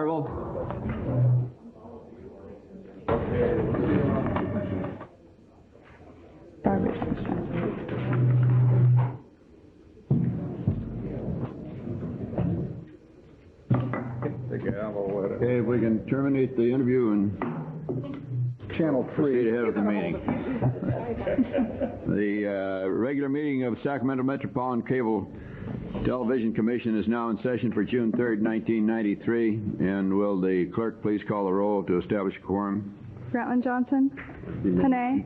Marvel. Okay, if we can terminate the interview and Channel 3. proceed ahead with the meeting. The regular meeting of Sacramento Metropolitan Cable Television Commission is now in session for June 3rd, 1993. And will the clerk please call the roll to establish a quorum? Ratland Johnson. Panay.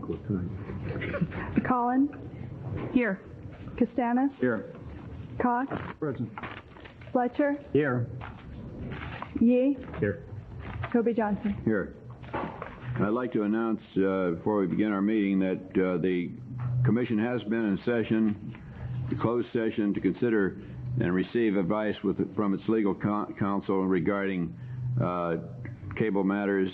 Collin. Here. Castanis. Here. Cox. Present. Fletcher. Here. Yee. Here. Toby Johnson. Here. I'd like to announce before we begin our meeting that the Commission has been in session, the closed session, to consider and receive advice from its legal counsel regarding cable matters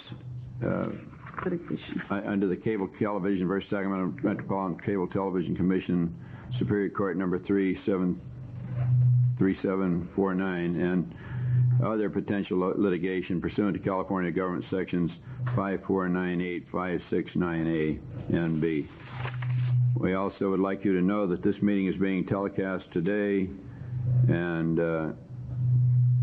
under the Cable Television versus Sacramento Metropolitan Cable Television Commission, Superior Court number 3749, and other potential litigation pursuant to California Government Sections 5498, 569A, and B. We also would like you to know that this meeting is being telecast today and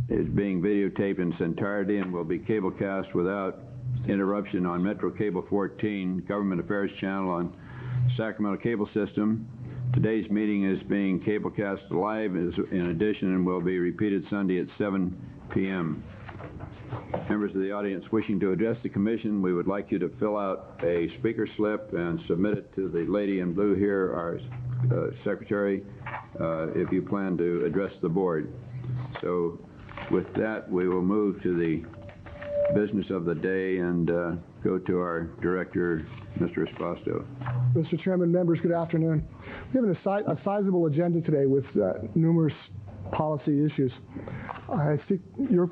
is being videotaped in its entirety and will be cablecast without interruption on Metro Cable 14, Government Affairs Channel on Sacramento Cable System. Today's meeting is being cablecast live in addition and will be repeated Sunday at 7 p.m. Members of the audience wishing to address the Commission, we would like you to fill out a speaker slip and submit it to the lady in blue here, our secretary, if you plan to address the board. So with that, we will move to the business of the day and go to our director, Mr. Esposito. Mr. Chairman, members, good afternoon. We have a sizable agenda today with numerous policy issues. I seek your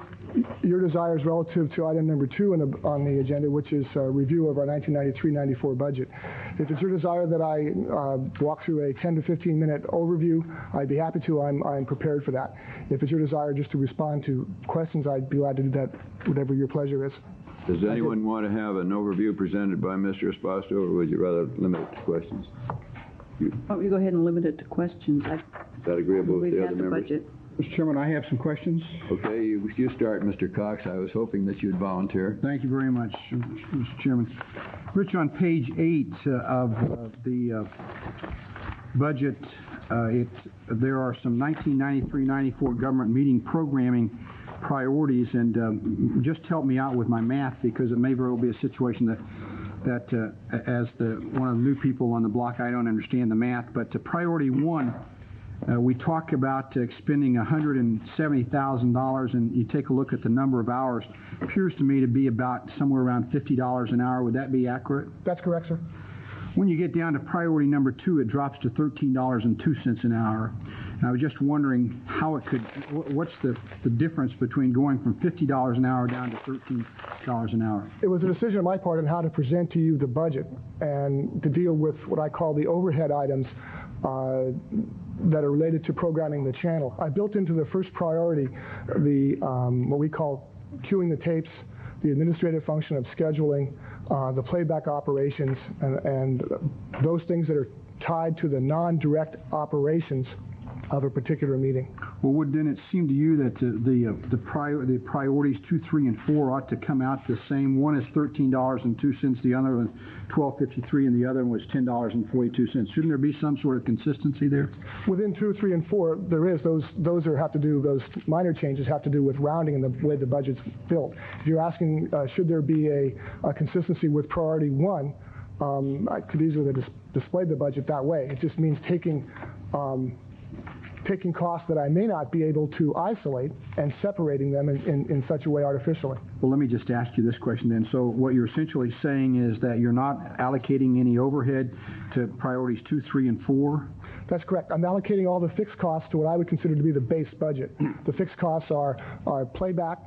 desires relative to item number 2 on the agenda, which is a review of our 1993-94 budget. If it's your desire that I walk through a 10 to 15 minute overview, I'd be happy to. I'm prepared for that. If it's your desire just to respond to questions, I'd be glad to do that, whatever your pleasure is. Does anyone want to have an overview presented by Mr. Esposito, or would you rather limit it to questions? Why don't we go ahead and limit it to questions? Is that agreeable with the other members? Budget. Mr. Chairman, I have some questions. Okay, you start, Mr. Cox. I was hoping that you'd volunteer. Thank you very much, Mr. Chairman. Rich, on page 8 of the budget, there are some 1993-94 government meeting programming priorities, and just help me out with my math, because it may very well be a situation that as one of the new people on the block, I don't understand the math. But priority 1, we talk about expending $170,000, and you take a look at the number of hours, appears to me to be about somewhere around $50 an hour. Would that be accurate? That's correct, sir. When you get down to priority number 2, it drops to $13.02 an hour. And I was just wondering how it could, what's the difference between going from $50 an hour down to $13 an hour? It was a decision on my part on how to present to you the budget and to deal with what I call the overhead items that are related to programming the channel. I built into the first priority the what we call queuing the tapes, the administrative function of scheduling, the playback operations, and those things that are tied to the non-direct operations of a particular meeting. Well, would then it seem to you that the priorities 2, 3, and 4 ought to come out the same? One is $13.02, the other one $12.53, and the other one was $10.42. Shouldn't there be some sort of consistency there? Within 2, 3, and 4, there is. Those minor changes have to do with rounding and the way the budget's built. If you're asking, should there be a consistency with priority 1, I could easily display the budget that way. It just means taking costs that I may not be able to isolate and separating them in such a way artificially. Well, let me just ask you this question then. So what you're essentially saying is that you're not allocating any overhead to priorities 2, 3, and 4? That's correct. I'm allocating all the fixed costs to what I would consider to be the base budget. The fixed costs are playback,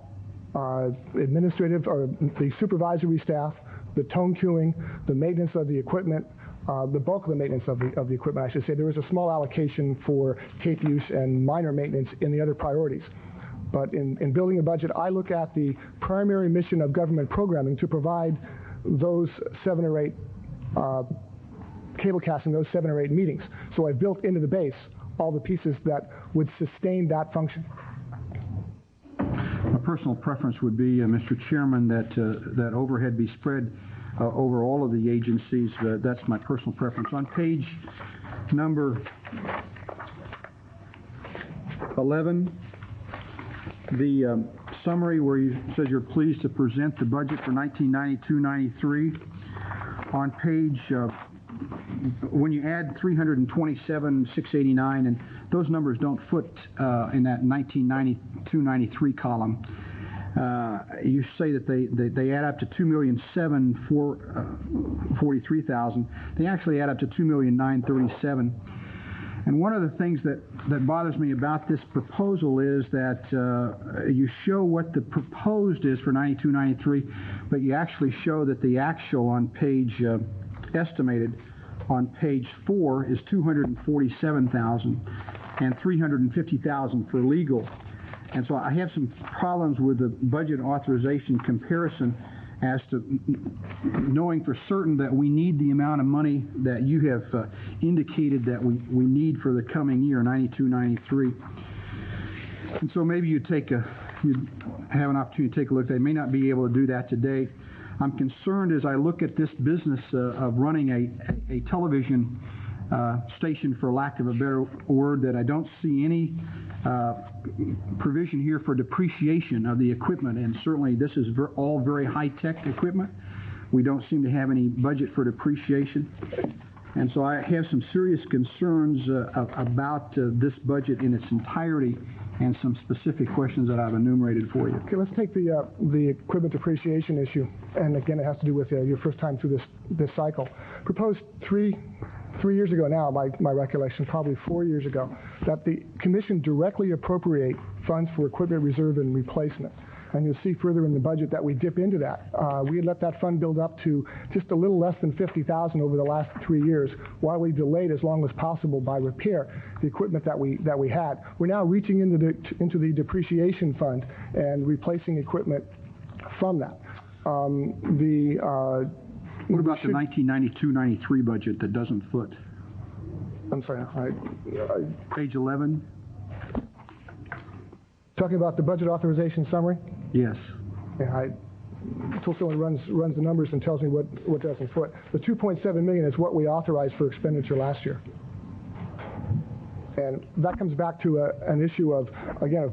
administrative, or the supervisory staff, the tone queuing, the maintenance of the equipment, the bulk of the maintenance of the equipment, I should say. There was a small allocation for tape use and minor maintenance in the other priorities. But in building a budget, I look at the primary mission of government programming to provide those 7 or 8 cable casting, those 7 or 8 meetings. So I built into the base all the pieces that would sustain that function. My personal preference would be, Mr. Chairman, that overhead be spread over all of the agencies. That's my personal preference. On page number 11, the summary where you says you're pleased to present the budget for 1992-93. On page, when you add 327,689, and those numbers don't foot in that 1992-93 column, you say that they add up to 2,743,000. They actually add up to 2,937,000. And one of the things that bothers me about this proposal is that you show what the proposed is for 92-93, but you actually show that the actual on page estimated on page 4 is 247,000 and 350,000 for legal. And so I have some problems with the budget authorization comparison as to knowing for certain that we need the amount of money that you have indicated that we need for the coming year, 92-93. And so maybe you'd have an opportunity to take a look. They may not be able to do that today. I'm concerned as I look at this business of running a television station, for lack of a better word, that I don't see any provision here for depreciation of the equipment, and certainly this is all very high-tech equipment. We don't seem to have any budget for depreciation, and so I have some serious concerns about this budget in its entirety, and some specific questions that I've enumerated for you. Okay, let's take the equipment depreciation issue, and again, it has to do with your first time through this cycle. Proposed three years ago now, my recollection, probably 4 years ago, that the Commission directly appropriate funds for equipment reserve and replacement. And you'll see further in the budget that we dip into that. We had let that fund build up to just a little less than $50,000 over the last 3 years, while we delayed as long as possible by repair the equipment that we had. We're now reaching into the depreciation fund and replacing equipment from that. What about the 1992-93 budget that doesn't foot? I'm sorry. Page 11. Talking about the budget authorization summary? Yes. Yeah, until someone runs the numbers and tells me what doesn't foot. The $2.7 million is what we authorized for expenditure last year. And that comes back to an issue of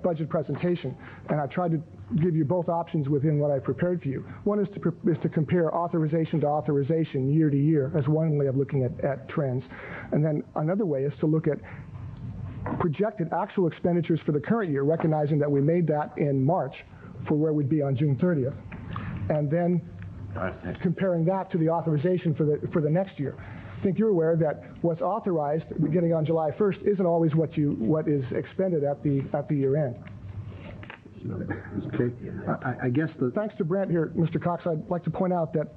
budget presentation. And I tried to give you both options within what I prepared for you. One is to compare authorization to authorization year to year as one way of looking at trends. And then another way is to look at projected actual expenditures for the current year, recognizing that we made that in March for where we'd be on June 30th. And then comparing that to the authorization for the next year. I think you're aware that what's authorized beginning on July 1st isn't always what is expended at the year end. Okay. I guess Thanks to Brent here, Mr. Cox, I'd like to point out that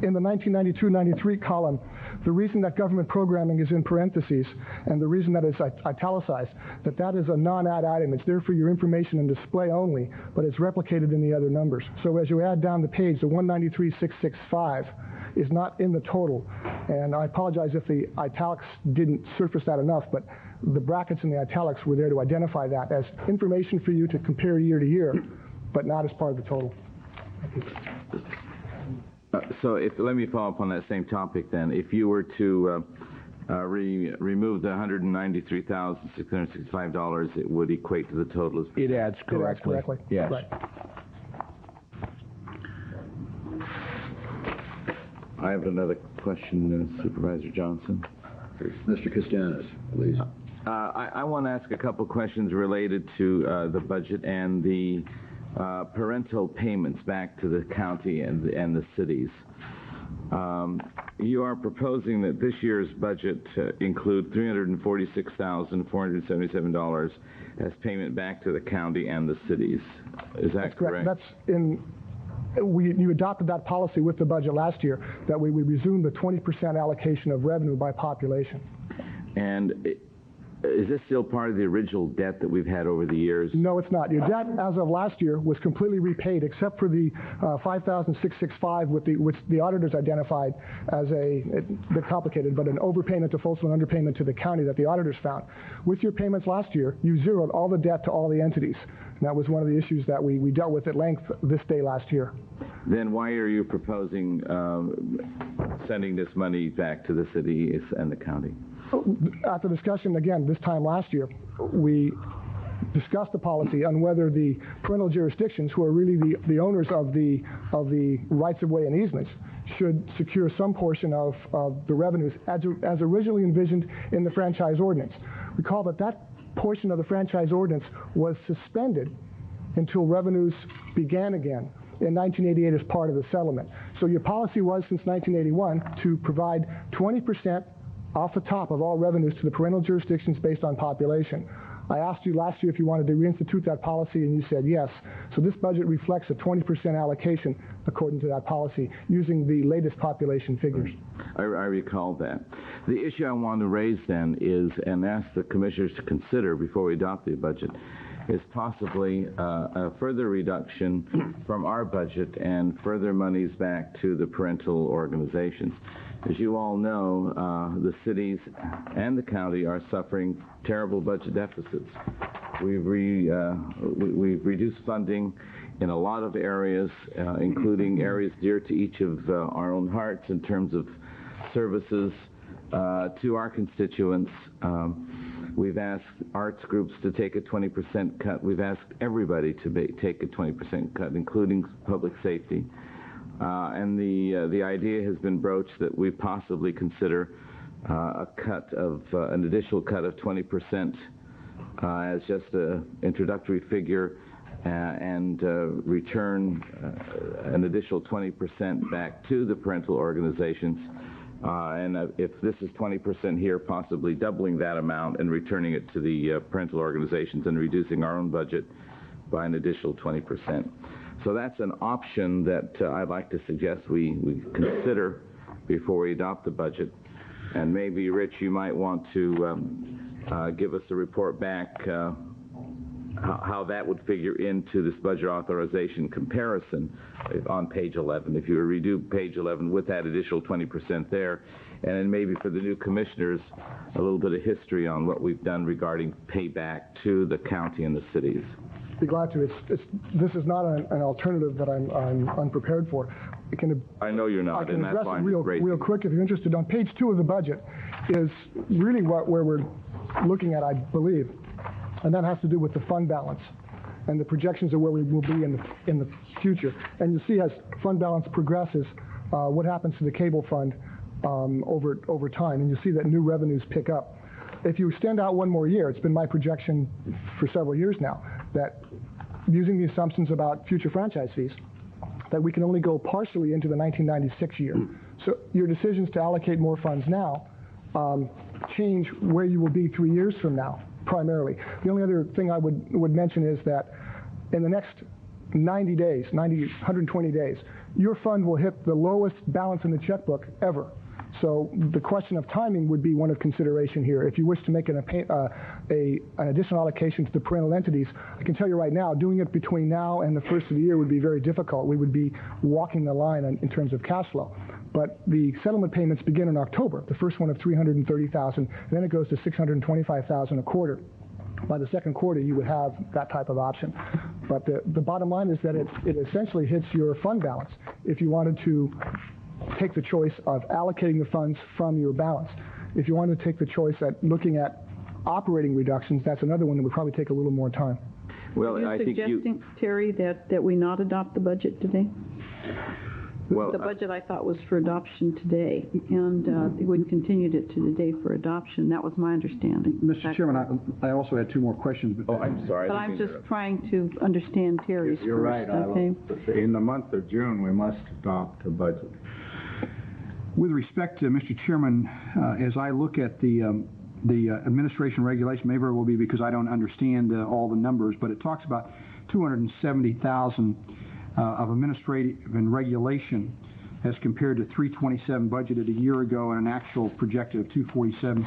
in the 1992-93 column, the reason that government programming is in parentheses and the reason that it's italicized, that is a non-add item. It's there for your information and display only, but it's replicated in the other numbers. So as you add down the page, the 193,665 is not in the total. And I apologize if the italics didn't surface that enough, but the brackets and the italics were there to identify that as information for you to compare year to year, but not as part of the total. Let me follow up on that same topic then. If you were to remove the $193,665, it would equate to the total. It adds correctly. Yes. Right. I have another question, Supervisor Johnson. Mr. Costanis, please. I want to ask a couple questions related to the budget and the parental payments back to the county and the cities. You are proposing that this year's budget include $346,477 as payment back to the county and the cities. Is that correct? That's you adopted that policy with the budget last year, that we would resume the 20% allocation of revenue by population. And Is this still part of the original debt that we've had over the years? No, it's not. Your debt as of last year was completely repaid, except for the $5,665, which the auditors identified as a bit complicated, but an overpayment to Folsom and underpayment to the county that the auditors found. With your payments last year, you zeroed all the debt to all the entities. And that was one of the issues that we dealt with at length this day last year. Then why are you proposing sending this money back to the city and the county? After discussion, again, this time last year, we discussed the policy on whether the parental jurisdictions, who are really the owners of the rights-of-way and easements, should secure some portion of the revenues as originally envisioned in the franchise ordinance. Recall that portion of the franchise ordinance was suspended until revenues began again in 1988 as part of the settlement. So your policy was, since 1981, to provide 20% off the top of all revenues to the parental jurisdictions based on population. I asked you last year if you wanted to reinstitute that policy, and you said yes. So this budget reflects a 20% allocation according to that policy, using the latest population figures. I recall that. The issue I want to raise then is, and ask the commissioners to consider before we adopt the budget, is possibly a further reduction from our budget and further monies back to the parental organizations. As you all know, the cities and the county are suffering terrible budget deficits. We've reduced funding in a lot of areas, including areas dear to each of our own hearts in terms of services to our constituents. We've asked arts groups to take a 20% cut. We've asked everybody to take a 20% cut, including public safety. And the idea has been broached that we possibly consider an additional cut of 20% as just an introductory figure, and return an additional 20% back to the parental organizations. And if this is 20% here, possibly doubling that amount and returning it to the parental organizations and reducing our own budget by an additional 20%. So that's an option that I'd like to suggest we consider before we adopt the budget. And maybe, Rich, you might want to give us a report back how that would figure into this budget authorization comparison on page 11. If you redo page 11 with that additional 20% there, and then maybe for the new commissioners, a little bit of history on what we've done regarding payback to the county and the cities. Be glad to. This is not an alternative that I'm unprepared for. I know you're not, and that's why I'm real quick, if you're interested. On page 2 of the budget is really where we're looking at, I believe, and that has to do with the fund balance and the projections of where we will be in the future. And you see, as fund balance progresses, what happens to the cable fund over time, and you see that new revenues pick up. If you extend out one more year, it's been my projection for several years now, that using the assumptions about future franchise fees, that we can only go partially into the 1996 year. So your decisions to allocate more funds now change where you will be 3 years from now, primarily. The only other thing I would mention is that in the next 120 days, your fund will hit the lowest balance in the checkbook ever. So the question of timing would be one of consideration here. If you wish to make an additional allocation to the parental entities, I can tell you right now, doing it between now and the first of the year would be very difficult. We would be walking the line in terms of cash flow. But the settlement payments begin in October, the first one of $330,000, and then it goes to $625,000 a quarter. By the second quarter, you would have that type of option. But the bottom line is that it essentially hits your fund balance if you wanted to take the choice of allocating the funds from your balance. If you wanted to take the choice at looking at operating reductions, that's another one that would probably take a little more time. Well, I think suggesting, Terry, that we not adopt the budget today? Well, the budget I thought was for adoption today, and we continued it to today for adoption. That was my understanding. Mr. Chairman, I also had 2 more questions. But I'm sorry. But I'm just trying to understand Terry's. You're right. Okay. In the month of June, we must adopt a budget. With respect to Mr. Chairman, as I look at the administration regulation, maybe it will be because I don't understand all the numbers, but it talks about $270,000 of administrative and regulation as compared to 327 budgeted a year ago and an actual projected of 247.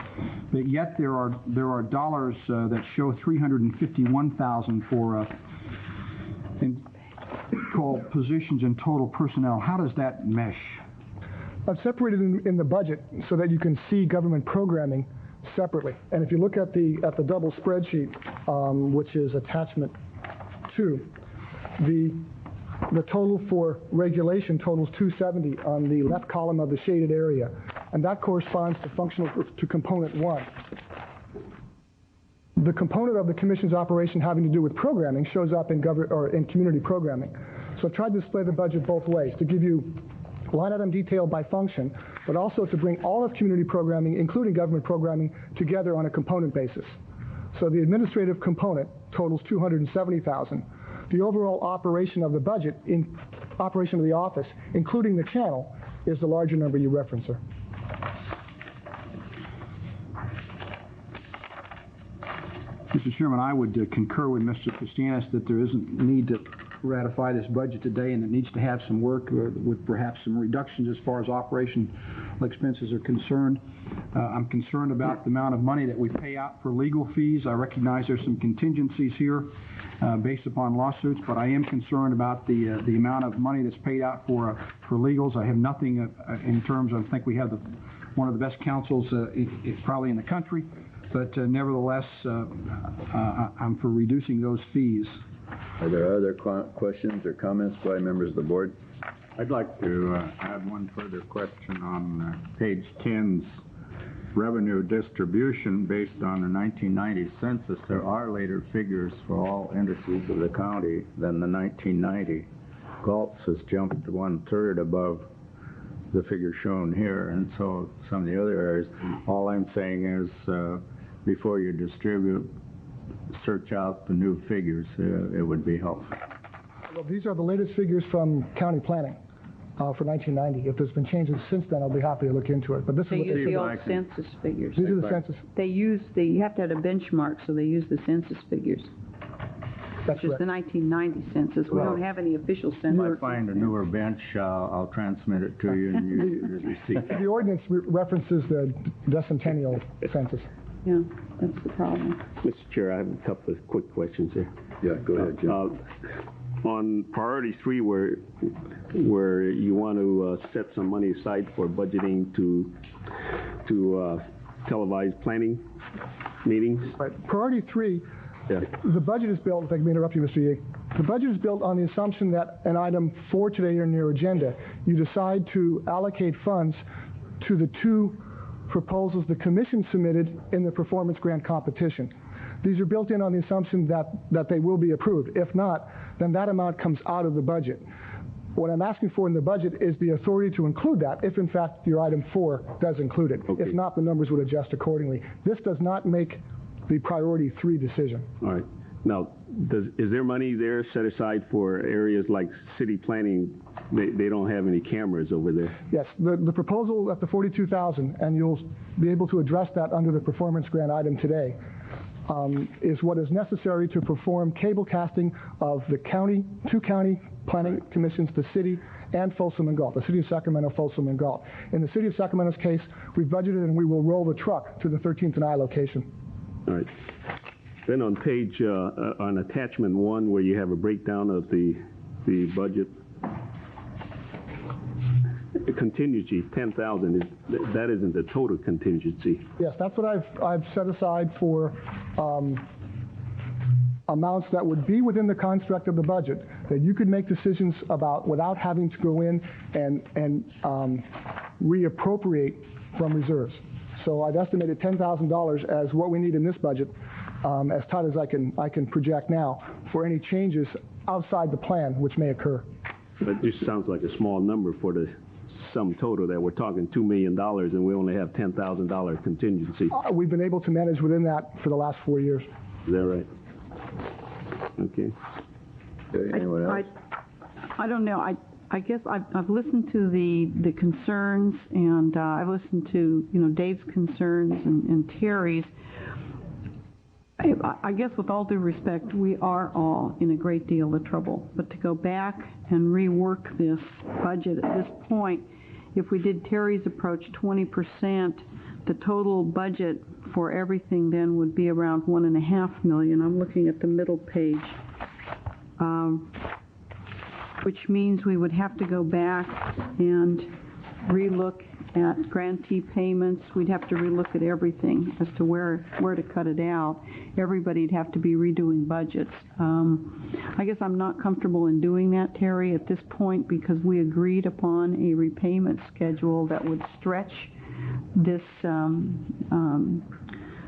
But yet there are dollars that show 351,000 for called positions and total personnel. How does that mesh? I've separated in the budget so that you can see government programming separately. And if you look at the double spreadsheet, which is attachment 2, the total for regulation totals 270 on the left column of the shaded area, and that corresponds to component 1. The component of the Commission's operation having to do with programming shows up in community programming. So I've tried to display the budget both ways, to give you line item detail by function, but also to bring all of community programming, including government programming, together on a component basis. So the administrative component totals $270,000. The overall operation of the budget, in operation of the office, including the channel, is the larger number you reference, sir. Mr. Chairman, I would concur with Mr. Costanis that there isn't need to ratify this budget today, and it needs to have some work with perhaps some reductions as far as operational expenses are concerned. I'm concerned about the amount of money that we pay out for legal fees. I recognize there's some contingencies here based upon lawsuits, but I am concerned about the amount of money that's paid out for legals. I have nothing in terms of, I think we have one of the best counsels probably in the country, but nevertheless, I'm for reducing those fees. Are there other questions or comments by members of the board? I'd like to add one further question on page 10's revenue distribution based on the 1990 census. There are later figures for all indices of the county than the 1990. Gulf's has jumped to 1/3 above the figure shown here, and so some of the other areas. All I'm saying is before you distribute, search out the new figures. It would be helpful. Well, these are the latest figures from county planning for 1990. If there's been changes since then, I'll be happy to look into it. But this They is what use the old census figures. these are the census. You have to have a benchmark, so they use the census figures. That's Which is the correct. 1990 census. We don't have any official census. If I find a newer bench, I'll transmit it to you and you receive. The ordinance references the decennial census. Yeah, that's the problem. Mr. Chair, I have a couple of quick questions here. Yeah, go ahead, Jim. On priority 3, where you want to set some money aside for budgeting to televise planning meetings. Right. Priority 3, Yeah. the budget is built, if I can interrupt you, Mr. Yee. The budget is built on the assumption that an item 4 today on your agenda, you decide to allocate funds to the 2 proposals the Commission submitted in the performance grant competition. These are built in on the assumption that they will be approved. If not, then that amount comes out of the budget. What I'm asking for in the budget is the authority to include that if, in fact, your item 4 does include it. Okay. If not, the numbers would adjust accordingly. This does not make the priority 3 decision. All right. Now, is there money there set aside for areas like city planning? They don't have any cameras over there. Yes, the proposal at the $42,000, and you'll be able to address that under the performance grant item today, is what is necessary to perform cable casting of the county, 2 county planning commissions, the city and Folsom and Galt, the city of Sacramento, Folsom and Galt. In the city of Sacramento's case, we've budgeted and we will roll the truck to the 13th and I location. All right. Then on page, on attachment 1, where you have a breakdown of the budget, contingency, 10,000, that isn't the total contingency. Yes, that's what I've set aside for amounts that would be within the construct of the budget that you could make decisions about without having to go in and reappropriate from reserves. So I've estimated $10,000 as what we need in this budget, as tight as I can project now, for any changes outside the plan which may occur. That just sounds like a small number for the sum total that we're talking $2 million and we only have $10,000 contingency. We've been able to manage within that for the last 4 years. Is that right? Okay. Okay, anyone else? I don't know. I guess I've listened to the concerns, and I've listened to Dave's concerns and Terry's. I guess with all due respect, we are all in a great deal of trouble. But to go back and rework this budget at this point, if we did Terry's approach, 20%, the total budget for everything then would be around $1.5 million. I'm looking at the middle page, which means we would have to go back and relook at grantee payments. We'd have to relook at everything as to where to cut it out. Everybody'd have to be redoing budgets. I guess I'm not comfortable in doing that, Terry, at this point, because we agreed upon a repayment schedule that would stretch this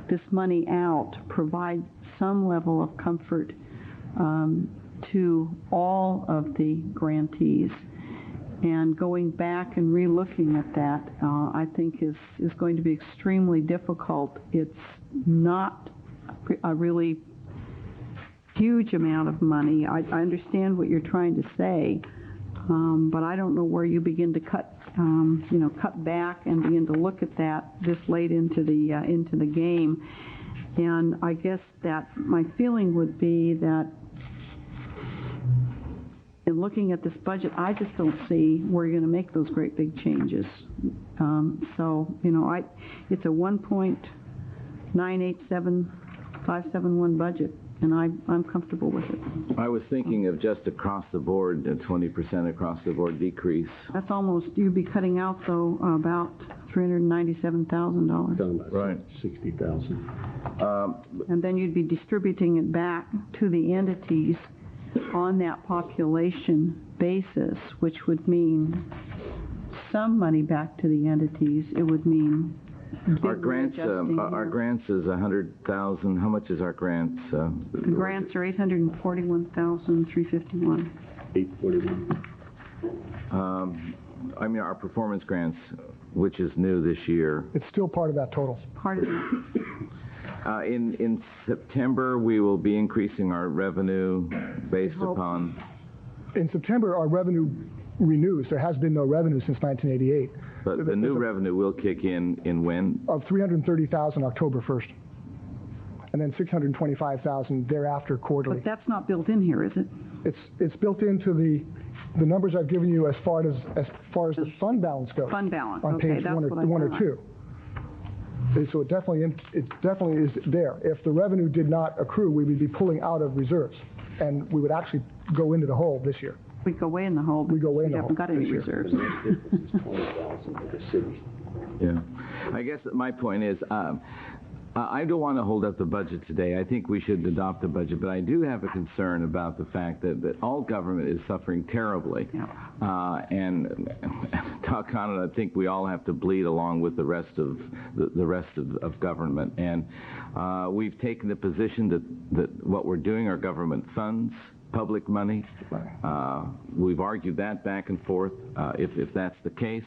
this money out, provide some level of comfort to all of the grantees. And going back and re-looking at that, I think is going to be extremely difficult. It's not a really huge amount of money. I understand what you're trying to say, but I don't know where you begin to cut back and begin to look at that this late into the game. And I guess that my feeling would be that in looking at this budget, I just don't see where you're going to make those great big changes. It's a 1.987571 budget, and I'm comfortable with it. I was thinking of just across the board, a 20% across the board decrease. That's almost, you'd be cutting out, though, about $397,000. Right. 60,000. And then you'd be distributing it back to the entities on that population basis, which would mean some money back to the entities. It would mean our grants is 100,000. How much is our grants? The grants are 841,351. 841. I mean, our performance grants, which is new this year. It's still part of that total. Part of it. In September, we will be increasing our revenue based upon... In September, our revenue renews. There has been no revenue since 1988. But the new revenue will kick in when? Of $330,000 October 1st. And then $625,000 thereafter quarterly. But that's not built in here, is it? It's built into the numbers I've given you as far as the fund balance goes. Fund balance, on okay, page that's one what or two. So it definitely is there. If the revenue did not accrue, we would be pulling out of reserves, and we would actually go into the hole this year. We go way in the hole. We go way in the hole. We haven't got any reserves. Yeah. I guess my point is, I don't want to hold up the budget today. I think we should adopt the budget, but I do have a concern about the fact that all government is suffering terribly. Yeah. And talk on it, I think we all have to bleed along with the rest of of government. And we've taken the position that what we're doing are government funds, public money. We've argued that back and forth, if that's the case.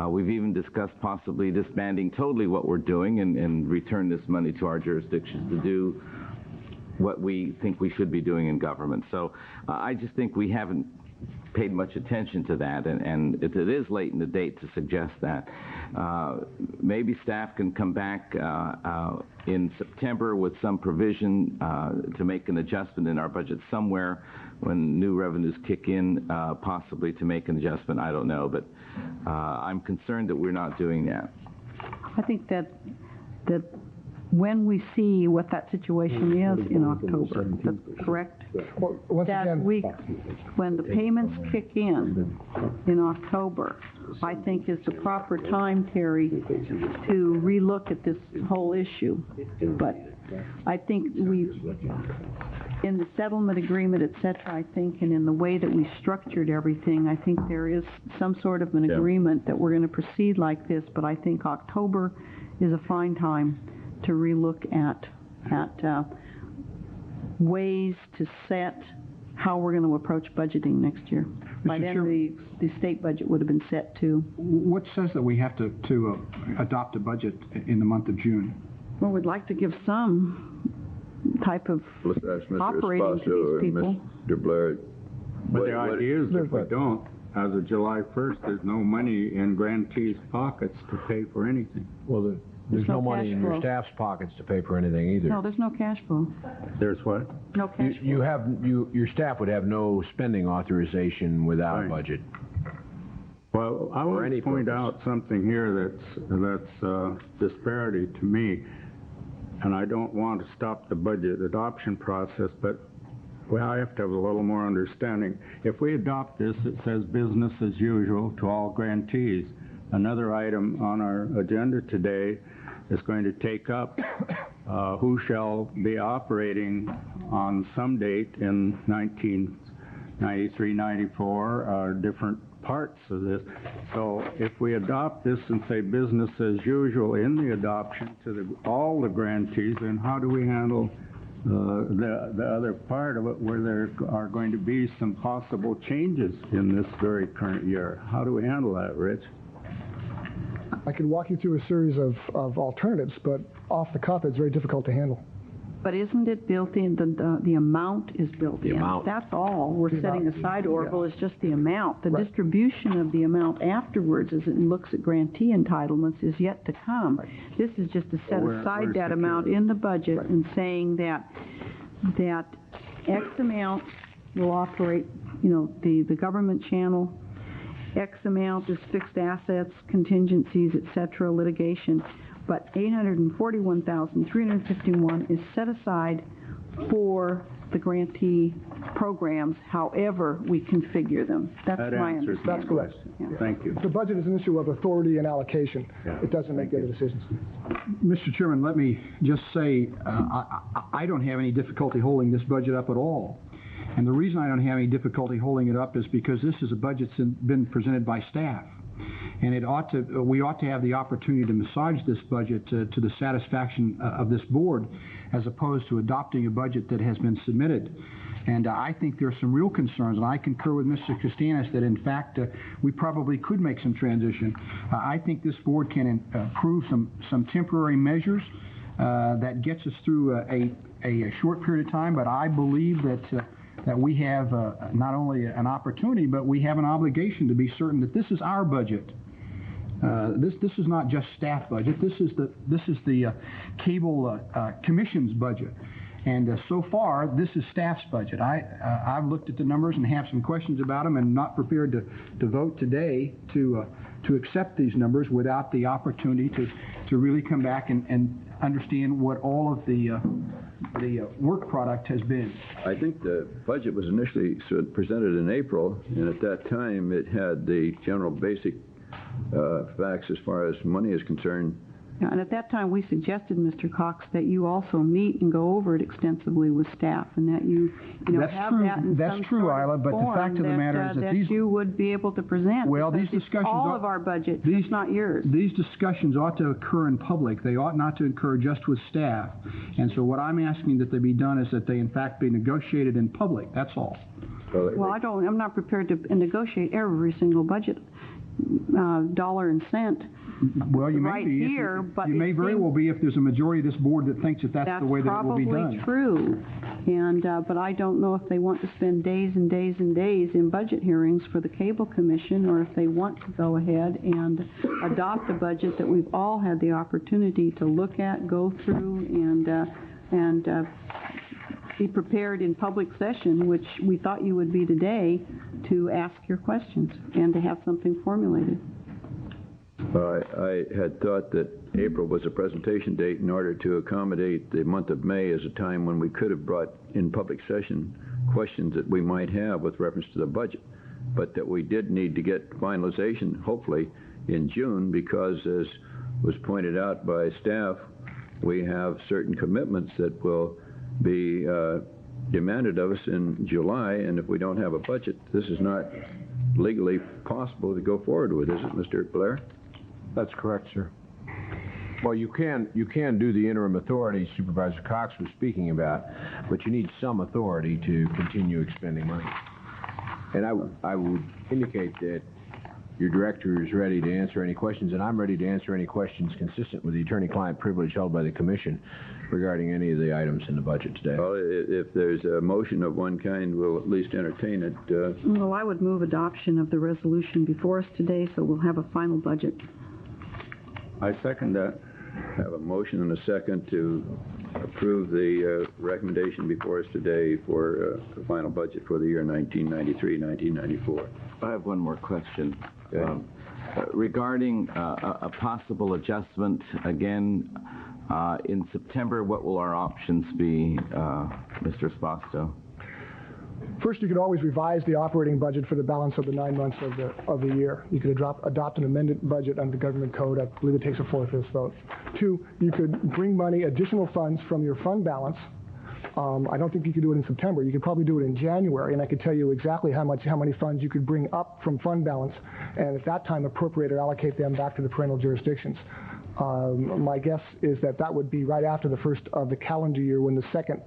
We've even discussed possibly disbanding totally what we're doing and return this money to our jurisdictions to do what we think we should be doing in government. So I just think we haven't paid much attention to that, and it is late in the date to suggest that. Maybe staff can come back in September with some provision to make an adjustment in our budget somewhere when new revenues kick in, possibly to make an adjustment. I don't know, but I'm concerned that we're not doing that. I think that when we see what that situation is in October, that's correct? Well, once That again, week, when the payments kick in October, I think is the proper time, Terry, to relook at this whole issue. But I think in the settlement agreement, et cetera, I think, and in the way that we structured everything, I think there is some sort of an agreement that we're going to proceed like this, but I think October is a fine time to relook at ways to set how we're going to approach budgeting next year. By then, the state budget would have been set too. What says that we have to adopt a budget in the month of June? Well, we'd like to give some type of operating to these people. Mr. Blair. But the idea is if we don't, as of July 1st, there's no money in grantees' pockets to pay for anything. Well, There's no no money cash in your flow. staff's pockets to pay for anything either. No, there's no cash flow. There's what? No cash flow. Your staff would have no spending authorization without a Right. budget. Well, I want any to point purpose. out something here that's disparity to me, and I don't want to stop the budget adoption process, but well, I have to have a little more understanding. If we adopt this, it says business as usual to all grantees. Another item on our agenda today is going to take up who shall be operating on some date in 1993, 94, different parts of this. So if we adopt this and say business as usual in the adoption to all the grantees, then how do we handle the other part of it where there are going to be some possible changes in this very current year? How do we handle that, Rich? I could walk you through a series of alternatives, but off the cuff, it's very difficult to handle. But isn't it built in, the amount is built in? amount. That's all we're setting amount, aside, Orville, is just the amount. The Right. distribution of the amount afterwards, as it looks at grantee entitlements, is yet to come. This is just to set aside where's that the amount in the budget and saying that X amount will operate, the government channel, X amount is fixed assets, contingencies, et cetera, litigation, but $841,351 is set aside for the grantee programs, however we configure them. That's That my answers my understanding. That's correct. question. Thank you. The budget is an issue of authority and allocation. Yeah. It doesn't make the other decisions. Mr. Chairman, let me just say, I don't have any difficulty holding this budget up at all. And the reason I don't have any difficulty holding it up is because this is a budget that's been presented by staff. And we ought to have the opportunity to massage this budget to the satisfaction of this board, as opposed to adopting a budget that has been submitted. And I think there are some real concerns, and I concur with Mr. Costanis that, in fact, we probably could make some transition. I think this board can approve some temporary measures that gets us through a short period of time, but I believe that we have not only an opportunity, but we have an obligation to be certain that this is our budget. This is not just staff budget. This is the cable commission's budget, and so far this is staff's budget. I've looked at the numbers and have some questions about them, and not prepared to vote today to accept these numbers without the opportunity to really come back and understand what all of the work product has been. I think the budget was initially presented in April, and at that time it had the general basic facts as far as money is concerned. Yeah, and at that time, we suggested, Mr. Cox, that you also meet and go over it extensively with staff, and that you That's have true. that in That's some true, sort of Isla, but the fact of the form matter is that that these- you would be able to present. Well, because these it's discussions all are- of our budget, these- it's not yours. These discussions ought to occur in public. They ought not to occur just with staff. And so what I'm asking that they be done is that they in fact be negotiated in public. That's all. Well, I'm not prepared to negotiate every single budget, dollar and cent. Well, you may Right be. here, but you may it very seems- well be if there's a majority of this board that thinks that that's the way that it will be done. That's probably true, and but I don't know if they want to spend days and days and days in budget hearings for the Cable Commission, or if they want to go ahead and adopt a budget that we've all had the opportunity to look at, go through, and be prepared in public session, which we thought you would be today, to ask your questions and to have something formulated. I had thought that April was a presentation date in order to accommodate the month of May as a time when we could have brought in public session questions that we might have with reference to the budget, but that we did need to get finalization, hopefully, in June, because, as was pointed out by staff, we have certain commitments that will be demanded of us in July, and if we don't have a budget, this is not legally possible to go forward with, is it, Mr. Blair? That's correct, sir. Well, you can do the interim authority Supervisor Cox was speaking about, but you need some authority to continue expending money. And I would indicate that your director is ready to answer any questions, and I'm ready to answer any questions consistent with the attorney-client privilege held by the Commission regarding any of the items in the budget today. Well, if there's a motion of one kind, we'll at least entertain it. Well, I would move adoption of the resolution before us today, so we'll have a final budget. I second that. Have a motion and a second to approve the recommendation before us today for the final budget for the year 1993-1994. I have one more question. Regarding a possible adjustment, again, in September, what will our options be, Mr. Spasto? First, you could always revise the operating budget for the balance of the 9 months of the year. You could adopt an amended budget under the government code. I believe it takes a 4/5 vote. 2, you could bring money, additional funds from your fund balance. I don't think you could do it in September. You could probably do it in January, and I could tell you exactly how many funds you could bring up from fund balance, and at that time appropriate or allocate them back to the parental jurisdictions. My guess is that would be right after the first of the calendar year when the second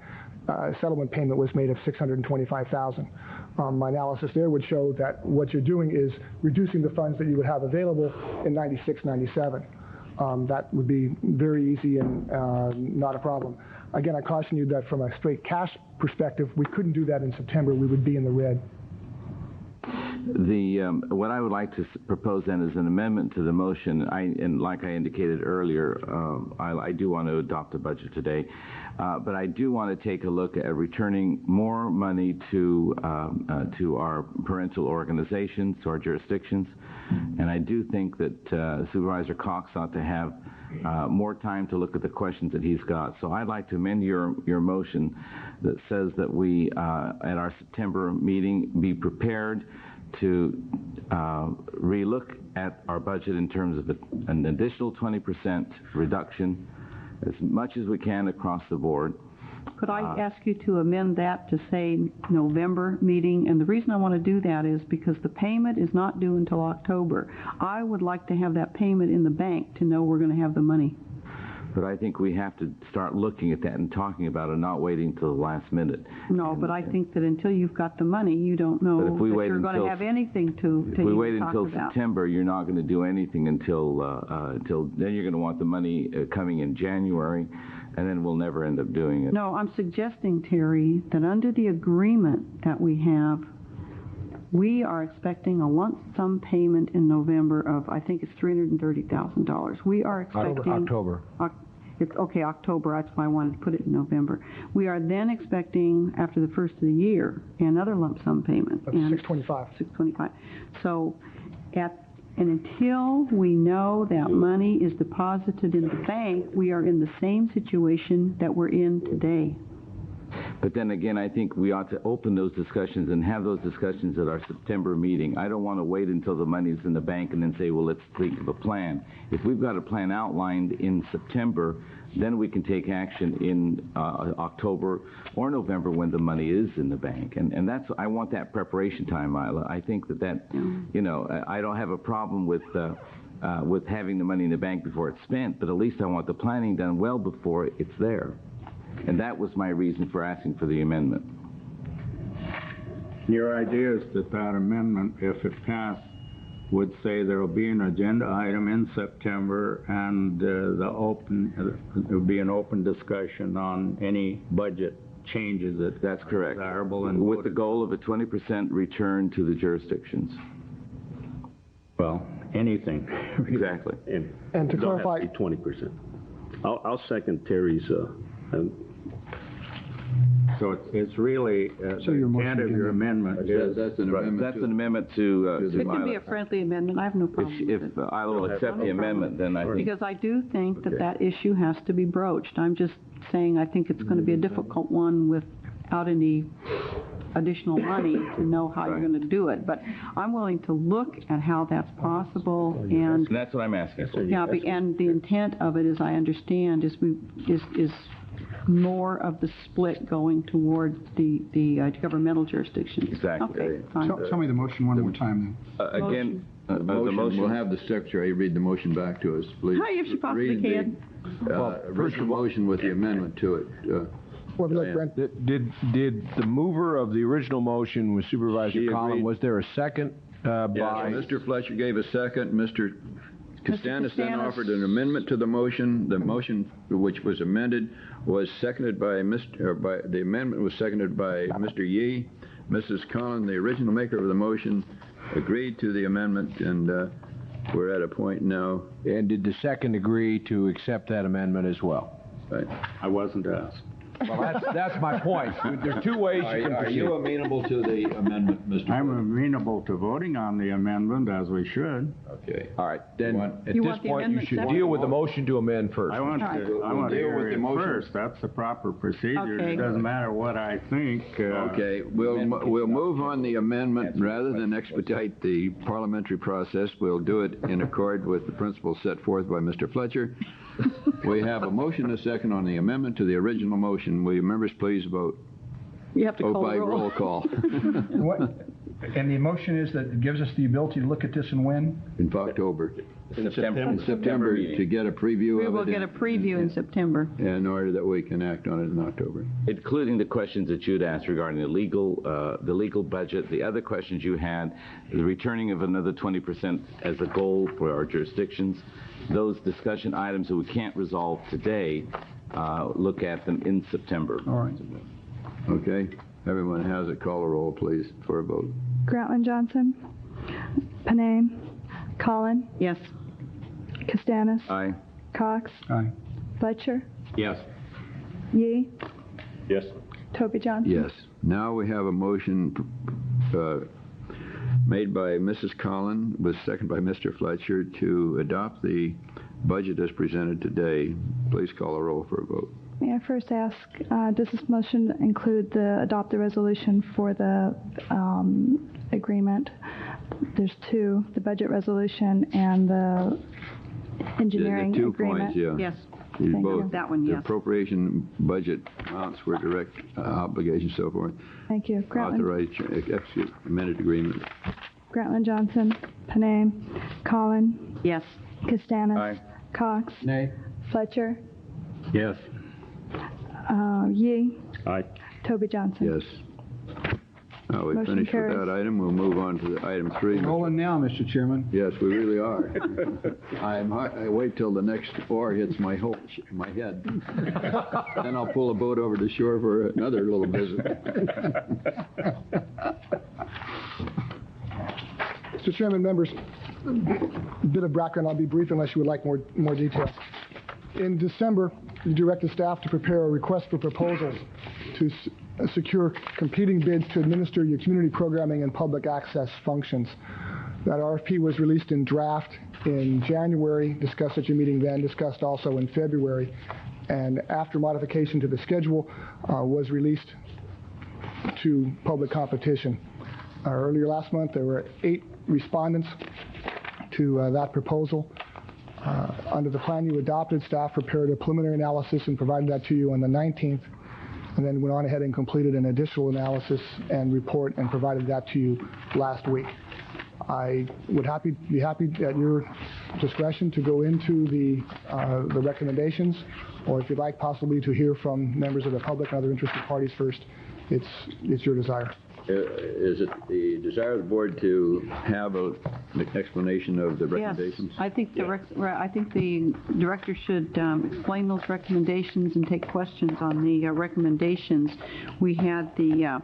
settlement payment was made of $625,000. My analysis there would show that what you're doing is reducing the funds that you would have available in 96, 97. That would be very easy and not a problem. Again, I caution you that from a straight cash perspective, we couldn't do that in September. We would be in the red. What I would like to propose then is an amendment to the motion. And like I indicated earlier, I do want to adopt the budget today, but I do want to take a look at returning more money to our parental organizations, to our jurisdictions, and I do think that Supervisor Cox ought to have more time to look at the questions that he's got. So I'd like to amend your motion that says that we, at our September meeting, be prepared to relook at our budget in terms of an additional 20% reduction, as much as we can across the board. Could I ask you to amend that to say November meeting? And the reason I want to do that is because the payment is not due until October. I would like to have that payment in the bank to know we're going to have the money. But I think we have to start looking at that and talking about it, not waiting until the last minute. No, but I think that until you've got the money, you don't know that you're going to have anything to If we wait until about. September, you're not going to do anything until then. You're going to want the money coming in January, and then we'll never end up doing it. No, I'm suggesting, Terry, that under the agreement that we have, we are expecting a lump sum payment in November of, I think it's $330,000. We are expecting... October. Okay, October. That's why I wanted to put it in November. We are then expecting, after the first of the year, another lump sum payment. Of $625. $625. So, and until we know that money is deposited in the bank, we are in the same situation that we're in today. But then again, I think we ought to open those discussions and have those discussions at our September meeting. I don't want to wait until the money's in the bank and then say, well, let's think of a plan. If we've got a plan outlined in September, then we can take action in October or November when the money is in the bank. And that's, I want that preparation time, Isla. I think that you know, I don't have a problem with having the money in the bank before it's spent, but at least I want the planning done well before it's there. And that was my reason for asking for the amendment. Your idea is that amendment, if it passed, would say there will be an agenda item in September, and there will be an open discussion on any budget changes that's correct. Desirable, and with the goal of a 20% return to the jurisdictions. Well, anything. Exactly. And to clarify, 20%. I'll second Terry's. So it's really the intent of your amendment. That's an amendment. That's an amendment to It can be a friendly amendment. I have no problem If with it. I will accept the amendment, then I think... Because I do think that issue has to be broached. I'm just saying I think it's going to be a difficult one without any additional money to know how you're going to do it. But I'm willing to look at how that's possible. And that's what I'm asking for. yeah, and the intent of it, as I understand, is more of the split going toward the governmental jurisdictions. Exactly. Okay, fine. Tell me the motion one more time, then. Again, The motion, we'll have the secretary read the motion back to us, please. Hi, if she possibly can. Original motion with the amendment to it. well, let Brent. Did the mover of the original motion was Supervisor Collins? Was there a second by? Mr. Fletcher gave a second. Mr. Costanis then offered an amendment to the motion. The motion, which was amended, was seconded by the amendment was seconded by Mr. Yee. Mrs. Collins, the original maker of the motion, agreed to the amendment, and we're at a point now. And did the second agree to accept that amendment as well? Right. I wasn't asked. Well, that's my point. There are two ways you can Are proceed. you amenable to the amendment, Mr. I'm Wood? amenable to voting on the amendment, as we should. Okay. All right, then, at You this want the point, you amendment should second? deal with the motion to amend first. I want to, I want to deal with hear the it motion. first. That's the proper procedure. Okay. It doesn't matter what I think. Okay, we'll move on the amendment. Rather than expedite the parliamentary process, we'll do it in accord with the principles set forth by Mr. Fletcher. We have a motion and a second on the amendment to the original motion. Will you members please vote? You have to Vote call by the roll. roll call. And the motion is that it gives us the ability to look at this and when? In October. September. In September, to get a preview We of will it. get a preview in September. In order that we can act on it in October. Including the questions that you'd asked regarding the legal budget, the other questions you had, the returning of another 20% as a goal for our jurisdictions. Those discussion items that we can't resolve today, look at them in September. All right. Okay? Everyone has it. Call a roll, please, for a vote. Grantland Johnson. Panay. Collin. Yes. Castanis. Aye. Cox. Aye. Fletcher. Yes. Yee. Yes. Toby Johnson. Yes. Now we have a motion made by Mrs. Collin, with second by Mr. Fletcher, to adopt the budget as presented today. Please call a roll for a vote. May I first ask, does this motion include the adopt the resolution for the agreement? There's two, the budget resolution and the engineering The 2 agreement. points, yeah. Yes. These Thank both, you. That one, the yes. appropriation budget amounts were direct obligations, so forth. Thank you. Authorized, execute amended agreement. Grantland Johnson. Panay. Collin. Yes. Castanis. Aye. Cox. Nay. Fletcher. Yes. Yee. Aye. Toby Johnson. Yes. Now we Motion finish with carries. that item. We'll move on to the item 3. Rolling now, Mr. Chairman. Yes, we really are. I wait till the next oar hits my head. Then I'll pull a boat over to shore for another little visit. Mr. Chairman, members, a bit of background. I'll be brief unless you would like more detail. In December, you directed staff to prepare a request for proposals to secure competing bids to administer your community programming and public access functions. That RFP was released in draft in January, discussed at your meeting then, discussed also in February, and after modification to the schedule, was released to public competition. Earlier last month, there were 8 respondents to that proposal. Under the plan you adopted, staff prepared a preliminary analysis and provided that to you on the 19th, and then went on ahead and completed an additional analysis and report and provided that to you last week. I would be happy at your discretion to go into the recommendations, or if you'd like possibly to hear from members of the public and other interested parties first. It's your desire. Is it the desire of the board to have an explanation of the recommendations? Yes. I think the director should explain those recommendations and take questions on the recommendations. We had the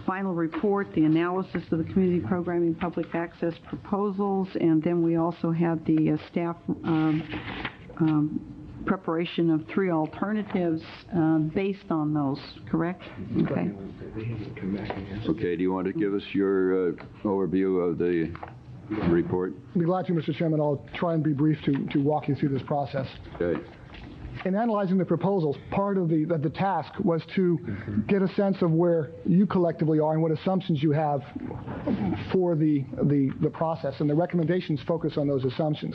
final report, the analysis of the community programming public access proposals, and then we also had the staff preparation of 3 alternatives based on those, correct? Okay. Okay, do you want to give us your overview of the report? I'd be glad to, Mr. Chairman. I'll try and be brief to walk you through this process. Okay. In analyzing the proposals, part of the task was to get a sense of where you collectively are and what assumptions you have for the process, and the recommendations focus on those assumptions.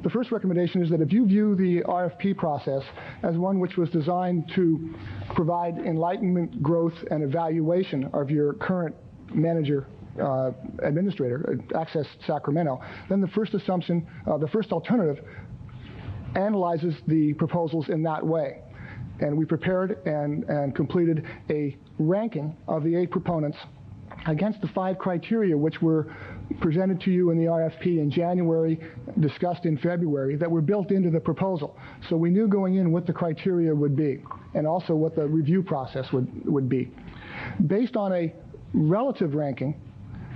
The first recommendation is that if you view the RFP process as one which was designed to provide enlightenment, growth, and evaluation of your current manager, administrator, Access Sacramento, then the first assumption, the first alternative, analyzes the proposals in that way. And we prepared and completed a ranking of the 8 proponents against the 5 criteria which were presented to you in the RFP in January, discussed in February, that were built into the proposal. So we knew going in what the criteria would be, and also what the review process would be. Based on a relative ranking,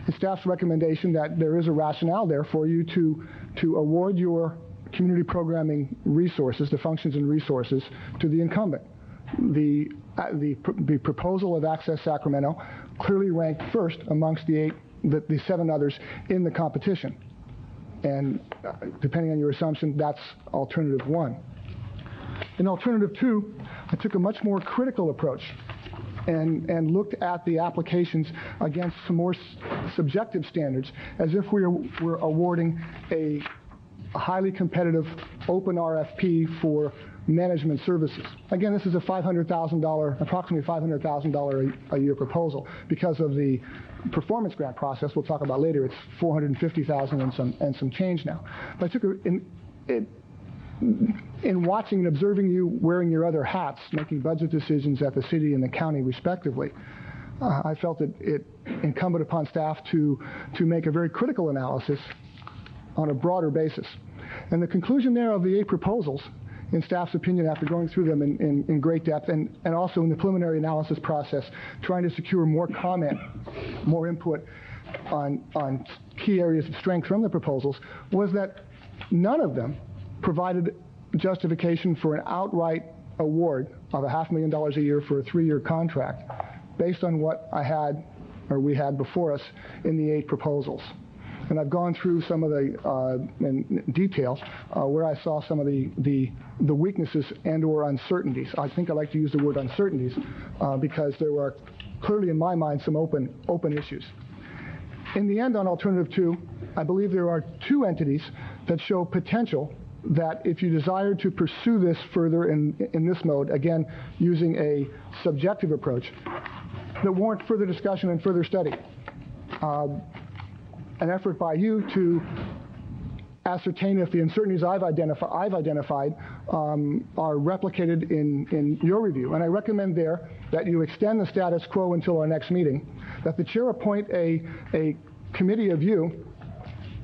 It's staff's recommendation that there is a rationale there for you to award your community programming resources, the functions and resources, to the incumbent. The proposal of Access Sacramento clearly ranked first amongst the 7 others in the competition. And depending on your assumption, that's alternative 1. In alternative 2, I took a much more critical approach and looked at the applications against some more subjective standards, as if we were awarding a highly competitive open RFP for management services. Again, this is a approximately $500,000 a year proposal. Because of the performance grant process we'll talk about later, it's $450,000 and some change now. But I took in watching and observing you wearing your other hats, making budget decisions at the city and the county respectively, I felt it incumbent upon staff to make a very critical analysis on a broader basis. And the conclusion there of the 8 proposals, in staff's opinion, after going through them in great depth, and also in the preliminary analysis process, trying to secure more comment, more input on key areas of strength from the proposals, was that none of them provided justification for an outright award of $500,000 a year for a 3-year contract based on what we had before us in the 8 proposals. And I've gone through some of the in detail where I saw some of the weaknesses and/or uncertainties. I think I like to use the word uncertainties because there were clearly, in my mind, some open issues. In the end, on alternative 2, I believe there are 2 entities that show potential that, if you desire to pursue this further in this mode, again using a subjective approach, that warrant further discussion and further study. An effort by you to ascertain if the uncertainties I've identified are replicated in your review. And I recommend there that you extend the status quo until our next meeting, that the chair appoint a committee of you,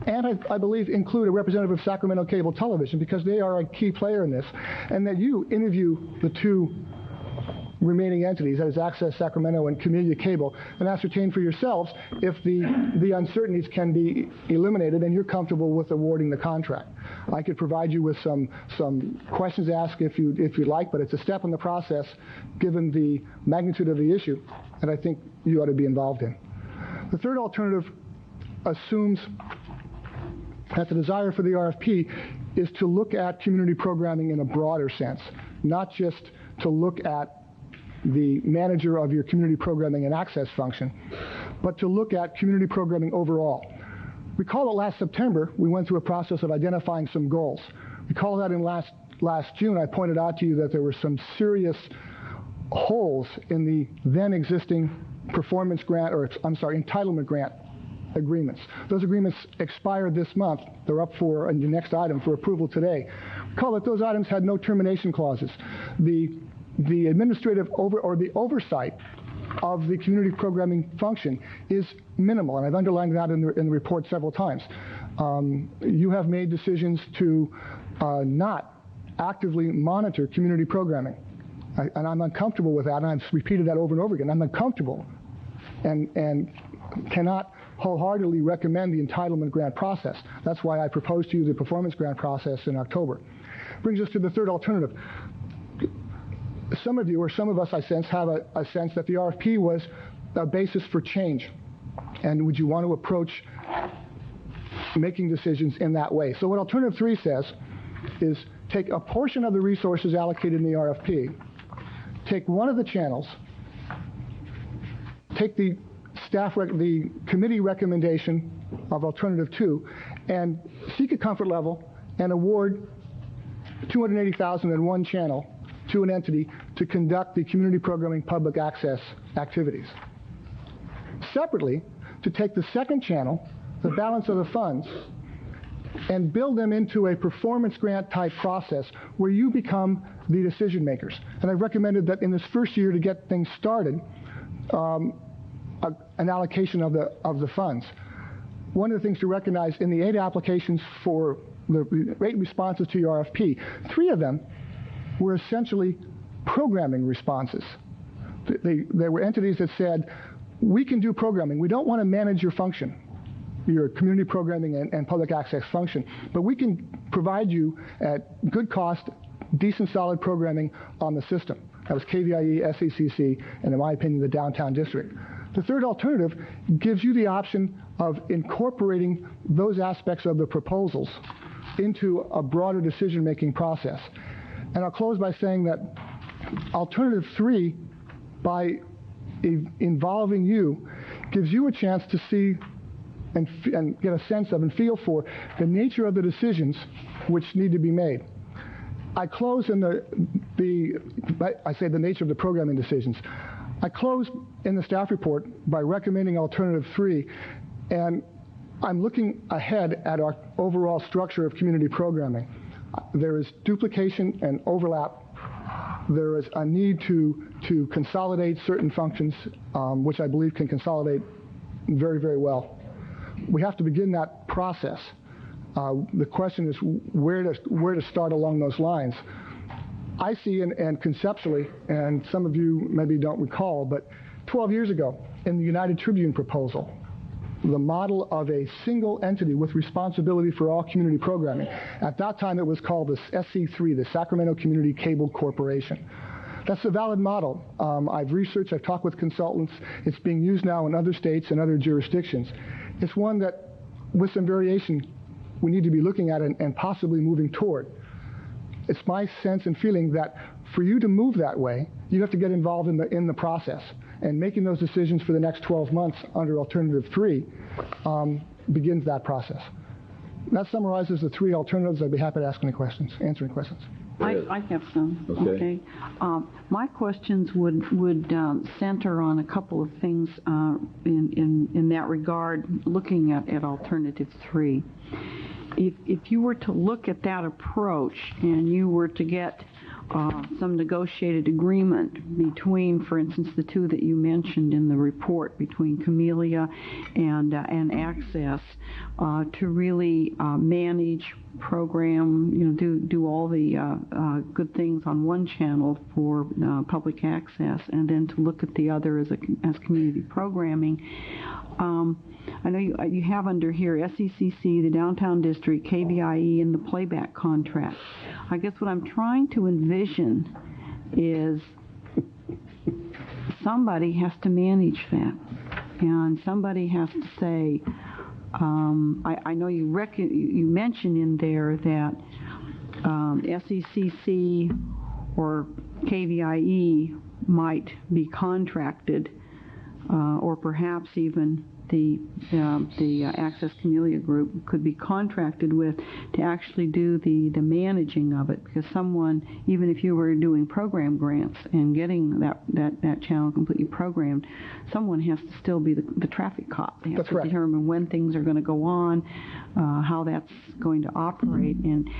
and I believe include a representative of Sacramento Cable Television, because they are a key player in this, and that you interview the 2 remaining entities, that is Access Sacramento and Camellia Cable, and ascertain for yourselves if the uncertainties can be eliminated and you're comfortable with awarding the contract. I could provide you with some questions to ask if you'd like, but it's a step in the process, given the magnitude of the issue, that I think you ought to be involved in. The third alternative assumes that the desire for the RFP is to look at community programming in a broader sense, not just to look at the manager of your community programming and access function, but to look at community programming overall. Recall that last September, we went through a process of identifying some goals. Recall that in last June, I pointed out to you that there were some serious holes in the then existing entitlement grant agreements. Those agreements expired this month. They're up for, and the next item, for approval today. Recall that those items had no termination clauses. The administrative oversight of the community programming function is minimal, and I've underlined that in the report several times. You have made decisions to not actively monitor community programming, and I'm uncomfortable with that, and I've repeated that over and over again. I'm uncomfortable and cannot wholeheartedly recommend the entitlement grant process. That's why I proposed to you the performance grant process in October. Brings us to the third alternative. Some of you, or some of us, I sense, have a sense that the RFP was a basis for change. And would you want to approach making decisions in that way? So what Alternative 3 says is take a portion of the resources allocated in the RFP, take one of the channels, take the committee recommendation of Alternative 2, and seek a comfort level and award $280,000 in one channel to an entity to conduct the community programming public access activities. Separately, to take the second channel, the balance of the funds, and build them into a performance grant type process where you become the decision makers. And I've recommended that in this first year, to get things started, an allocation of the funds. One of the things to recognize in the 8 applications for the 8 responses to your RFP, 3 of them were essentially programming responses. There were entities that said, we can do programming. We don't want to manage your function, your community programming and public access function, but we can provide you at good cost, decent, solid programming on the system. That was KVIE, SACC, and in my opinion, the downtown district. The third alternative gives you the option of incorporating those aspects of the proposals into a broader decision-making process. And I'll close by saying that alternative 3, by involving you, gives you a chance to see and get a sense of and feel for the nature of the decisions which need to be made. I close in I say the nature of the programming decisions. I close in the staff report by recommending alternative 3, and I'm looking ahead at our overall structure of community programming. There is duplication and overlap. There is a need to consolidate certain functions, which I believe can consolidate very, very well. We have to begin that process. The question is where to start along those lines. I see, and conceptually, and some of you maybe don't recall, but 12 years ago in the United Tribune proposal, the model of a single entity with responsibility for all community programming. At that time, it was called the SC3, the Sacramento Community Cable Corporation. That's a valid model. I've researched, I've talked with consultants. It's being used now in other states and other jurisdictions. It's one that, with some variation, we need to be looking at and possibly moving toward. It's my sense and feeling that for you to move that way, you have to get involved in the process. And making those decisions for the next 12 months under alternative 3 begins that process. That summarizes the 3 alternatives. I'd be happy to answer any questions. I have some. Okay. My questions would center on a couple of things in that regard, looking at alternative 3. If you were to look at that approach and you were to get some negotiated agreement between, for instance, the 2 that you mentioned in the report, between Camellia and Access, to really manage, program, do all the good things on one channel for public access, and then to look at the other as community programming. I know you have under here SECC, the Downtown District, KVIE, and the playback contract. I guess what I'm trying to envision is somebody has to manage that, and somebody has to say, I know you mentioned in there that SECC or KVIE might be contracted, or perhaps even the Access Camellia Group could be contracted with to actually do the managing of it, because someone, even if you were doing program grants and getting that channel completely programmed, someone has to still be the traffic cop. They have to determine when things are going to go on, how that's going to operate, and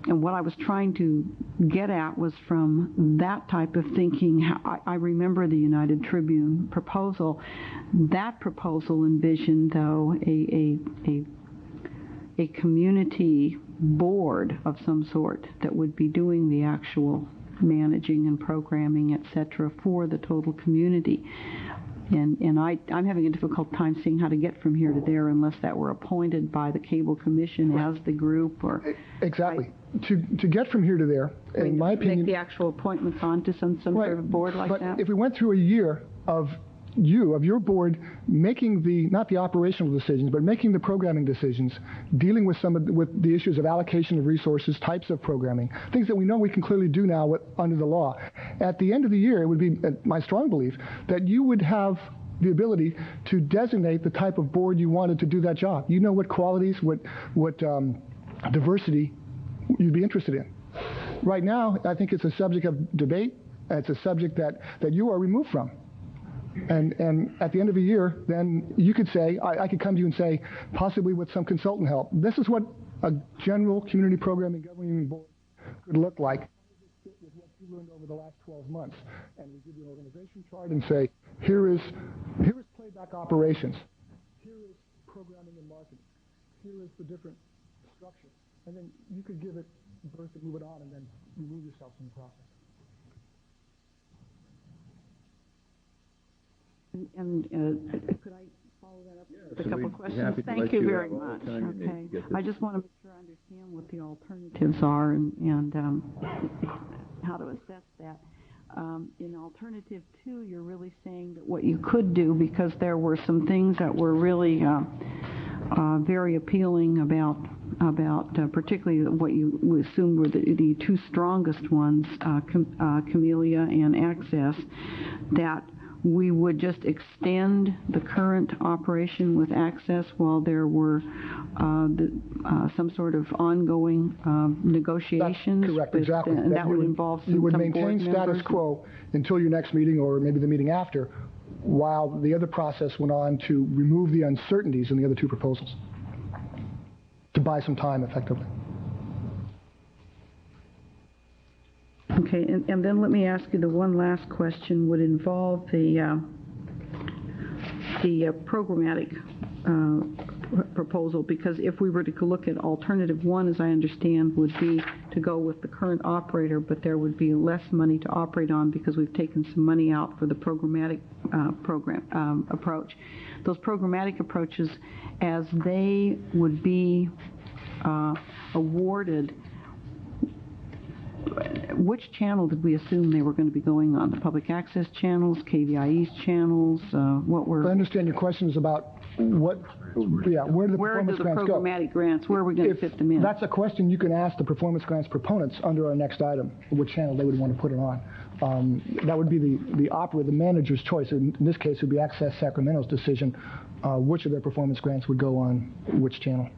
what I was trying to get at was from that type of thinking. I remember the United Tribune proposal. That proposal envisioned, though, a community board of some sort that would be doing the actual managing and programming, etc., for the total community. And I'm having a difficult time seeing how to get from here to there unless that were appointed by the Cable Commission as the group, or exactly. To get from here to there, in my opinion, make the actual appointments onto some sort of board like that. But if we went through a year of your board making not the operational decisions, but making the programming decisions, dealing with with the issues of allocation of resources, types of programming, things that we know we can clearly do now under the law. At the end of the year, it would be my strong belief that you would have the ability to designate the type of board you wanted to do that job. You know what qualities, what diversity you'd be interested in. Right now, I think it's a subject of debate. It's a subject that you are removed from. And at the end of a year, then you could say, I could come to you and say, possibly with some consultant help, this is what a general community programming governing board could look like. How does it fit with what you learned over the last 12 months? And we give you an organization chart and say, here is playback operations. Here is programming and marketing. Here is the different structure. And then you could give it birth and move it on and then remove yourself from the process. And could I follow that up with a couple of questions? Thank you very much. Okay. I just want to make sure I understand what the alternatives are and how to assess that. In alternative 2, you're really saying that what you could do, because there were some things that were really very appealing about particularly what you assumed were the 2 strongest ones, Camellia and Access, that we would just extend the current operation with Access while there were some sort of ongoing negotiations. That's correct, exactly. That would involve some board members. You would maintain status quo until your next meeting or maybe the meeting after, while the other process went on to remove the uncertainties in the other 2 proposals, to buy some time effectively. Okay, and then let me ask you the one last question would involve the programmatic proposal, because if we were to look at alternative 1, as I understand, would be to go with the current operator, but there would be less money to operate on because we've taken some money out for the programmatic approach. Those programmatic approaches, as they would be awarded, which channel did we assume they were going to be going on? The public access channels, KVIE's channels, what were... I understand your question is about where do the performance grants go? Programmatic grants, where are we going to fit them in? That's a question you can ask the performance grants proponents under our next item, which channel they would want to put it on. That would be the operator, the manager's choice. In this case, it would be Access Sacramento's decision which of their performance grants would go on which channel.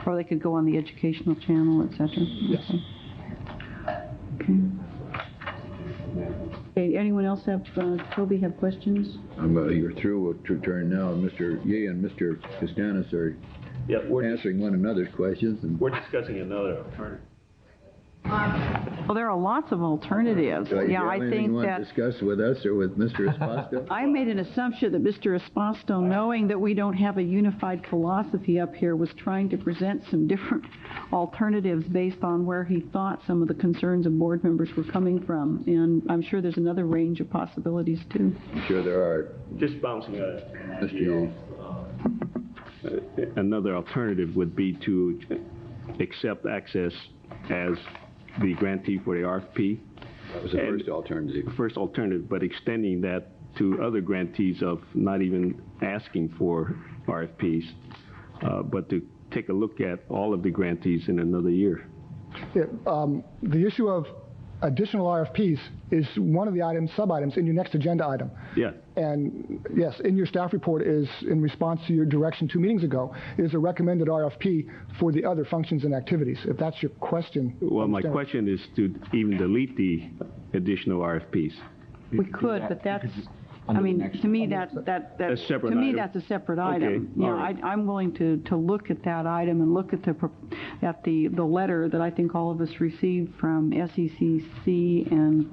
Or they could go on the educational channel, et cetera? Yes. Okay. Okay, anyone else have, Toby, have questions? You're through to turn now. Mr. Yee and Mr. Costanis are answering one another's questions. And we're discussing another alternative. Well, there are lots of alternatives. I think you want to discuss with us or with Mr. Esposito? I made an assumption that Mr. Esposito, knowing that we don't have a unified philosophy up here, was trying to present some different alternatives based on where he thought some of the concerns of board members were coming from. And I'm sure there's another range of possibilities, too. I'm sure there are. Just bouncing Mr. Another alternative would be to accept Access as the grantee for the RFP. That was the first alternative. First alternative, but extending that to other grantees of not even asking for RFPs, but to take a look at all of the grantees in another year. Yeah, the issue of additional RFPs is one of the sub-items in your next agenda item. Yeah. And yes, in your staff report is, in response to your direction 2 meetings ago, is a recommended RFP for the other functions and activities, if that's your question. Well, my question is to even delete the additional RFPs. We could, but that's... I mean, to me, that's a separate item. You know, I'm willing to look at that item and look at the letter that I think all of us received from SECC and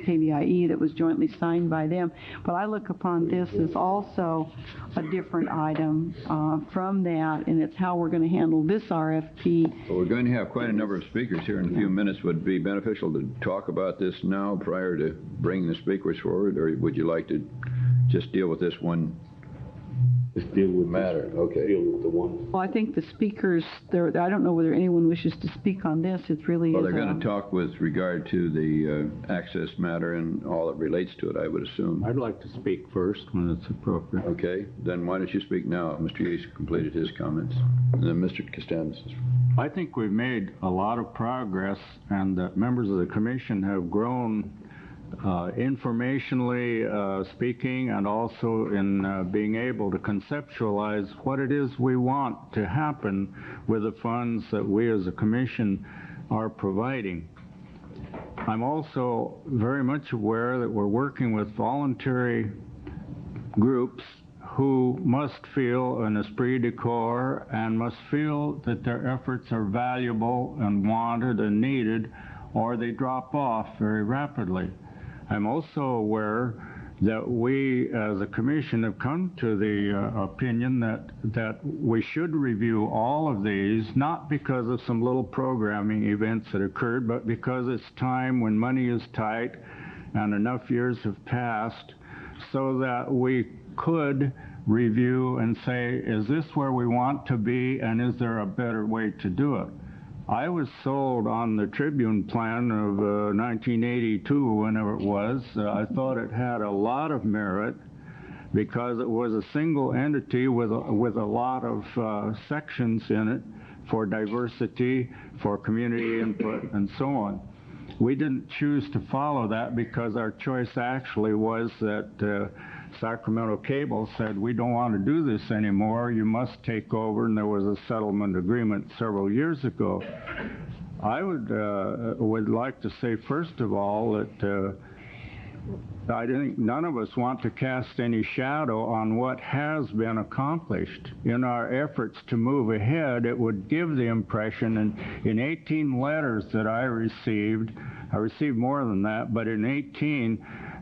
KVIE that was jointly signed by them. But I look upon this as also a different item from that, and it's how we're going to handle this RFP. Well, we're going to have quite a number of speakers here in a few minutes. Would it be beneficial to talk about this now prior to bringing the speakers forward, or would you like to just deal with this one? Just deal with matter. Okay. Deal with the one. Well, I think the speakers, I don't know whether anyone wishes to speak on this. It's really... Well, they're going to talk with regard to the access matter and all that relates to it, I would assume. I'd like to speak first when it's appropriate. Okay. Then why don't you speak now? Mr. Yates completed his comments. And then Mr. Costanis. I think we've made a lot of progress, and that members of the commission have grown informationally speaking, and also in being able to conceptualize what it is we want to happen with the funds that we as a commission are providing. I'm also very much aware that we're working with voluntary groups who must feel an esprit de corps and must feel that their efforts are valuable and wanted and needed, or they drop off very rapidly. I'm also aware that we as a commission have come to the opinion that we should review all of these, not because of some little programming events that occurred, but because it's time when money is tight and enough years have passed so that we could review and say, is this where we want to be, and is there a better way to do it? I was sold on the Tribune plan of 1982, whenever it was. I thought it had a lot of merit because it was a single entity with a lot of sections in it for diversity, for community input, and so on. We didn't choose to follow that because our choice actually was that Sacramento Cable said, we don't want to do this anymore, you must take over, and there was a settlement agreement several years ago. I would like to say, first of all, that I think none of us want to cast any shadow on what has been accomplished. In our efforts to move ahead, it would give the impression, and in 18 letters that I received more than that, but in 18,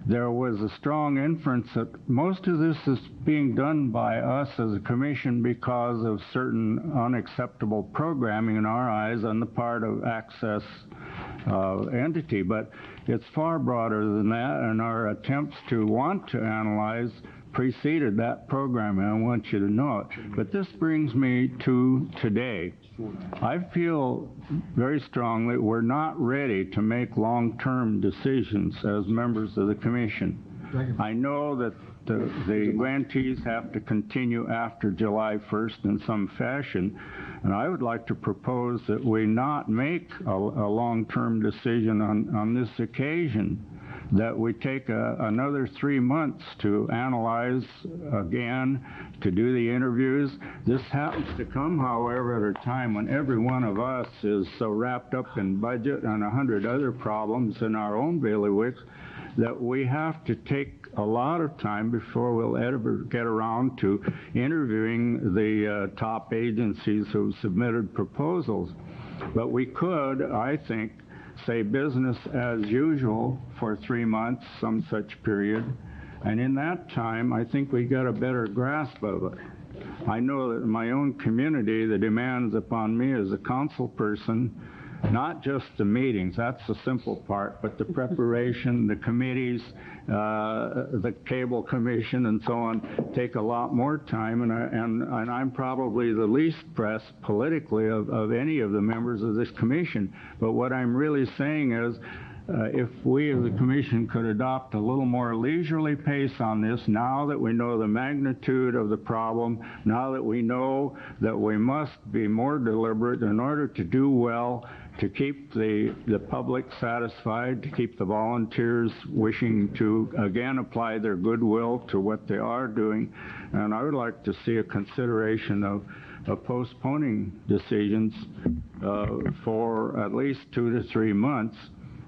there was a strong inference that most of this is being done by us as a commission because of certain unacceptable programming in our eyes on the part of Access entity. But it's far broader than that, and our attempts to want to analyze preceded that program, and I want you to know it. But this brings me to today. I feel very strongly we're not ready to make long-term decisions as members of the Commission. I know that the grantees have to continue after July 1st in some fashion, and I would like to propose that we not make a long-term decision on this occasion, that we take another 3 months to analyze again, to do the interviews. This happens to come, however, at a time when every one of us is so wrapped up in budget and 100 other problems in our own bailiwicks that we have to take a lot of time before we'll ever get around to interviewing the top agencies who submitted proposals. But we could, I think, say business as usual for 3 months, some such period, and in that time I think we got a better grasp of it. I know that in my own community the demands upon me as a council person, not just the meetings, that's the simple part, but the preparation, the committees, the cable commission and so on, take a lot more time, and I'm probably the least pressed politically of any of the members of this commission. But what I'm really saying is, if we as a commission could adopt a little more leisurely pace on this, now that we know the magnitude of the problem, now that we know that we must be more deliberate in order to do well, to keep the public satisfied, to keep the volunteers wishing to again apply their goodwill to what they are doing, and I would like to see a consideration of postponing decisions for at least 2 to 3 months.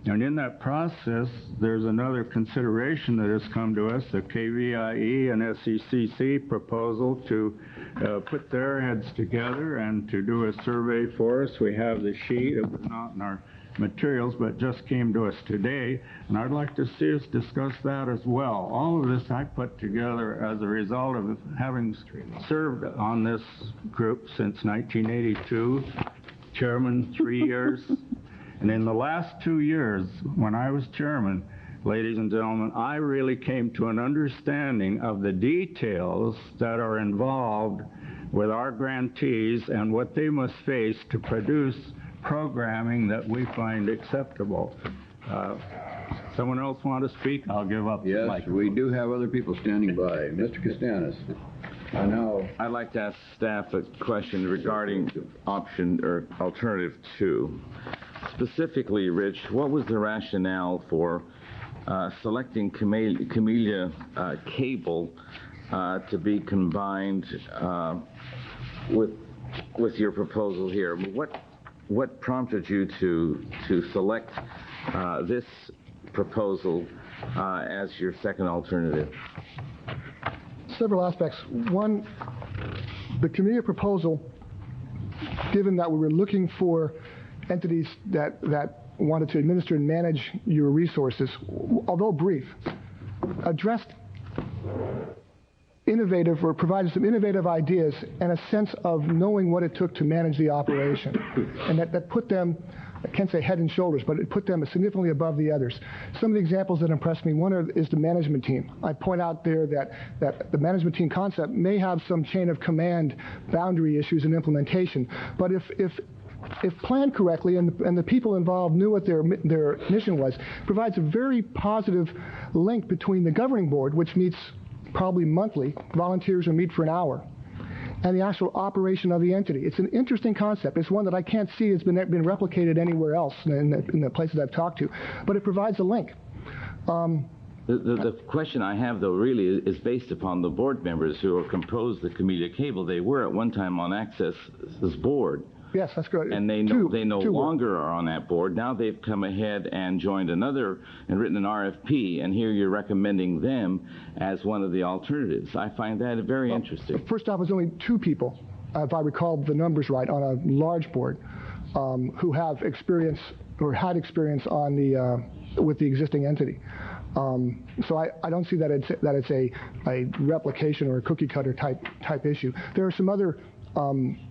And in that process, there's another consideration that has come to us, the KVIE and SECC proposal to put their heads together and to do a survey for us. We have the sheet, it was not in our materials, but just came to us today, and I'd like to see us discuss that as well. All of this I put together as a result of having served on this group since 1982, chairman 3 years. And in the last 2 years, when I was chairman, ladies and gentlemen, I really came to an understanding of the details that are involved with our grantees and what they must face to produce programming that we find acceptable. Someone else want to speak? I'll give up. Yes, we do have other people standing by. Mr. Costanis. I know. I'd like to ask staff a question regarding option or alternative 2. Specifically, Rich, what was the rationale for selecting Camellia Cable to be combined with your proposal here? What prompted you to select this proposal as your second alternative? Several aspects. One, the Camellia proposal, given that we were looking for entities that wanted to administer and manage your resources, although brief, addressed innovative or provided some innovative ideas and a sense of knowing what it took to manage the operation. And that put them I can't say head and shoulders, but it put them significantly above the others. Some of the examples that impressed me, one is the management team. I point out there that the management team concept may have some chain of command boundary issues in implementation, but if planned correctly and the people involved knew what their mission was, provides a very positive link between the governing board, which meets probably monthly, volunteers will meet for an hour, and the actual operation of the entity. It's an interesting concept. It's one that I can't see has been replicated anywhere else in the places I've talked to, but it provides a link. The question I have, though, really is based upon the board members who are composed the Committee of Cable. They were at one time on Access's board. Yes, that's correct. And they no longer are on that board. Now they've come ahead and joined another and written an RFP, and here you're recommending them as one of the alternatives. I find that very interesting. First off, there's only 2 people, if I recall the numbers right, on a large board who have experience or had experience on with the existing entity. So I don't see that it's a replication or a cookie cutter type issue. There are some other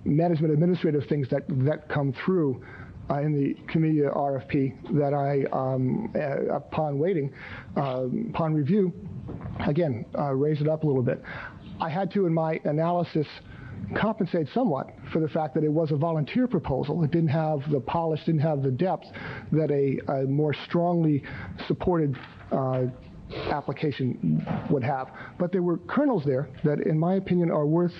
management administrative things that come through in the committee RFP that I, upon review, again, raise it up a little bit. I had to, in my analysis, compensate somewhat for the fact that it was a volunteer proposal. It didn't have the polish, didn't have the depth that a more strongly supported application would have. But there were kernels there that, in my opinion, are worth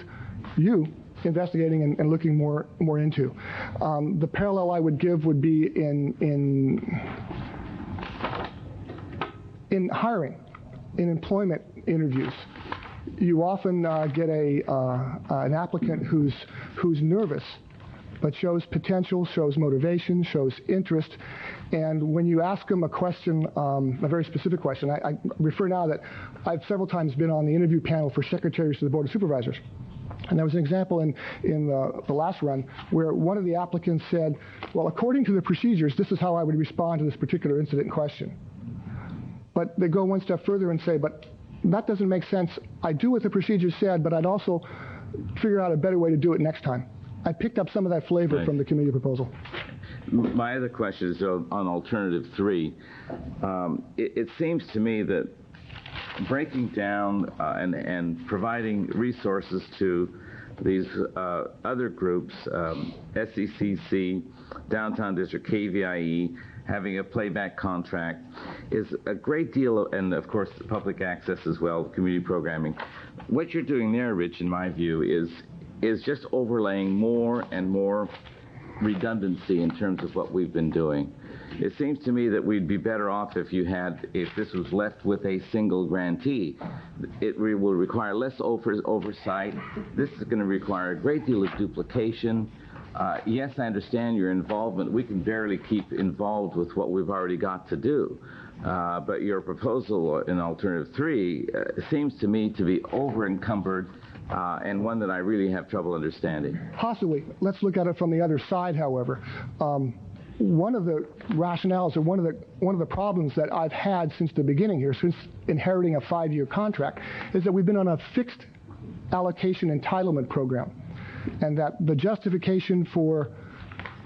you investigating and looking more into. The parallel I would give would be in hiring, in employment interviews. You often get an applicant who's nervous, but shows potential, shows motivation, shows interest. And when you ask them a question, a very specific question, I refer now that I've several times been on the interview panel for secretaries to the Board of Supervisors. And there was an example in the last run where one of the applicants said, well, according to the procedures, this is how I would respond to this particular incident in question. But they go one step further and say, but that doesn't make sense. I do what the procedures said, but I'd also figure out a better way to do it next time. I picked up some of that flavor from the committee proposal. My other question is on Alternative 3. It seems to me that breaking down and providing resources to these other groups, SECC, Downtown District, KVIE, having a playback contract, is a great deal of, and of course public access as well, community programming. What you're doing there, Rich, in my view, is just overlaying more and more redundancy in terms of what we've been doing. It seems to me that we'd be better off if this was left with a single grantee. It will require less oversight. This is going to require a great deal of duplication. Yes, I understand your involvement. We can barely keep involved with what we've already got to do. But your proposal in Alternative 3 seems to me to be over-encumbered and one that I really have trouble understanding. Possibly. Let's look at it from the other side, however. One of the rationales, or one of the problems that I've had since the beginning here, since inheriting a 5-year contract, is that we've been on a fixed allocation entitlement program, and that the justification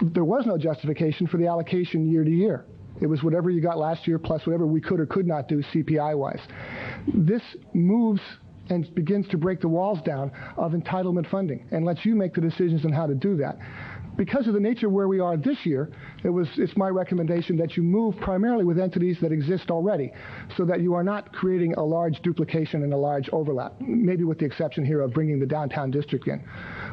there was no justification for the allocation year to year. It was whatever you got last year plus whatever we could or could not do CPI-wise. This moves and begins to break the walls down of entitlement funding and lets you make the decisions on how to do that. Because of the nature of where we are this year, it's my recommendation that you move primarily with entities that exist already, so that you are not creating a large duplication and a large overlap, maybe with the exception here of bringing the downtown district in.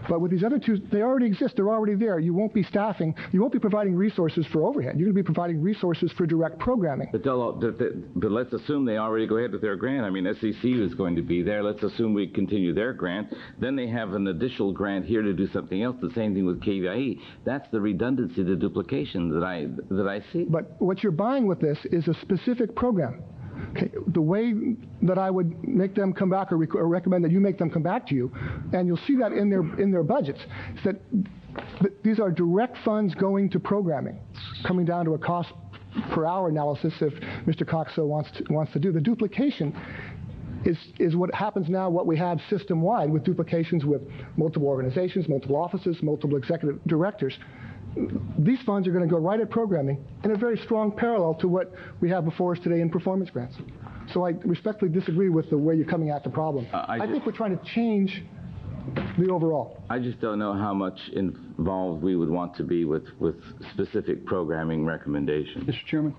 But with these other two, they already exist. They're already there. You won't be staffing. You won't be providing resources for overhead. You're going to be providing resources for direct programming. But let's assume they already go ahead with their grant. I mean, SEC is going to be there. Let's assume we continue their grant. Then they have an additional grant here to do something else. The same thing with KVIE. That's the redundancy, the duplication that I see. But what you're buying with this is a specific program. Okay, the way that I would make them come back, or recommend that you make them come back to you, and you'll see that in their budgets, is that these are direct funds going to programming, coming down to a cost per hour analysis if Mr. Cox so wants to do. The duplication is what happens now, what we have system-wide with duplications with multiple organizations, multiple offices, multiple executive directors. these funds are going to go right at programming in a very strong parallel to what we have before us today in performance grants. So I respectfully disagree with the way you're coming at the problem. I think we're trying to change the overall. I just don't know how much involved we would want to be with specific programming recommendations. Mr. Chairman?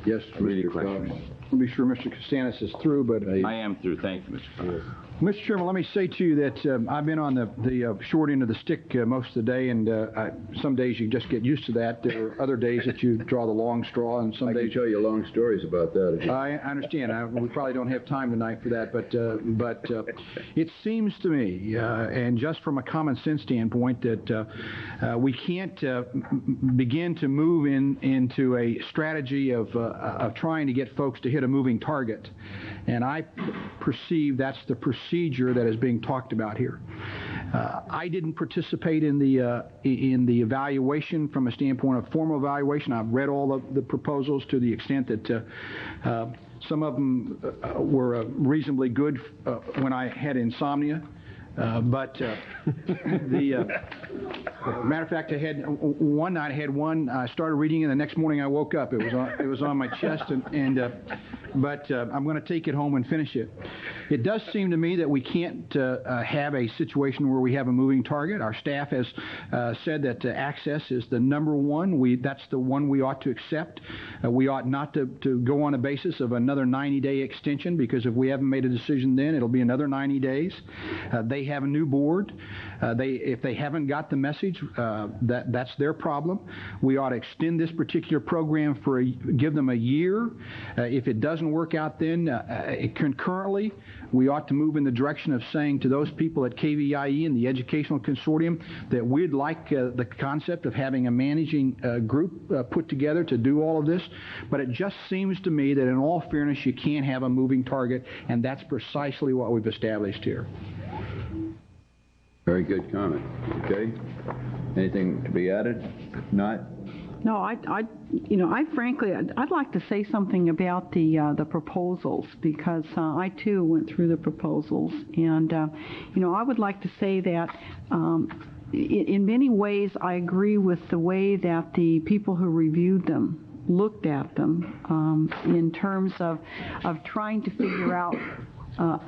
Yes, Really Mr. question. Cox. I'll be sure Mr. Costanis is through, but I am through. Thank you, Mr. President. Mr. Chairman, let me say to you that I've been on the short end of the stick most of the day, and some days you just get used to that. There are other days that you draw the long straw, and some I days... can tell you long stories about that. I understand. We probably don't have time tonight for that, but it seems to me, and just from a common sense standpoint, that we can't begin to move into a strategy of trying to get folks to hit a moving target. And I perceive that's the procedure that is being talked about here. I didn't participate in the evaluation from a standpoint of formal evaluation. I've read all of the proposals to the extent that some of them were reasonably good when I had insomnia. But matter of fact, I had one night. I had one. I started reading it. The next morning, I woke up. It was on my chest, but I'm going to take it home and finish it. It does seem to me that we can't have a situation where we have a moving target. Our staff has said that access is the number one. That's the one we ought to accept. We ought not to go on a basis of another 90-day extension, because if we haven't made a decision then, it'll be another 90 days. They have a new board. If they haven't got the message, that's their problem. We ought to extend this particular program give them a year. If it doesn't work out then, concurrently, we ought to move in the direction of saying to those people at KVIE and the Educational Consortium that we'd like the concept of having a managing group put together to do all of this. But it just seems to me that in all fairness, you can't have a moving target, and that's precisely what we've established here. Very good comment. Okay. Anything to be added? Not? No, I frankly, I'd like to say something about the proposals, because I too went through the proposals, and I would like to say that in many ways I agree with the way that the people who reviewed them looked at them in terms of trying to figure out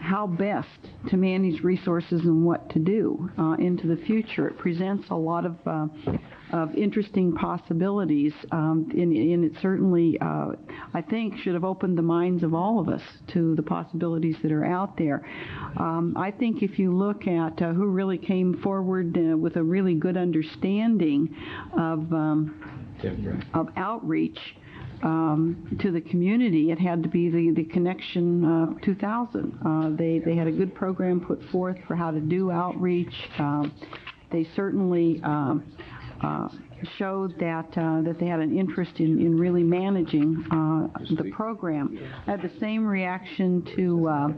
how best to manage resources and what to do into the future. It presents a lot of interesting possibilities, and it certainly, I think, should have opened the minds of all of us to the possibilities that are out there. I think if you look at who really came forward with a really good understanding of outreach, to the community, it had to be the Connection 2000. They had a good program put forth for how to do outreach. They certainly showed that they had an interest in really managing the program. I had the same reaction to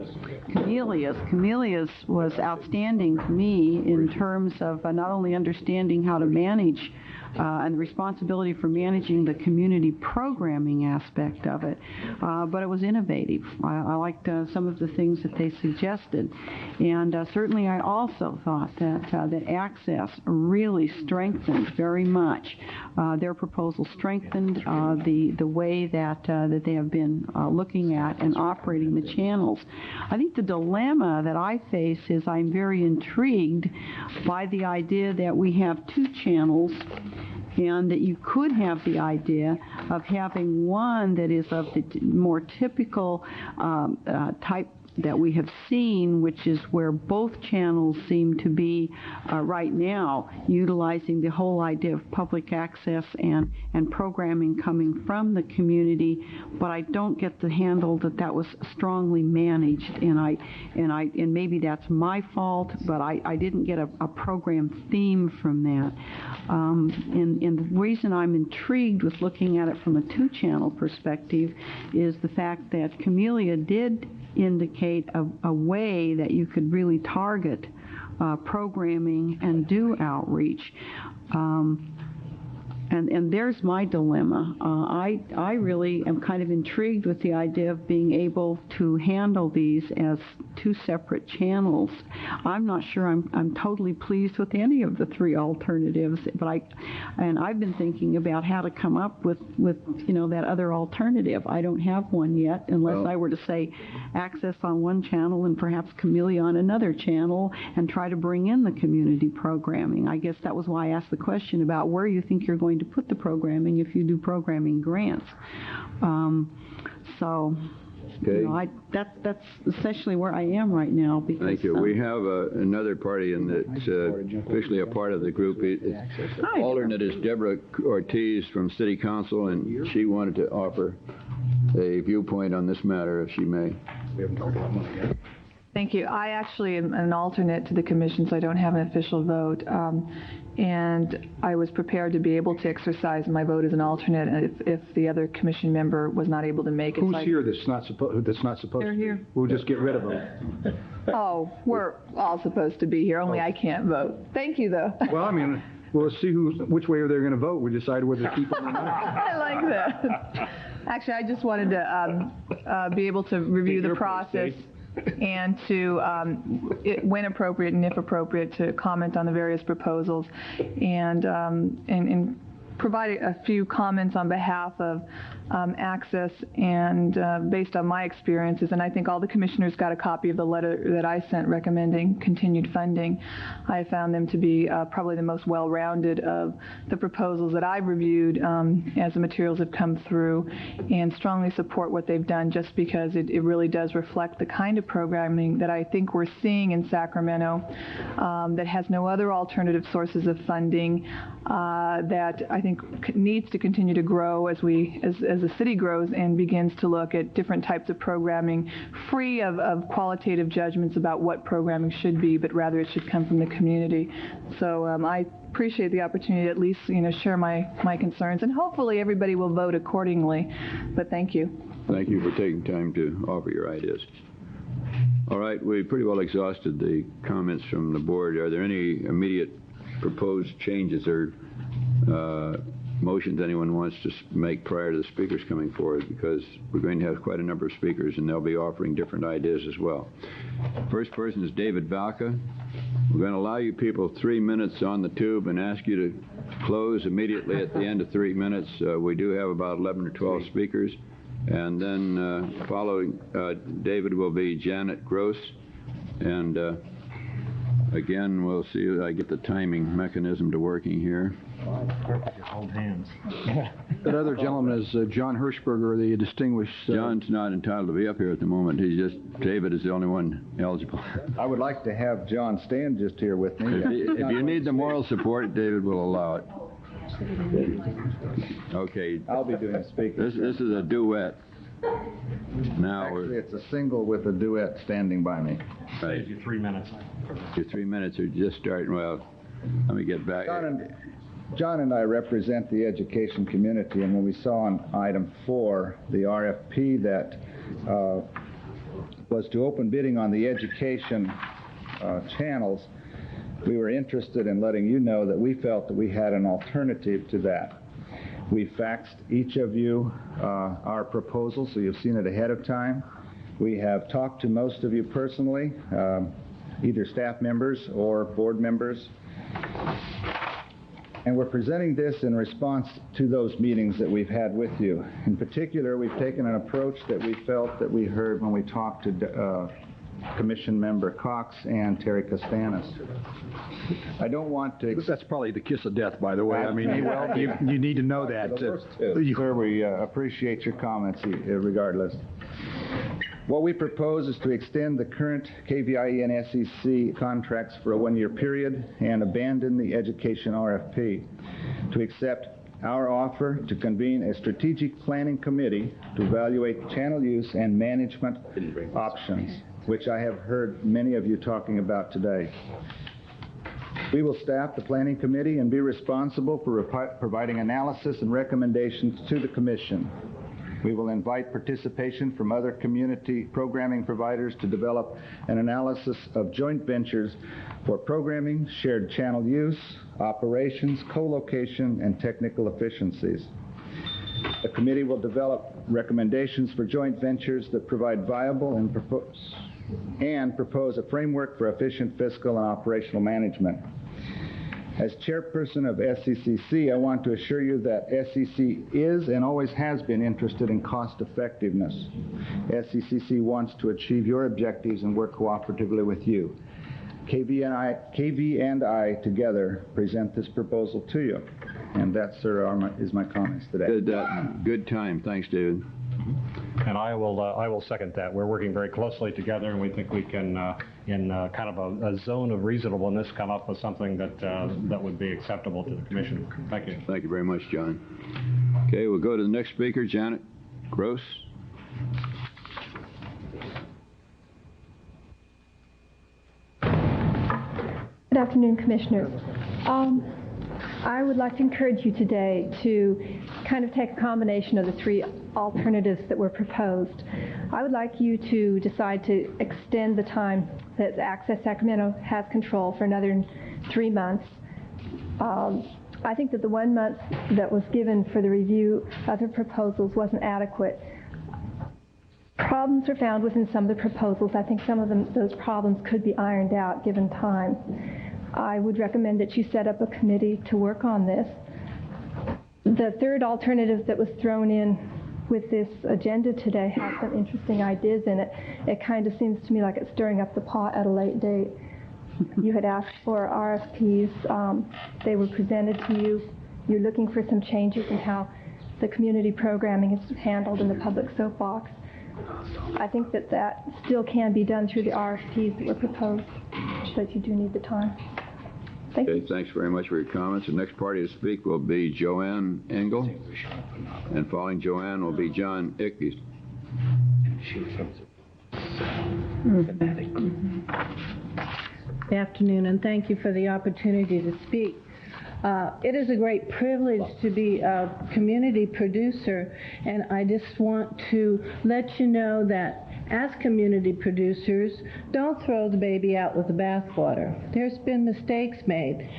Camelia's. Camelia's was outstanding to me in terms of not only understanding how to manage and the responsibility for managing the community programming aspect of it, but it was innovative. I liked some of the things that they suggested, and certainly I also thought that Access really strengthened very much. Their proposal strengthened the way that they have been looking at and operating the channels. I think the dilemma that I face is I'm very intrigued by the idea that we have two channels, and that you could have the idea of having one that is of the more typical type that we have seen, which is where both channels seem to be right now, utilizing the whole idea of public access and programming coming from the community. But I don't get the handle that was strongly managed, and maybe that's my fault, but I didn't get a program theme from that. And the reason I'm intrigued with looking at it from a two-channel perspective is the fact that Camellia did indicate a way that you could really target programming and do outreach. And there's my dilemma. I really am kind of intrigued with the idea of being able to handle these as two separate channels. I'm not sure I'm totally pleased with any of the three alternatives, but I've been thinking about how to come up with that other alternative. I don't have one yet, unless I were to say Access on one channel and perhaps Camellia on another channel and try to bring in the community programming. I guess that was why I asked the question about where you think you're going to put the programming if you do programming grants. That's essentially where I am right now. Because, thank you. We have another party that's officially a part of the group. Alternate is Deborah Ortiz from City Council, and she wanted to offer a viewpoint on this matter, if she may. We haven't talked about money yet. Thank you. I actually am an alternate to the commission, so I don't have an official vote. And I was prepared to be able to exercise my vote as an alternate if the other commission member was not able to make it. Who's here that's not supposed They're to? here. We'll just get rid of them. Oh, we're all supposed to be here, only I can't vote. Thank you, though. Well, I mean, we'll see which way they're going to vote. We'll decide whether to keep them or not. I like that. Actually, I just wanted to be able to review the process and to, when appropriate and if appropriate, to comment on the various proposals and provide a few comments on behalf of Access and based on my experiences. And I think all the commissioners got a copy of the letter that I sent recommending continued funding. I found them to be probably the most well-rounded of the proposals that I've reviewed as the materials have come through, and strongly support what they've done just because it really does reflect the kind of programming that I think we're seeing in Sacramento that has no other alternative sources of funding that I think needs to continue to grow as the city grows and begins to look at different types of programming, free of qualitative judgments about what programming should be, but rather it should come from the community. So I appreciate the opportunity to at least share my concerns, and hopefully everybody will vote accordingly. But thank you. Thank you for taking time to offer your ideas. All right, we pretty well exhausted the comments from the board. Are there any immediate proposed changes or motions anyone wants to make prior to the speakers coming forward? Because we're going to have quite a number of speakers, and they'll be offering different ideas as well. First person is David Valka. We're going to allow you people 3 minutes on the tube and ask you to close immediately at the end of 3 minutes. We do have about 11 or 12 speakers. And then following David will be Janet Gross. And again, we'll see if I get the timing mechanism to working here. Hold hands. That other gentleman is John Hirschberger, the distinguished... John's not entitled to be up here at the moment. David is the only one eligible. I would like to have John stand just here with me. If you need the moral support, David will allow it. Okay. I'll be doing speaking. This is a duet. Now actually, it's a single with a duet standing by me. Right. Your 3 minutes. Your 3 minutes are just starting. Well, let me get back. John and I represent the education community, and when we saw on item 4 the RFP that was to open bidding on the education channels, we were interested in letting you know that we felt that we had an alternative to that. We faxed each of you our proposal, so you've seen it ahead of time. We have talked to most of you personally, either staff members or board members. And we're presenting this in response to those meetings that we've had with you. In particular, we've taken an approach that we felt that we heard when we talked to Commission Member Cox and Terry Castanis. I don't want to... That's probably the kiss of death, by the way. I mean, you need to know that. Sir, we appreciate your comments regardless. What we propose is to extend the current KVIE and SEC contracts for a 1-year period and abandon the education RFP, to accept our offer to convene a strategic planning committee to evaluate channel use and management options, which I have heard many of you talking about today. We will staff the planning committee and be responsible for providing analysis and recommendations to the commission. We will invite participation from other community programming providers to develop an analysis of joint ventures for programming, shared channel use, operations, co-location, and technical efficiencies. The committee will develop recommendations for joint ventures that provide viable and propose a framework for efficient fiscal and operational management. As chairperson of SCCC, I want to assure you that SCC is and always has been interested in cost effectiveness. SCCC wants to achieve your objectives and work cooperatively with you. KV and I together present this proposal to you. And that, sir, is my comments today. Good time. Thanks, David. And I will second that. We're working very closely together, and we think we can, in kind of a zone of reasonableness, come up with something that would be acceptable to the Commission. Thank you. Thank you very much, John. Okay, we'll go to the next speaker, Janet Gross. Good afternoon, Commissioners. I would like to encourage you today to kind of take a combination of the three alternatives that were proposed. I would like you to decide to extend the time that Access Sacramento has control for another 3 months. I think that the 1 month that was given for the review of the proposals wasn't adequate. Problems are found within some of the proposals. I think some of those problems could be ironed out given time. I would recommend that you set up a committee to work on this. The third alternative that was thrown in with this agenda today has some interesting ideas in it. It kind of seems to me like it's stirring up the pot at a late date. You had asked for RFPs. They were presented to you. You're looking for some changes in how the community programming is handled in the public soapbox. I think that still can be done through the RFPs that were proposed, but you do need the time. Thank you. Thanks very much for your comments. The next party to speak will be Joanne Engel, and following Joanne will be John Ickes. Good afternoon, and thank you for the opportunity to speak. It is a great privilege to be a community producer, and I just want to let you know that as community producers, don't throw the baby out with the bathwater. There's been mistakes made,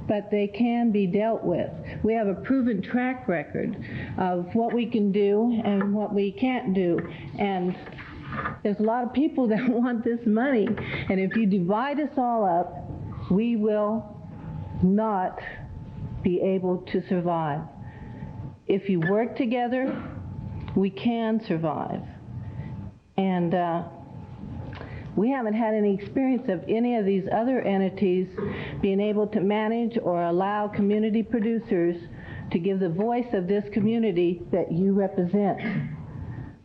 but they can be dealt with. We have a proven track record of what we can do and what we can't do, and there's a lot of people that want this money, and if you divide us all up, we will not be able to survive. If you work together, we can survive. And we haven't had any experience of any of these other entities being able to manage or allow community producers to give the voice of this community that you represent.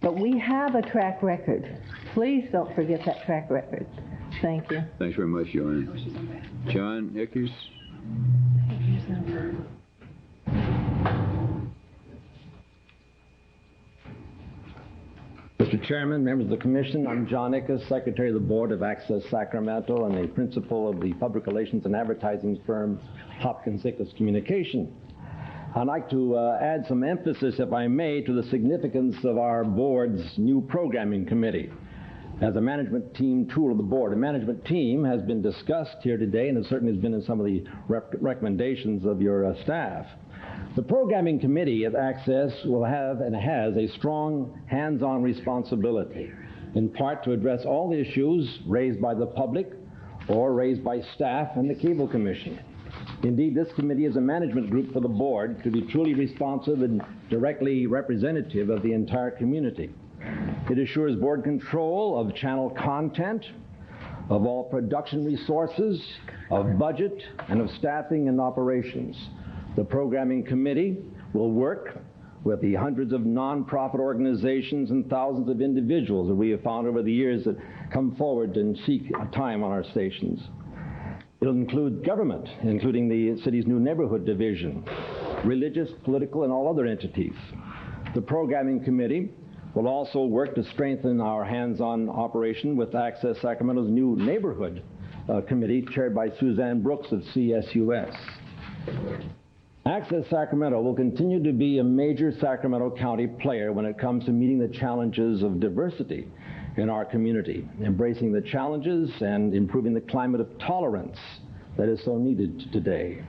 But we have a track record. Please don't forget that track record. Thank you. Thanks very much, Joanne. John Ickes. Mr. Chairman, members of the Commission, I'm John Ickes, Secretary of the Board of Access Sacramento and the principal of the public relations and advertising firm Hopkins Ickes Communication. I'd like to add some emphasis, if I may, to the significance of our board's new programming committee. As a management team tool of the board, a management team has been discussed here today, and it certainly has been in some of the recommendations of your staff. The programming committee at Access will have and has a strong hands-on responsibility, in part to address all the issues raised by the public or raised by staff and the Cable Commission. Indeed, this committee is a management group for the board to be truly responsive and directly representative of the entire community. It assures board control of channel content, of all production resources, of budget, and of staffing and operations. The programming committee will work with the hundreds of nonprofit organizations and thousands of individuals that we have found over the years that come forward and seek time on our stations. It'll include government, including the city's new neighborhood division, religious, political, and all other entities. The programming committee will also work to strengthen our hands-on operation with Access Sacramento's new neighborhood committee chaired by Suzanne Brooks of CSUS. Access Sacramento will continue to be a major Sacramento County player when it comes to meeting the challenges of diversity in our community, embracing the challenges and improving the climate of tolerance that is so needed today.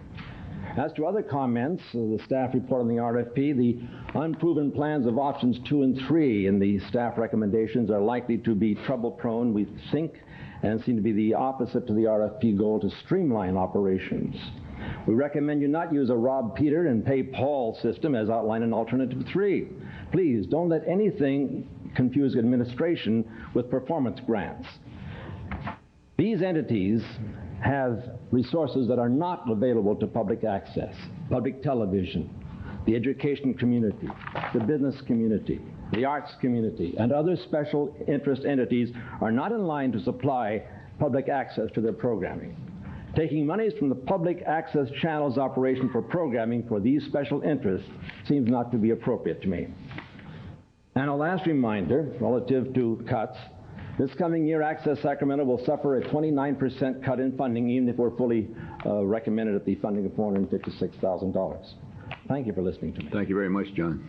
As to other comments, the staff report on the RFP, the unproven plans of options 2 and 3 in the staff recommendations are likely to be trouble-prone, we think, and seem to be the opposite to the RFP goal to streamline operations. We recommend you not use a rob Peter and pay Paul system as outlined in Alternative 3. Please don't let anything confuse administration with performance grants. These entities have resources that are not available to public access, public television, the education community, the business community, the arts community, and other special interest entities are not in line to supply public access to their programming. Taking monies from the public access channels operation for programming for these special interests seems not to be appropriate to me. And a last reminder relative to cuts. This coming year, Access Sacramento will suffer a 29% cut in funding, even if we're fully recommended at the funding of $456,000. Thank you for listening to me. Thank you very much, John.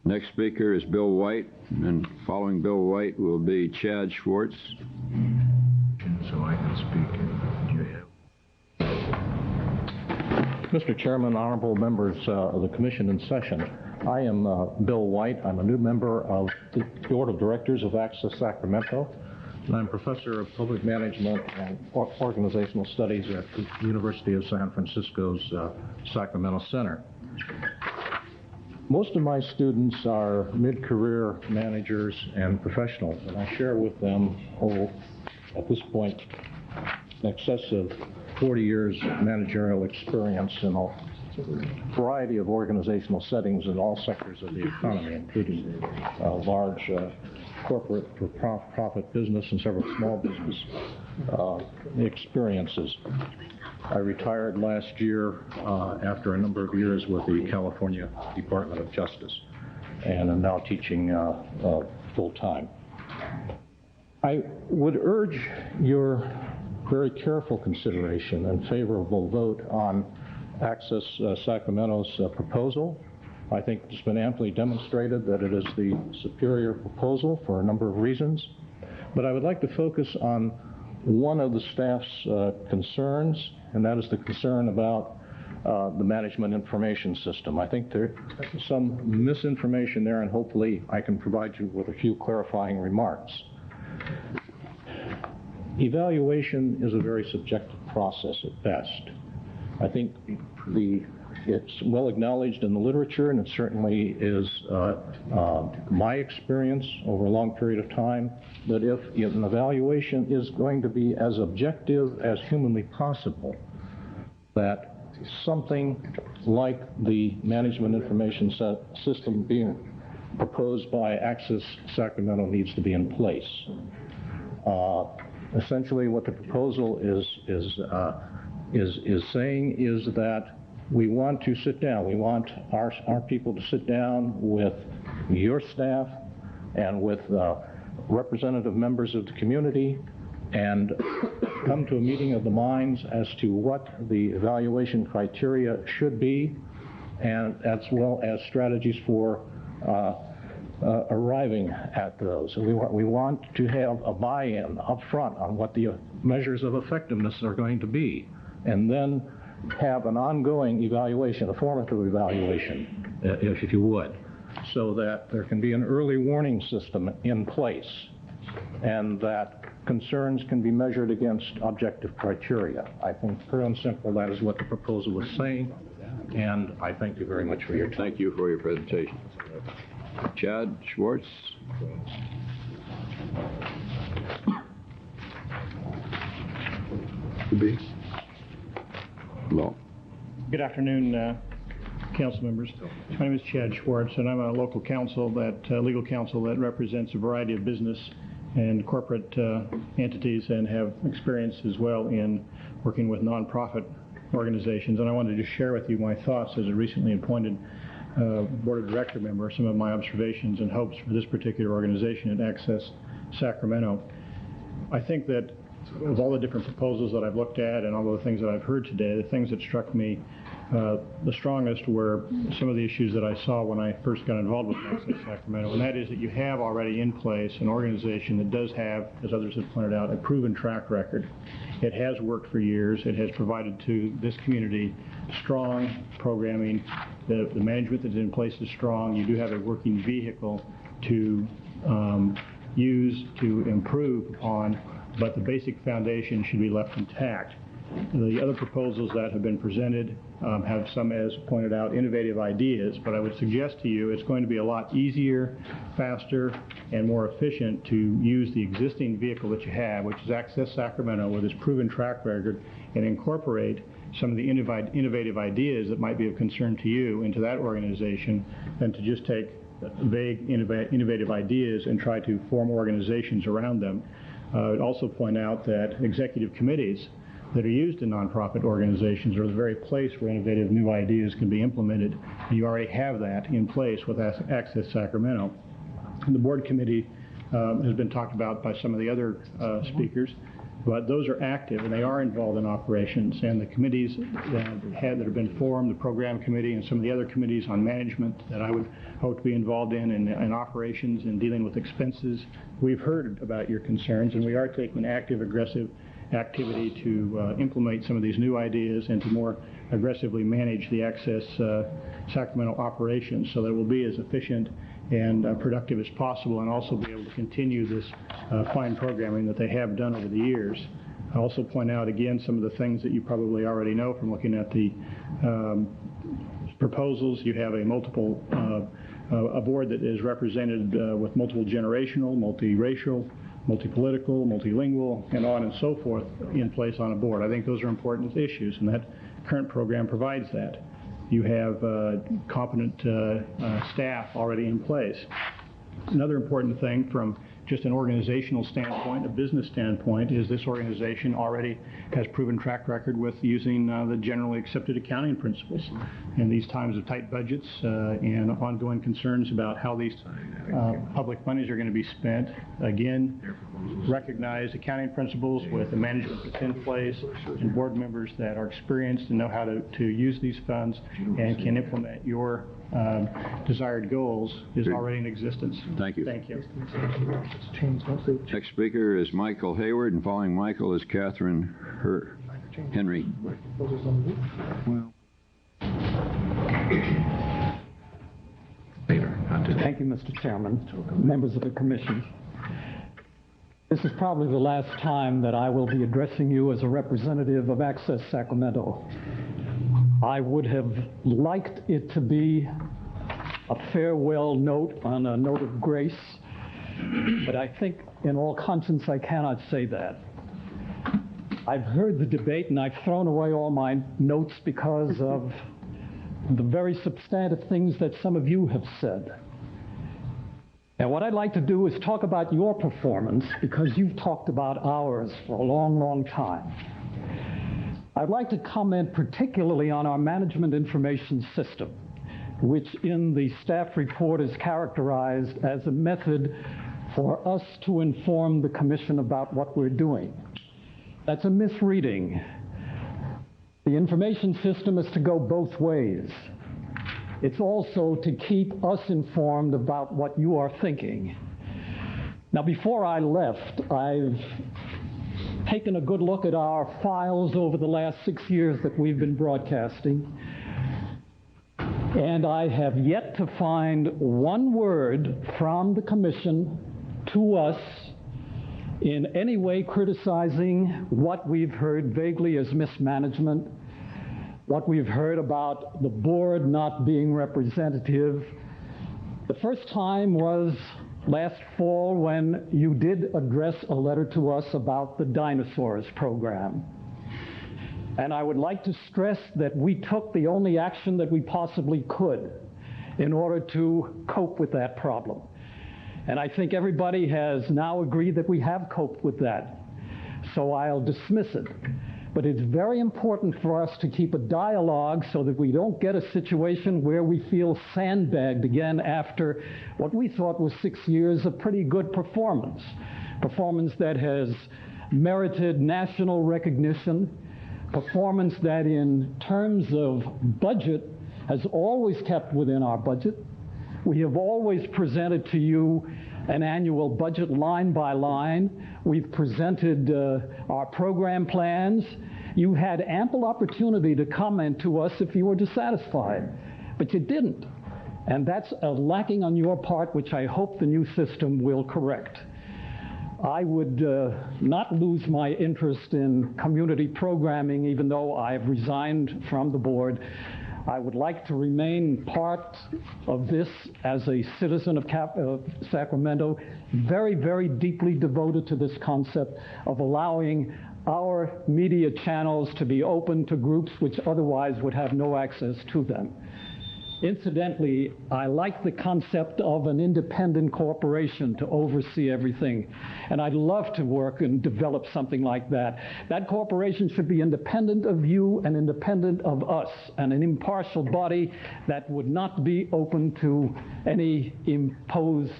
Next speaker is Bill White, and following Bill White will be Chad Schwartz. So I can speak. Mr. Chairman, honorable members of the Commission in session, I am Bill White. I'm a new member of the Board of Directors of Access Sacramento, and I'm Professor of Public Management and Organizational Studies at the University of San Francisco's Sacramento Center. Most of my students are mid-career managers and professionals, and I share with them, at this point, in excess of 40 years managerial experience in a variety of organizational settings in all sectors of the economy, including large corporate for-profit business and several small business experiences. I retired last year after a number of years with the California Department of Justice, and am now teaching full-time. I would urge your very careful consideration and favorable vote on Access Sacramento's proposal. I think it's been amply demonstrated that it is the superior proposal for a number of reasons. But I would like to focus on one of the staff's concerns, and that is the concern about the management information system. I think there's some misinformation there, and hopefully I can provide you with a few clarifying remarks. Evaluation is a very subjective process at best. I think it's well acknowledged in the literature, and it certainly is my experience over a long period of time, that if an evaluation is going to be as objective as humanly possible, that something like the management information system being proposed by Access Sacramento needs to be in place. Essentially, what the proposal is saying is that we want to sit down. We want our people to sit down with your staff and with representative members of the community and come to a meeting of the minds as to what the evaluation criteria should be, and as well as strategies for arriving at those. And we want to have a buy-in up front on what the measures of effectiveness are going to be, and then have an ongoing evaluation, a formative evaluation, if you would, so that there can be an early warning system in place and that concerns can be measured against objective criteria. I think pure and simple that is what the proposal is saying, and I thank you very much for your time. Thank you for your presentation. Chad Schwartz. Law. Good afternoon, council members. My name is Chad Schwartz, and I'm a local counsel legal counsel that represents a variety of business and corporate entities, and have experience as well in working with nonprofit organizations. And I wanted to share with you my thoughts as a recently appointed board of director member, some of my observations and hopes for this particular organization at Access Sacramento. I think that of all the different proposals that I've looked at and all the things that I've heard today, the things that struck me the strongest were some of the issues that I saw when I first got involved with Access Sacramento, and that is that you have already in place an organization that does have, as others have pointed out, a proven track record. It has worked for years. It has provided to this community strong programming. The management that's in place is strong. You do have a working vehicle to use to improve upon, but the basic foundation should be left intact. The other proposals that have been presented have some, as pointed out, innovative ideas, but I would suggest to you it's going to be a lot easier, faster, and more efficient to use the existing vehicle that you have, which is Access Sacramento, with its proven track record, and incorporate some of the innovative ideas that might be of concern to you into that organization than to just take vague innovative ideas and try to form organizations around them. I would also point out that executive committees that are used in nonprofit organizations are the very place where innovative new ideas can be implemented. You already have that in place with Access Sacramento. And the board committee has been talked about by some of the other speakers, but those are active and they are involved in operations. And the committees that have been formed, the program committee and some of the other committees on management that I would hope to be involved in operations and dealing with expenses, we've heard about your concerns, and we are taking active, aggressive activity to implement some of these new ideas and to more aggressively manage the Access Sacramento operations so that it will be as efficient and productive as possible, and also be able to continue this fine programming that they have done over the years. I also point out again some of the things that you probably already know from looking at the proposals. You have a board that is represented with multiple generational, multiracial, multipolitical, multilingual, and on and so forth in place on a board. I think those are important issues, and that current program provides that. You have competent staff already in place. Another important thing from just an organizational standpoint, a business standpoint, is this organization already has proven track record with using the generally accepted accounting principles. In these times of tight budgets and ongoing concerns about how these public monies are going to be spent, again, recognize accounting principles with the management that's in place and board members that are experienced and know how to use these funds and can implement your desired goals is already in existence. Thank you. Thank you. Next speaker is Michael Hayward, and following Michael is Catherine Henry. Thank you, Mr. Chairman, members of the Commission. This is probably the last time that I will be addressing you as a representative of Access Sacramento. I would have liked it to be a farewell note on a note of grace, but I think in all conscience I cannot say that. I've heard the debate and I've thrown away all my notes because of the very substantive things that some of you have said. And what I'd like to do is talk about your performance, because you've talked about ours for a long, long time. I'd like to comment particularly on our management information system, which in the staff report is characterized as a method for us to inform the Commission about what we're doing. That's a misreading. The information system is to go both ways. It's also to keep us informed about what you are thinking. Now, before I left, I've taken a good look at our files over the last 6 years that we've been broadcasting, and I have yet to find one word from the Commission to us in any way criticizing what we've heard vaguely as mismanagement, what we've heard about the board not being representative. The first time was last fall when you did address a letter to us about the dinosaurs program. And I would like to stress that we took the only action that we possibly could in order to cope with that problem. And I think everybody has now agreed that we have coped with that. So I'll dismiss it. But it's very important for us to keep a dialogue so that we don't get a situation where we feel sandbagged again after what we thought was 6 years of pretty good performance that has merited national recognition, performance that in terms of budget has always kept within our budget. We have always presented to you an annual budget line by line. We've presented our program plans. You had ample opportunity to comment to us if you were dissatisfied, but you didn't. And that's a lacking on your part, which I hope the new system will correct. I would not lose my interest in community programming, even though I've resigned from the board. I would like to remain part of this as a citizen of Sacramento, very, very deeply devoted to this concept of allowing our media channels to be open to groups which otherwise would have no access to them. Incidentally, I like the concept of an independent corporation to oversee everything, and I'd love to work and develop something like that. That corporation should be independent of you and independent of us, and an impartial body that would not be open to any imposed,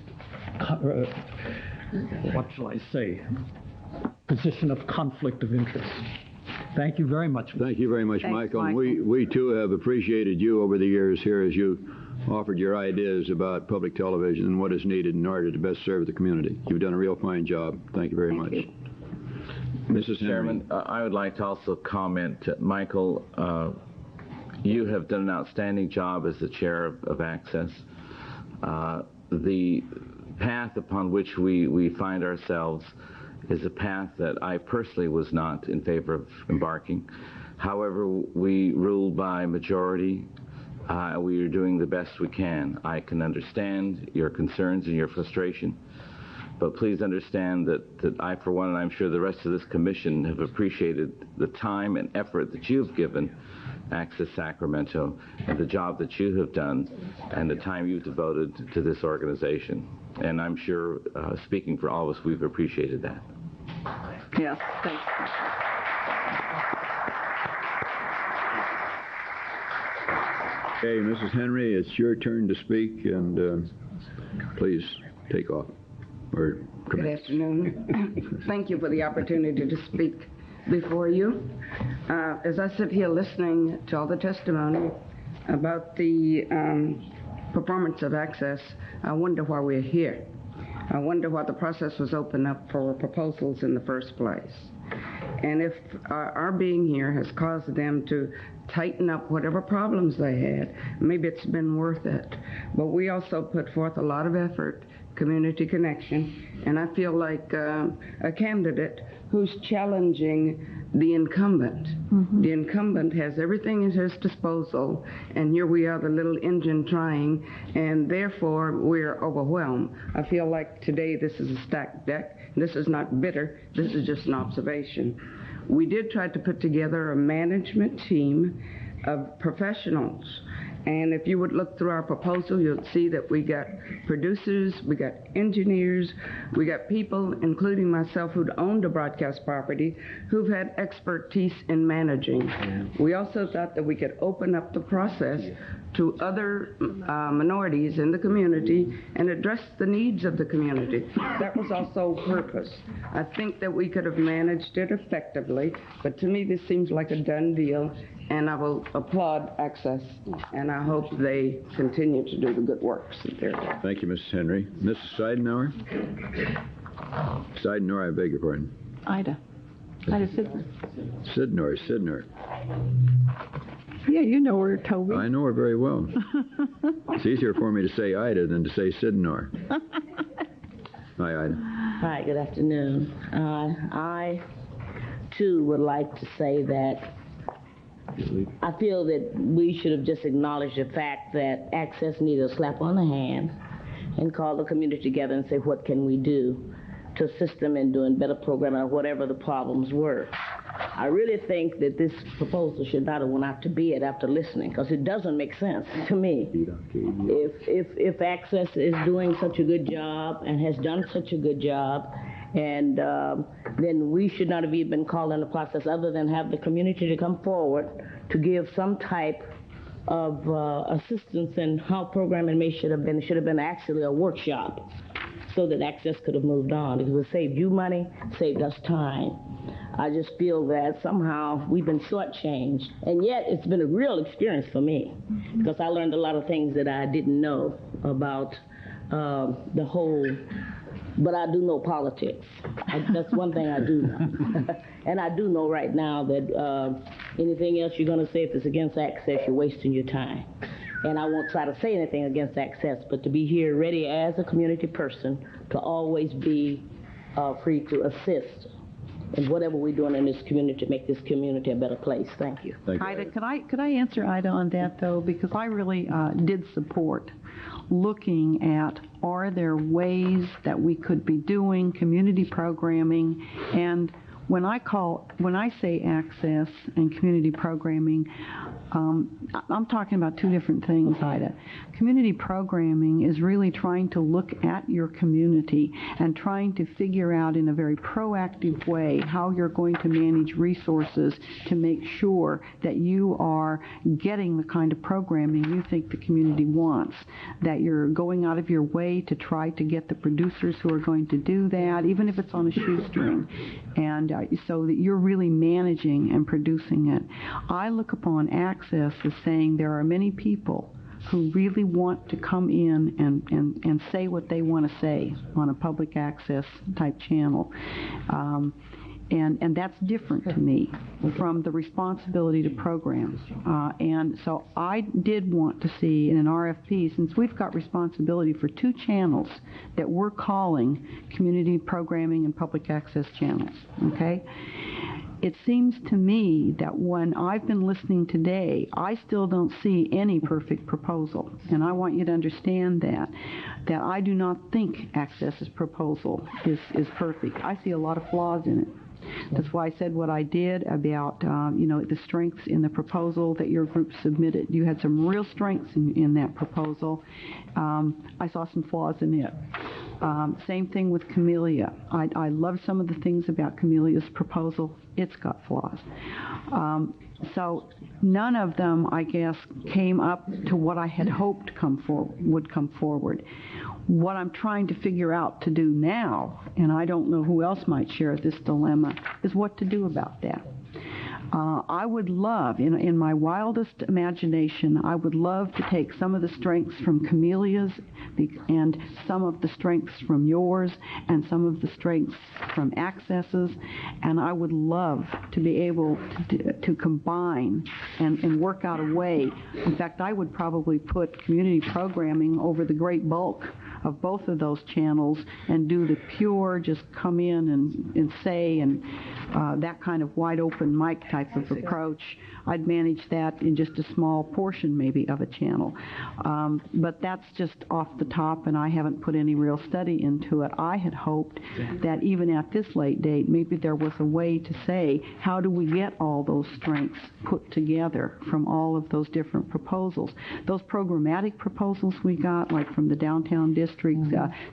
what shall I say, position of conflict of interest. Thank you very much. Thank you very much, Thanks, Michael. Michael. We too have appreciated you over the years here as you offered your ideas about public television and what is needed in order to best serve the community. You've done a real fine job. Thank you very much. Mr. Chairman, I would like to also comment, Michael, you have done an outstanding job as the chair of Access. The path upon which we find ourselves is a path that I personally was not in favor of embarking. However, we ruled by majority. We are doing the best we can. I can understand your concerns and your frustration, but please understand that I, for one, and I'm sure the rest of this commission, have appreciated the time and effort that you've given Access Sacramento and the job that you have done and the time you've devoted to this organization. And I'm sure, speaking for all of us, we've appreciated that. Yes, thanks. Okay, Mrs. Henry, it's your turn to speak, and please take off. Good afternoon. Thank you for the opportunity to speak before you. As I sit here listening to all the testimony about the performance of Access, I wonder why we're here. I wonder why the process was opened up for proposals in the first place. And if our being here has caused them to tighten up whatever problems they had, maybe it's been worth it. But we also put forth a lot of effort, community connection, and I feel like a candidate who's challenging the incumbent. Mm-hmm. The incumbent has everything at his disposal, and here we are, the little engine trying, and therefore we're overwhelmed. I feel like today this is a stacked deck. This is not bitter. This is just an observation. We did try to put together a management team of professionals. And if you would look through our proposal, you'll see that we got producers, we got engineers, we got people, including myself, who'd owned a broadcast property, who've had expertise in managing. We also thought that we could open up the process to other minorities in the community and address the needs of the community. That was also purpose. I think that we could have managed it effectively, but to me this seems like a done deal, and I will applaud Access, and I hope they continue to do the good works that they're doing. Thank you, Mrs. Henry. Mrs. Seidenauer? Seidenauer, I beg your pardon. Ida Sidner. Sidner. Yeah, you know her, Toby. I know her very well. It's easier for me to say Ida than to say Sidnor. Hi, Ida. Hi, good afternoon. I, too, would like to say that I feel that we should have just acknowledged the fact that Access needed a slap on the hand and call the community together and say, what can we do to assist them in doing better programming or whatever the problems were. I really think that this proposal should not have went out to bid after listening, because it doesn't make sense to me. If Access is doing such a good job and has done such a good job, and then we should not have even been called in the process other than have the community to come forward to give some type of assistance in how programming should have been. It should have been actually a workshop so that Access could have moved on. Because it saved you money, saved us time. I just feel that somehow we've been shortchanged. And yet it's been a real experience for me because I learned a lot of things that I didn't know about the whole, but I do know politics. That's one thing I do know. And I do know right now that anything else you're going to say, if it's against Access, you're wasting your time. And I won't try to say anything against Access, but to be here ready as a community person to always be free to assist in whatever we're doing in this community to make this community a better place. Thank you. Thank you. Ida, could I answer Ida on that, though? Because I really did support looking at, are there ways that we could be doing community programming? And when I say access and community programming, I'm talking about two different things, Ida. Community programming is really trying to look at your community and trying to figure out in a very proactive way how you're going to manage resources to make sure that you are getting the kind of programming you think the community wants, that you're going out of your way to try to get the producers who are going to do that, even if it's on a shoestring, and so that you're really managing and producing it. I look upon Access as saying there are many people who really want to come in and say what they want to say on a public access type channel. And that's different to me from the responsibility to program. And so I did want to see in an RFP, since we've got responsibility for two channels that we're calling community programming and public access channels, okay? It seems to me that when I've been listening today, I still don't see any perfect proposal. And I want you to understand that I do not think Access's proposal is perfect. I see a lot of flaws in it. That's why I said what I did about, the strengths in the proposal that your group submitted. You had some real strengths in that proposal. I saw some flaws in it. Same thing with Camellia. I love some of the things about Camelia's proposal. It's got flaws. So none of them, I guess, came up to what I had hoped would come forward. What I'm trying to figure out to do now, and I don't know who else might share this dilemma, is what to do about that. I would love, in my wildest imagination, I would love to take some of the strengths from Camelia's and some of the strengths from yours and some of the strengths from Access's, and I would love to be able to combine and work out a way. In fact, I would probably put community programming over the great bulk of both of those channels and do the pure just come in and say and that kind of wide open mic type of approach. I'd manage that in just a small portion maybe of a channel. But that's just off the top, and I haven't put any real study into it. I had hoped that even at this late date, maybe there was a way to say, how do we get all those strengths put together from all of those different proposals? Those programmatic proposals we got, like from the downtown district,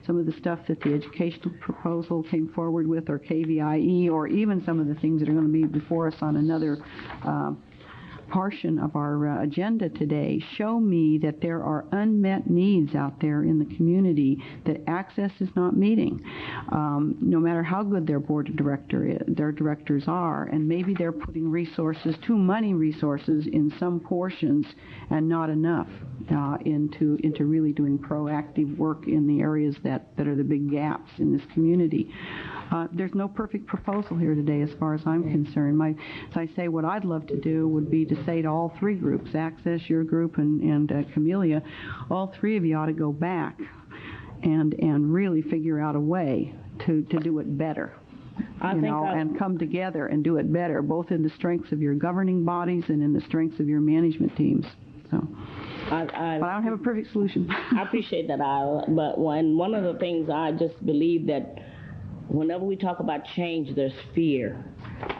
some of the stuff that the educational proposal came forward with, or KVIE, or even some of the things that are going to be before us on another portion of our agenda today, show me that there are unmet needs out there in the community that Access is not meeting, no matter how good their board of directors are, and maybe they're putting resources, too many resources in some portions and not enough into really doing proactive work in the areas that are the big gaps in this community. There's no perfect proposal here today as far as I'm concerned. As I say, what I'd love to do would be to say to all three groups, Access, your group, and Camellia, all three of you ought to go back and really figure out a way to do it better. And come together and do it better, both in the strengths of your governing bodies and in the strengths of your management teams. So, but I don't have a perfect solution. I appreciate that, Isla. But one of the things I just believe that whenever we talk about change, there's fear.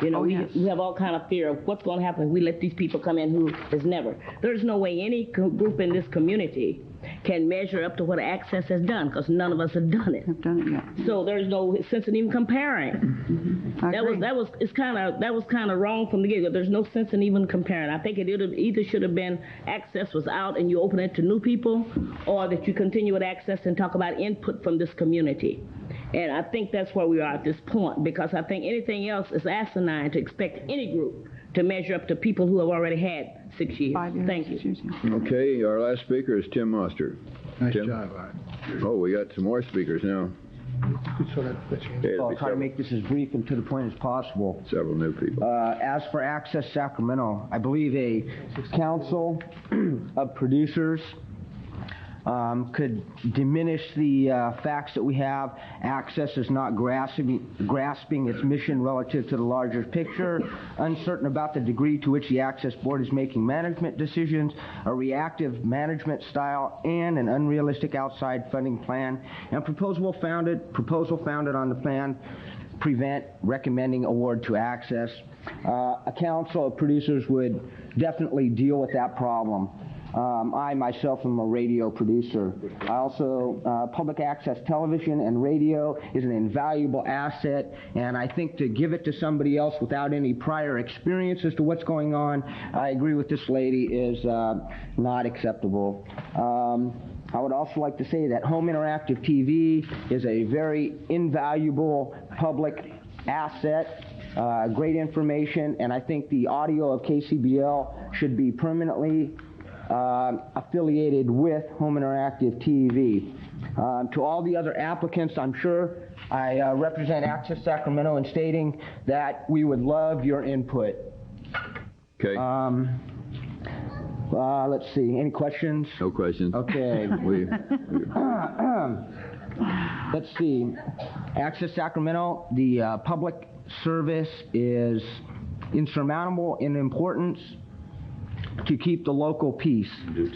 We have all kind of fear of what's going to happen if we let these people come in who is never. There's no way any group in this community can measure up to what Access has done, because none of us have done it. So there's no sense in even comparing. That was kind of wrong from the get-go. There's no sense in even comparing. I think it either should have been Access was out and you open it to new people, or that you continue with Access and talk about input from this community. And I think that's where we are at this point, because I think anything else is asinine to expect any group to measure up to people who have already had 6 years. 5 years. Thank you. Okay, our last speaker is Tim Moster. Nice Tim? job. Oh, we got some more speakers now. I'll try to make this as brief and to the point as possible. Several new people. As for Access Sacramento, I believe a council of producers could diminish the facts that we have. Access is not grasping its mission relative to the larger picture, uncertain about the degree to which the Access Board is making management decisions, a reactive management style, and an unrealistic outside funding plan, and proposal founded on the plan prevent recommending award to Access. A council of producers would definitely deal with that problem. I myself am a radio producer. I also, public access television and radio is an invaluable asset, and I think to give it to somebody else without any prior experience as to what's going on, I agree with this lady, is not acceptable. I would also like to say that home interactive TV is a very invaluable public asset. Great information, and I think the audio of KCBL should be permanently affiliated with Home Interactive TV. To all the other applicants, I'm sure I represent Access Sacramento in stating that we would love your input. Okay. Let's see. Any questions? No questions. Okay. Let's see. Access Sacramento, the public service is insurmountable in importance to keep the local peace.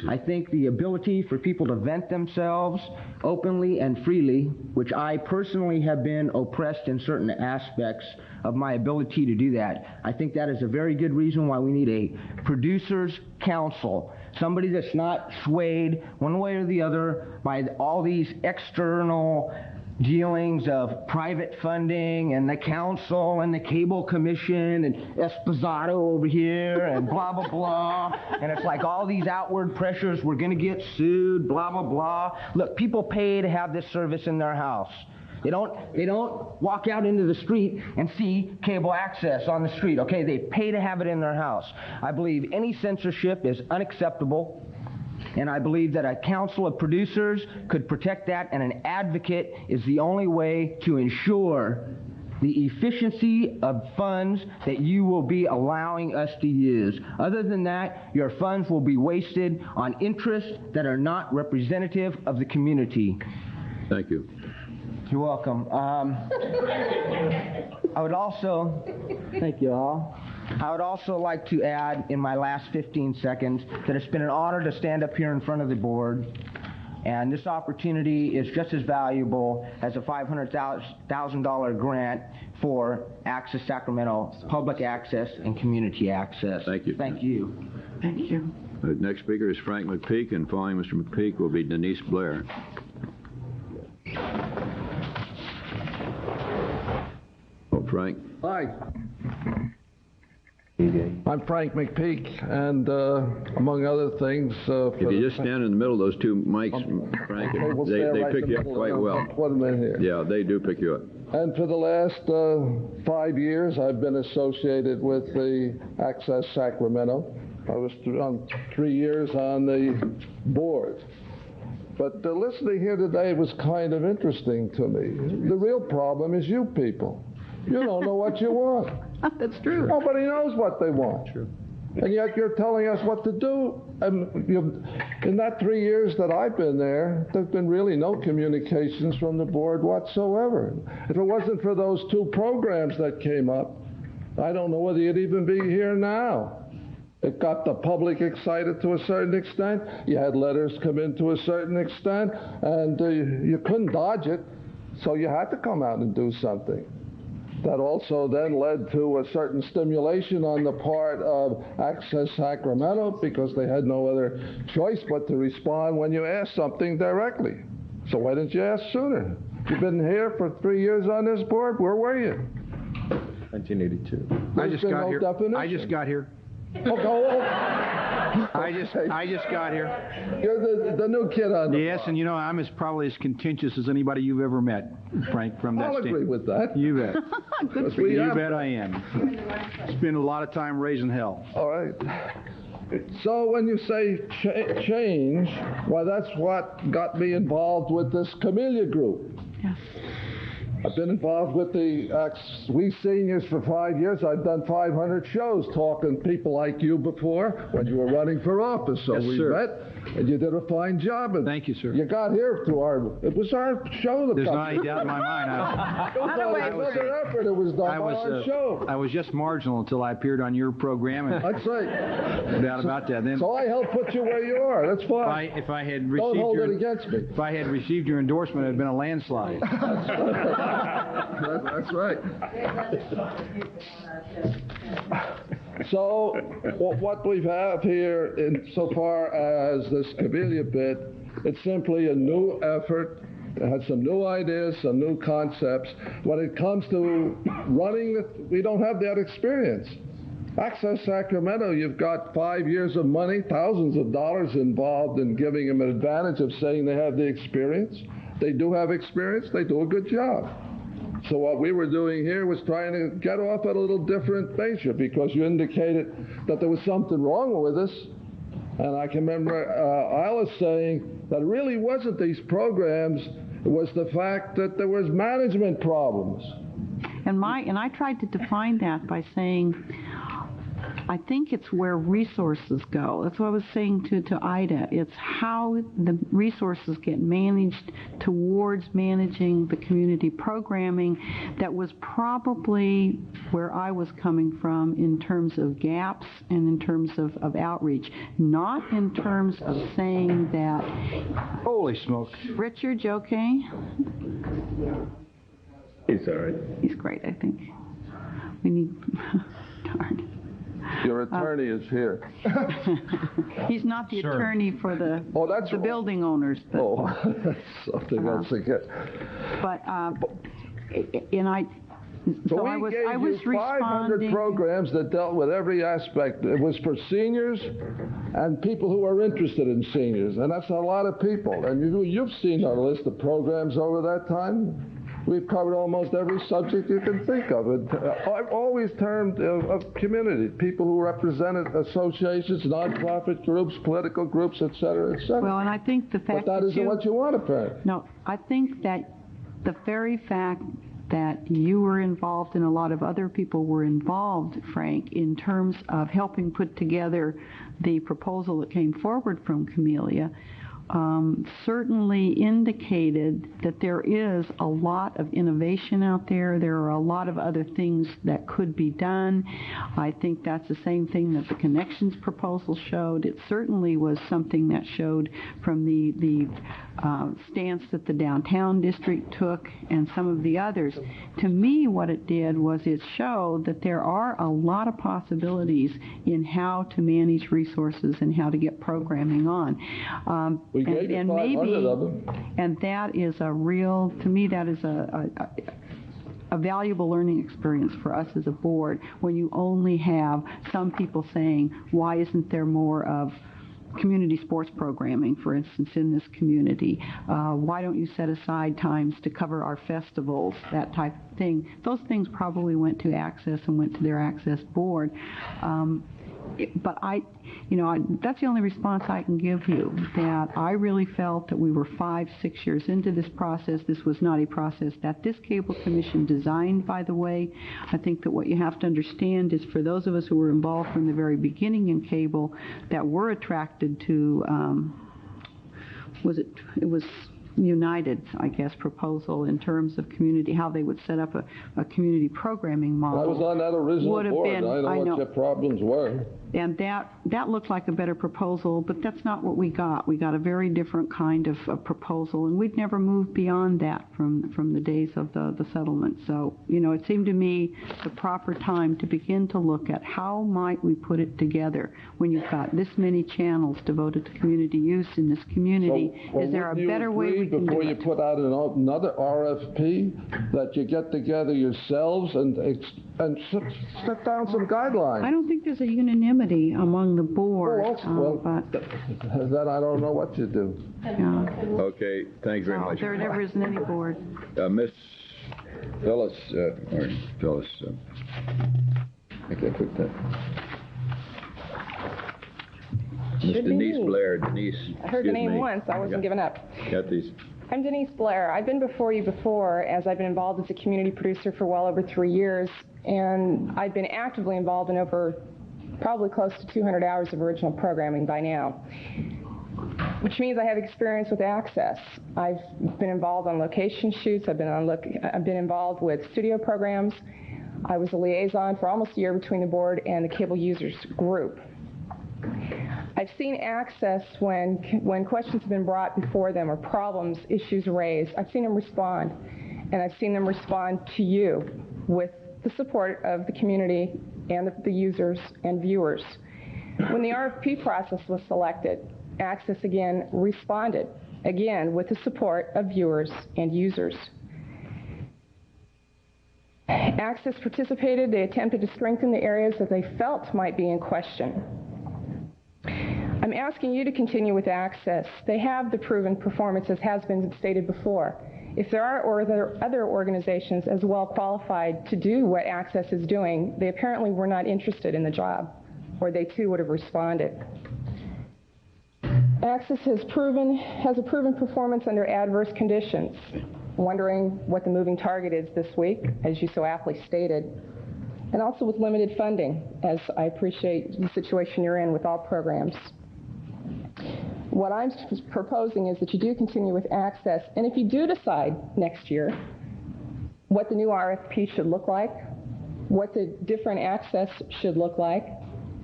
I think the ability for people to vent themselves openly and freely, which I personally have been oppressed in certain aspects of my ability to do that, I think that is a very good reason why we need a producers council, somebody that's not swayed one way or the other by all these external dealings of private funding and the council and the cable commission and Esposado over here and blah, blah, blah. And it's like all these outward pressures, we're going to get sued, blah, blah, blah. Look, people pay to have this service in their house. They don't walk out into the street and see cable access on the street, okay? They pay to have it in their house. I believe any censorship is unacceptable. And I believe that a council of producers could protect that, and an advocate is the only way to ensure the efficiency of funds that you will be allowing us to use. Other than that, your funds will be wasted on interests that are not representative of the community. Thank you. You're welcome. I would also, thank you all. I would also like to add in my last 15 seconds that it's been an honor to stand up here in front of the board, and this opportunity is just as valuable as a $500,000 grant for Access Sacramento, public access and community access. Thank you. Thank you. Thank you. The next speaker is Frank McPeak, and following Mr. McPeak will be Denise Blair. Oh, Frank. Hi. I'm Frank McPeak, and among other things... if you just stand in the middle of those two mics, Frank, they pick you up quite well. Put them in here. Yeah, they do pick you up. And for the last 5 years, I've been associated with the Access Sacramento. I was 3 years on the board. But listening here today was kind of interesting to me. The real problem is you people. You don't know what you want. That's true. Nobody knows what they want. True. And yet you're telling us what to do. And in that 3 years that I've been there, there's been really no communications from the board whatsoever. If it wasn't for those 2 programs that came up, I don't know whether you'd even be here now. It got the public excited to a certain extent. You had letters come in to a certain extent, and you couldn't dodge it, so you had to come out and do something. that also then led to a certain stimulation on the part of Access Sacramento because they had no other choice but to respond when you asked something directly. So why didn't you ask sooner? You've been here for 3 years on this board. Where were you? 1982. I just got here. I just got here. You're the new kid on the Yes, block. and you know, I'm probably as contentious as anybody you've ever met, Frank, from that I'll agree with that. You bet. Good for you. You bet I am. Spend a lot of time raising hell. All right. So when you say change, well, that's what got me involved with this Camellia group. Yes. I've been involved with we seniors for 5 years. I've done 500 shows talking to people like you before when you were running for office. So Yes, we sir. met, and you did a fine job. And thank you, sir. You got here to it was our show. There's not any doubt in my mind. It was our show. I was just marginal until I appeared on your program. And That's right. no doubt about that. Then, so I helped put you where you are. That's fine. If I had Don't received hold your, it against me. If I had received your endorsement, it had been a landslide. That's right. So what we have here insofar as this Camellia bit, it's simply a new effort. It has some new ideas, some new concepts. When it comes to running it, we don't have that experience. Access Sacramento, you've got 5 years of money, thousands of dollars involved in giving them an advantage of saying they have the experience. They do have experience. They do a good job. So what we were doing here was trying to get off at a little different measure because you indicated that there was something wrong with us. And I can remember Alice saying that it really wasn't these programs, it was the fact that there was management problems. And I tried to define that by saying, I think it's where resources go. That's what I was saying to Ida. It's how the resources get managed towards managing the community programming that was probably where I was coming from in terms of gaps and in terms of outreach, not in terms of saying that... Holy smokes. Richard, you okay? He's all right. He's great, I think. We need... Darn. Your attorney is here. He's not the attorney for the building owners. But, that's something else again. But I was responding. 500 programs that dealt with every aspect. It was for seniors and people who are interested in seniors, and that's a lot of people. And you've seen our list of programs over that time. We've covered almost every subject you can think of. I've always termed of community, people who represented associations, nonprofit groups, political groups, et cetera, et cetera. Well, and I think the fact that isn't what you want, apparently. No, I think that the very fact that you were involved and a lot of other people were involved, Frank, in terms of helping put together the proposal that came forward from Camellia, certainly indicated that there is a lot of innovation out there. There are a lot of other things that could be done. I think that's the same thing that the Connections proposal showed. It certainly was something that showed from the stance that the downtown district took and some of the others. To me, what it did was it showed that there are a lot of possibilities in how to manage resources and how to get programming on. And maybe, and that is a real, to me, that is a valuable learning experience for us as a board when you only have some people saying, why isn't there more of community sports programming, for instance, in this community? Why don't you set aside times to cover our festivals, that type of thing? Those things probably went to Access and went to their Access board. But that's the only response I can give you, that I really felt that we were 5-6 years into this process. This was not a process that this Cable Commission designed, by the way. I think that what you have to understand is for those of us who were involved from the very beginning in cable that were attracted to, it was United, I guess, proposal in terms of community, how they would set up a community programming model. I was on that original board. I know what your problems were. And that that looked like a better proposal, but that's not what we got. We got a very different kind of proposal, and we'd never moved beyond that from the days of the settlement. So, it seemed to me the proper time to begin to look at how might we put it together when you've got this many channels devoted to community use in this community. So, is there a better way we can do before it? you put out another RFP that you get together yourselves and set down some guidelines? I don't think there's a unanimity among the board. But then I don't know what to do. Okay, thank you very much. There never is any board. Miss Phyllis, I can't put that. Miss Should be Denise me. Blair. Denise. I heard the excuse name me. once. I wasn't giving up. Got these. I'm Denise Blair. I've been before you before as I've been involved as a community producer for well over 3 years, and I've been actively involved in over probably close to 200 hours of original programming by now, which means I have experience with access. I've been involved on location shoots. I've been involved with studio programs. I was a liaison for almost a year between the board and the cable users group. I've seen access when questions have been brought before them or problems, issues raised. I've seen them respond, and I've seen them respond to you with the support of the community and the users and viewers. When the RFP process was selected, Access again responded, again with the support of viewers and users. Access participated. They attempted to strengthen the areas that they felt might be in question. I'm asking you to continue with Access. They have the proven performance, as has been stated before. If there are other organizations as well qualified to do what Access is doing, they apparently were not interested in the job, or they too would have responded. Access has a proven performance under adverse conditions. Wondering what the moving target is this week, as you so aptly stated, and also with limited funding, as I appreciate the situation you're in with all programs. What I'm proposing is that you do continue with Access, and if you do decide next year what the new RFP should look like, what the different Access should look like,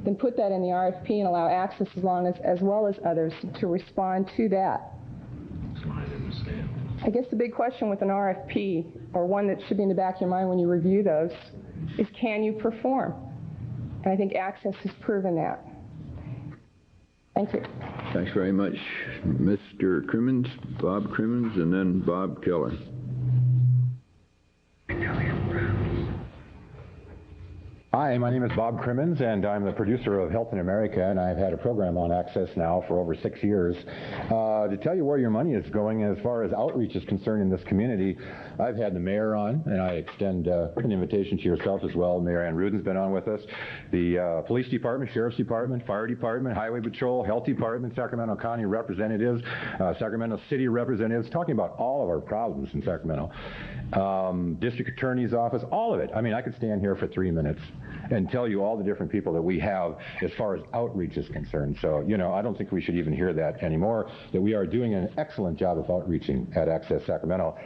then put that in the RFP and allow Access as well as others to respond to that. I guess the big question with an RFP, or one that should be in the back of your mind when you review those, is can you perform? And I think Access has proven that. Thank you. Thanks very much. Mr. Crimmins, Bob Crimmins, and then Bob Keller. Hi, my name is Bob Crimmins, and I'm the producer of Health in America, and I've had a program on Access now for over 6 years. To tell you where your money is going as far as outreach is concerned in this community, I've had the mayor on, and I extend an invitation to yourself as well. Mayor Ann Rudin's been on with us. The police department, sheriff's department, fire department, highway patrol, health department, Sacramento County representatives, Sacramento City representatives, talking about all of our problems in Sacramento. District attorney's office, all of it. I mean, I could stand here for 3 minutes and tell you all the different people that we have as far as outreach is concerned. So, I don't think we should even hear that anymore, that we are doing an excellent job of outreaching at Access Sacramento.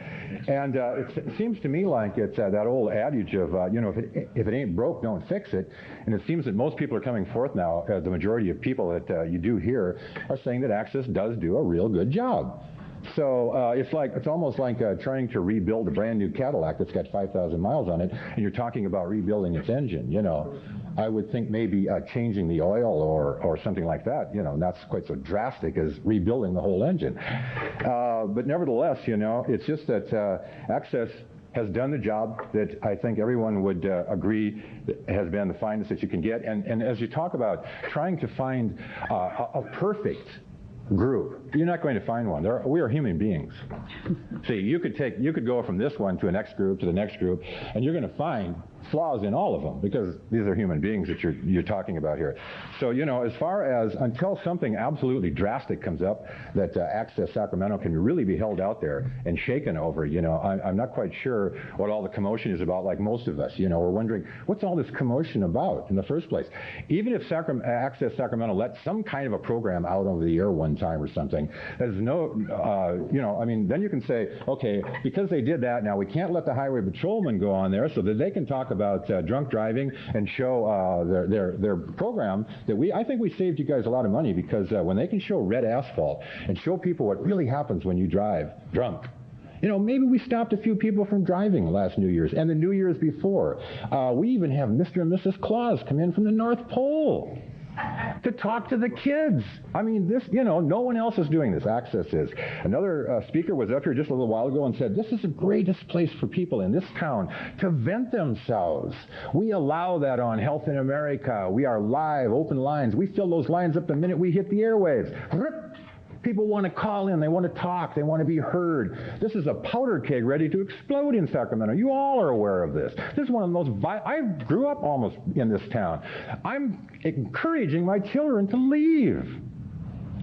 And it seems to me like it's that old adage of, if it ain't broke, don't fix it. And it seems that most people are coming forth now, the majority of people that you do hear are saying that Access does do a real good job. So it's almost like trying to rebuild a brand new Cadillac that's got 5,000 miles on it, and you're talking about rebuilding its engine. I would think maybe changing the oil or something like that. Not quite so drastic as rebuilding the whole engine. But nevertheless, it's just that Access has done the job that I think everyone would agree has been the finest that you can get. And as you talk about trying to find a perfect group, you're not going to find one. We are human beings. See, you could go from this one to the next group, and you're going to find flaws in all of them, because these are human beings that you're talking about here. So, as far as until something absolutely drastic comes up that Access Sacramento can really be held out there and shaken over, I'm not quite sure what all the commotion is about, like most of us. We're wondering, what's all this commotion about in the first place? Even if Access Sacramento let some kind of a program out over the air one time or something, there's no, then you can say, okay, because they did that, now we can't let the highway patrolmen go on there so that they can talk about drunk driving and show their program that I think we saved you guys a lot of money, because when they can show red asphalt and show people what really happens when you drive drunk. You know, maybe we stopped a few people from driving last New Year's and the New Year's before. We even have Mr. and Mrs. Claus come in from the North Pole to talk to the kids. I mean, this, you know, no one else is doing this. Access is. Another speaker was up here just a little while ago and said, this is the greatest place for people in this town to vent themselves. We allow that on Health in America. We are live, open lines. We fill those lines up the minute we hit the airwaves. People want to call in, they want to talk, they want to be heard. This is a powder keg ready to explode in Sacramento. You all are aware of this. This is one of the most I grew up almost in this town. I'm encouraging my children to leave.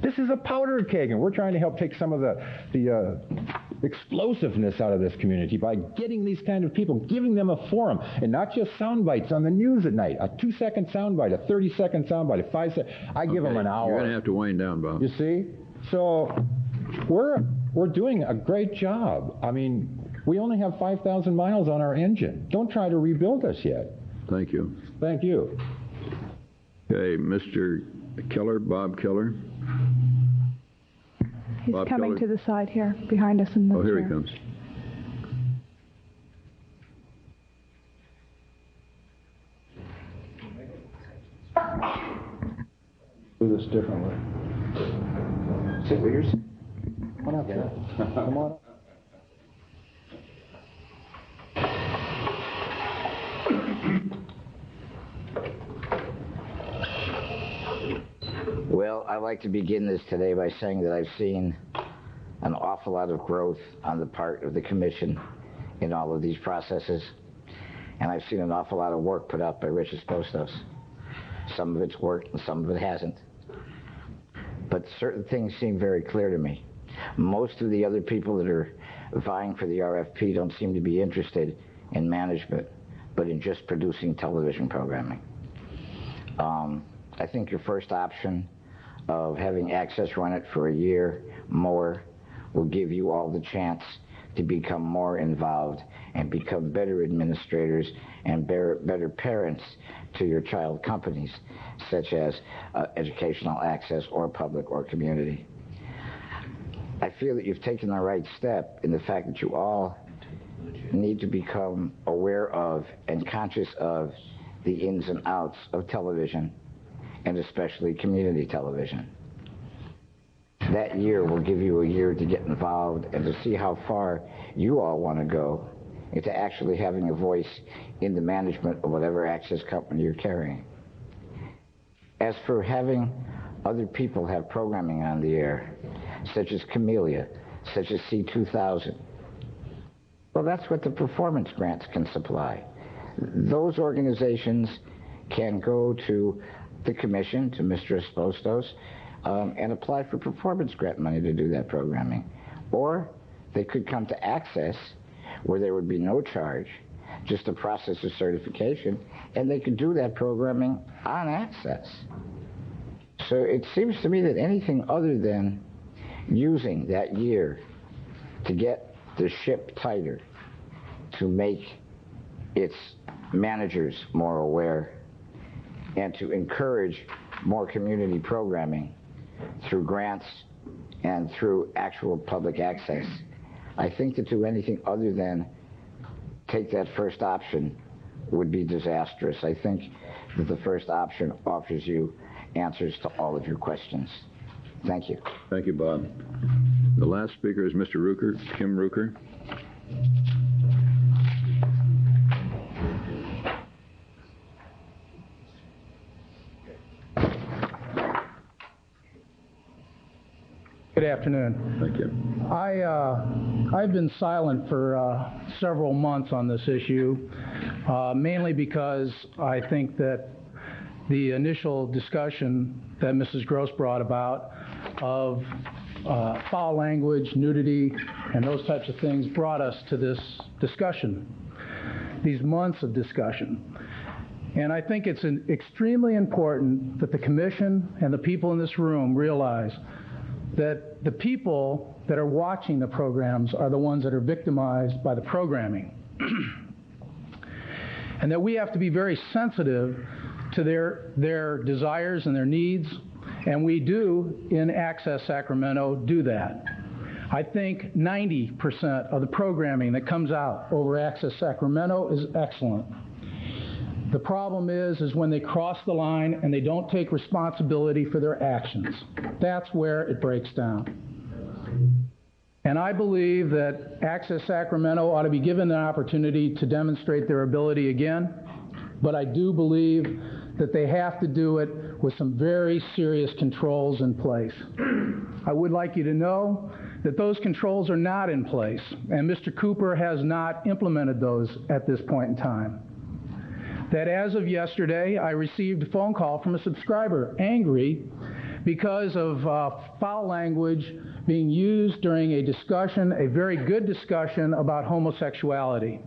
This is a powder keg, and we're trying to help take some of the explosiveness out of this community by getting these kind of people, giving them a forum, and not just sound bites on the news at night. A 2-second sound bite, a 30-second sound bite, a 5-second. I give them an hour. You're going to have to wind down, Bob. You see? So we're doing a great job. I mean, we only have 5,000 miles on our engine. Don't try to rebuild us yet. Thank you. Thank you. Okay, Mr. Keller, Bob Keller. He's Bob coming Keller. to the side here, behind us in the Oh, here chair. he comes. Do this differently. Sit leaders. Come on up, sir. Come on up. Well, I'd like to begin this today by saying that I've seen an awful lot of growth on the part of the Commission in all of these processes, and I've seen an awful lot of work put out by Richard Postos. Some of it's worked and some of it hasn't. But certain things seem very clear to me. Most of the other people that are vying for the RFP don't seem to be interested in management, but in just producing television programming. I think your first option of having Access run it for a year more will give you all the chance to become more involved and become better administrators and better parents to your child companies, such as Educational Access or Public or Community. I feel that you've taken the right step in the fact that you all need to become aware of and conscious of the ins and outs of television, and especially community television. That year will give you a year to get involved and to see how far you all want to go into actually having a voice in the management of whatever access company you're carrying. As for having other people have programming on the air, such as Camellia, such as C2000, well, that's what the performance grants can supply. Those organizations can go to the Commission, to Mr. Espostos, and apply for performance grant money to do that programming. Or they could come to Access, where there would be no charge, just a process of certification, and they could do that programming on Access. So it seems to me that anything other than using that year to get the ship tighter, to make its managers more aware, and to encourage more community programming through grants and through actual public access. I think to do anything other than take that first option would be disastrous. I think that the first option offers you answers to all of your questions. Thank you. Thank you, Bob. The last speaker is Mr. Ruker, Kim Ruker. Good afternoon. Thank you. I've been silent for several months on this issue, mainly because I think that the initial discussion that Mrs. Gross brought about of foul language, nudity, and those types of things brought us to this discussion, these months of discussion. And I think it's extremely important that the Commission and the people in this room realize that the people that are watching the programs are the ones that are victimized by the programming. and that we have to be very sensitive to their desires and their needs, and we do, in Access Sacramento, do that. I think 90% of the programming that comes out over Access Sacramento is excellent. The problem is when they cross the line and they don't take responsibility for their actions. That's where it breaks down. And I believe that Access Sacramento ought to be given an opportunity to demonstrate their ability again, but I do believe that they have to do it with some very serious controls in place. I would like you to know that those controls are not in place, and Mr. Cooper has not implemented those at this point in time. That as of yesterday, I received a phone call from a subscriber angry because of foul language being used during a discussion, a very good discussion about homosexuality.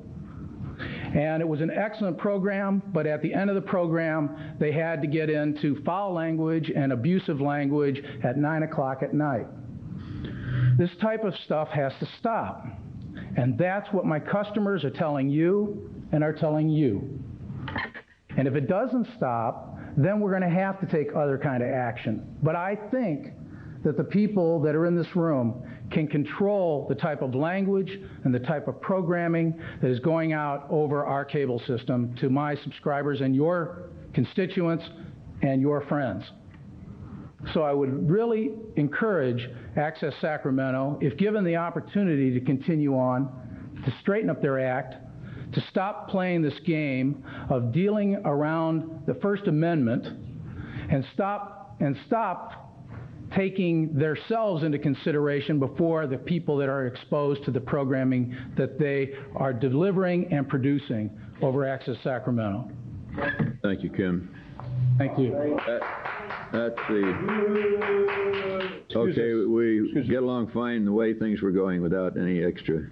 And it was an excellent program, but at the end of the program, they had to get into foul language and abusive language at 9 o'clock at night. This type of stuff has to stop. And that's what my customers are telling you and are telling you. And if it doesn't stop, then we're going to have to take other kind of action. But I think that the people that are in this room can control the type of language and the type of programming that is going out over our cable system to my subscribers and your constituents and your friends. So I would really encourage Access Sacramento, if given the opportunity to continue on, to straighten up their act, to stop playing this game of dealing around the First Amendment, and stop taking themselves into consideration before the people that are exposed to the programming that they are delivering and producing over Access Sacramento. Thank you, Kim. Thank you. That's the... Okay, we get along fine the way things were going without any extra.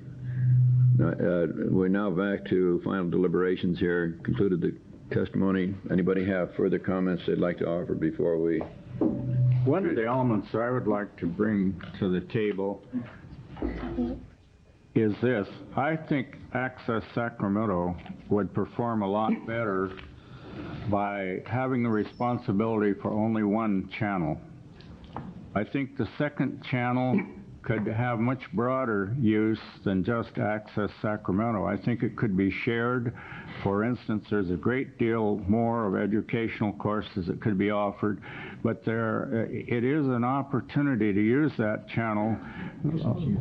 We're now back to final deliberations here. Concluded the testimony. Anybody have further comments they'd like to offer before we... One of the elements I would like to bring to the table is this. I think Access Sacramento would perform a lot better by having the responsibility for only one channel. I think the second channel could have much broader use than just Access Sacramento. I think it could be shared. For instance, there's a great deal more of educational courses that could be offered, but it is an opportunity to use that channel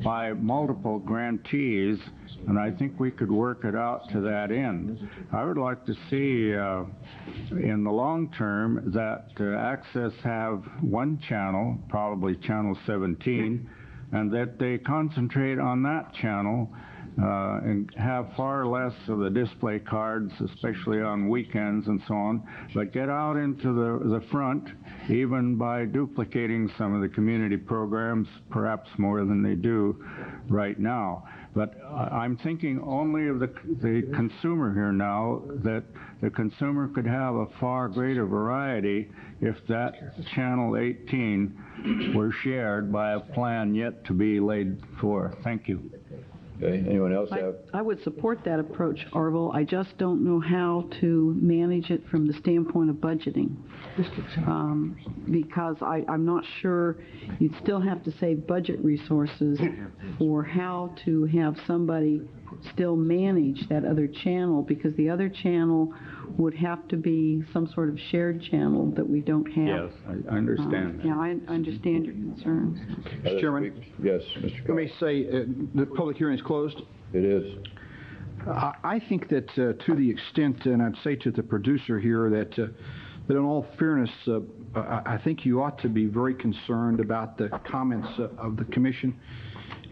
by multiple grantees, and I think we could work it out to that end. I would like to see in the long term that Access have one channel, probably channel 17, and that they concentrate on that channel and have far less of the display cards, especially on weekends and so on, but get out into the front, even by duplicating some of the community programs, perhaps more than they do right now. But I'm thinking only of the consumer here now, that the consumer could have a far greater variety if that channel 18 were shared by a plan yet to be laid forth. Thank you. Okay. Anyone else have? I would support that approach, Orville. I just don't know how to manage it from the standpoint of budgeting. Because I'm not sure, you'd still have to save budget resources for how to have somebody still manage that other channel, because the other channel would have to be some sort of shared channel that we don't have. Yes, I understand. Yeah, I understand your concerns. Mr. Chairman? Yes, Mr. Let me say the public hearing is closed. It is. I think that to the extent, and I'd say to the producer here, that in all fairness, I think you ought to be very concerned about the comments of the commission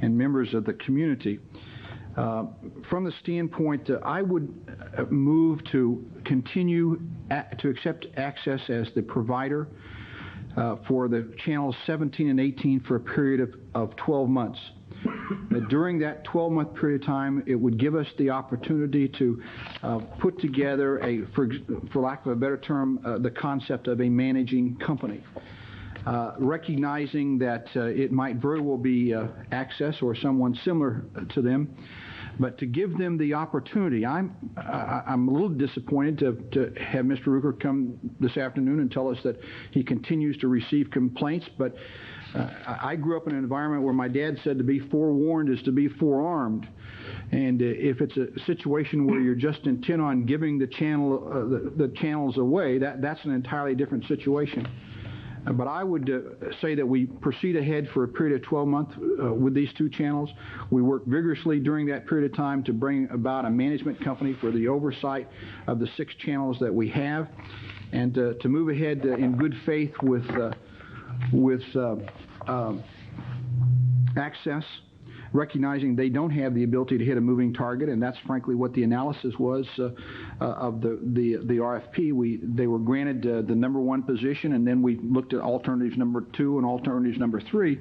and members of the community. From the standpoint, I would move to continue to accept Access as the provider for the channels 17 and 18 for a period of 12 months. During that 12-month period of time, it would give us the opportunity to put together, for lack of a better term, the concept of a managing company. Recognizing that it might very well be Access or someone similar to them, But to give them the opportunity, I'm a little disappointed to have Mr. Rucker come this afternoon and tell us that he continues to receive complaints, but I grew up in an environment where my dad said to be forewarned is to be forearmed. And if it's a situation where you're just intent on giving the channels away, that's an entirely different situation. But I would say that we proceed ahead for a period of 12 months with these two channels. We work vigorously during that period of time to bring about a management company for the oversight of the 6 channels that we have, and to move ahead in good faith with access, recognizing they don't have the ability to hit a moving target, and that's frankly what the analysis was of the RFP. They were granted the number 1 position, and then we looked at alternatives number 2 and alternatives number 3.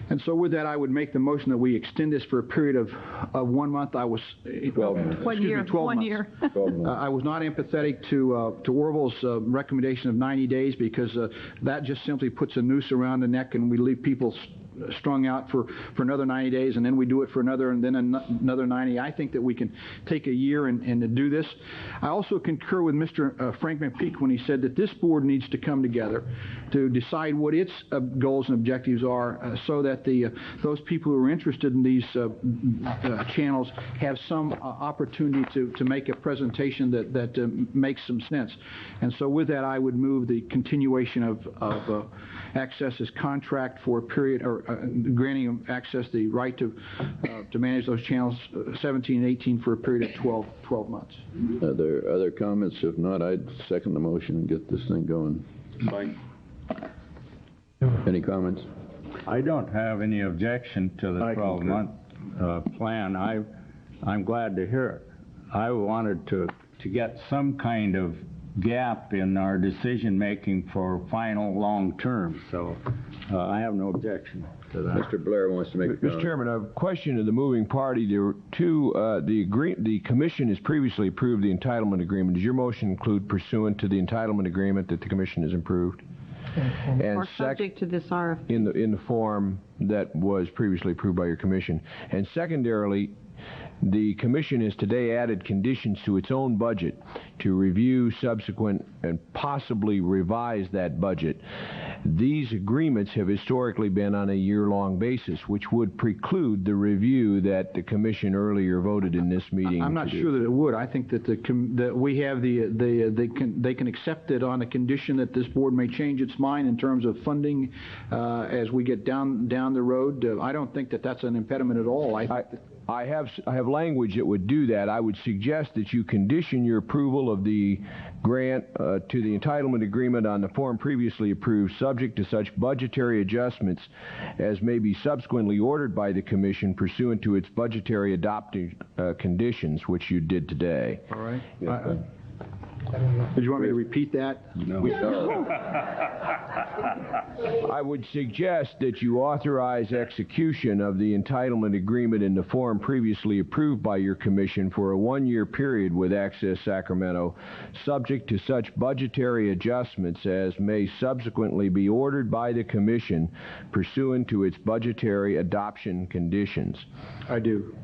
And so with that, I would make the motion that we extend this for a period of 1 month. 12 months. 1 year. 12 months. 1 year. I was not empathetic to Orville's recommendation of 90 days because that just simply puts a noose around the neck, and we leave people strung out for another 90 days, and then we do it for another, and then another 90. I think that we can take a year and do this. I also concur with Mr. Frank McPeak when he said that this board needs to come together to decide what its goals and objectives are so that those people who are interested in these channels have some opportunity to make a presentation that makes some sense. And so with that, I would move the continuation of Access's contract for a period, or granting Access the right to manage those channels 17 and 18 for a period of 12 months. Are there other comments? If not, I'd second the motion and get this thing going. Fine. Any comments? I don't have any objection to the 12-month plan. I'm glad to hear it. I wanted to get some kind of gap in our decision-making for final long-term, so I have no objection to that. Mr. Blair wants to make a comment. Mr. Chairman, a question to the moving party. There were two, the commission has previously approved the entitlement agreement. Does your motion include pursuant to the entitlement agreement that the commission has approved? And or subject to this RFP. In the form that was previously approved by your commission. And secondarily, the commission has today added conditions to its own budget to review subsequent and possibly revise that budget. These agreements have historically been on a year-long basis, which would preclude the review that the commission earlier voted in this meeting. I'm not sure that it would. I think that that we have they can accept it on the condition that this board may change its mind in terms of funding as we get down the road. I don't think that that's an impediment at all. I have language that would do that. I would suggest that you condition your approval of the grant to the entitlement agreement on the form previously approved, subject to such budgetary adjustments as may be subsequently ordered by the commission pursuant to its budgetary adopted conditions, which you did today. All right. Did you want me to repeat that? No. I would suggest that you authorize execution of the entitlement agreement in the form previously approved by your commission for a 1-year period with Access Sacramento, subject to such budgetary adjustments as may subsequently be ordered by the commission pursuant to its budgetary adoption conditions. I do.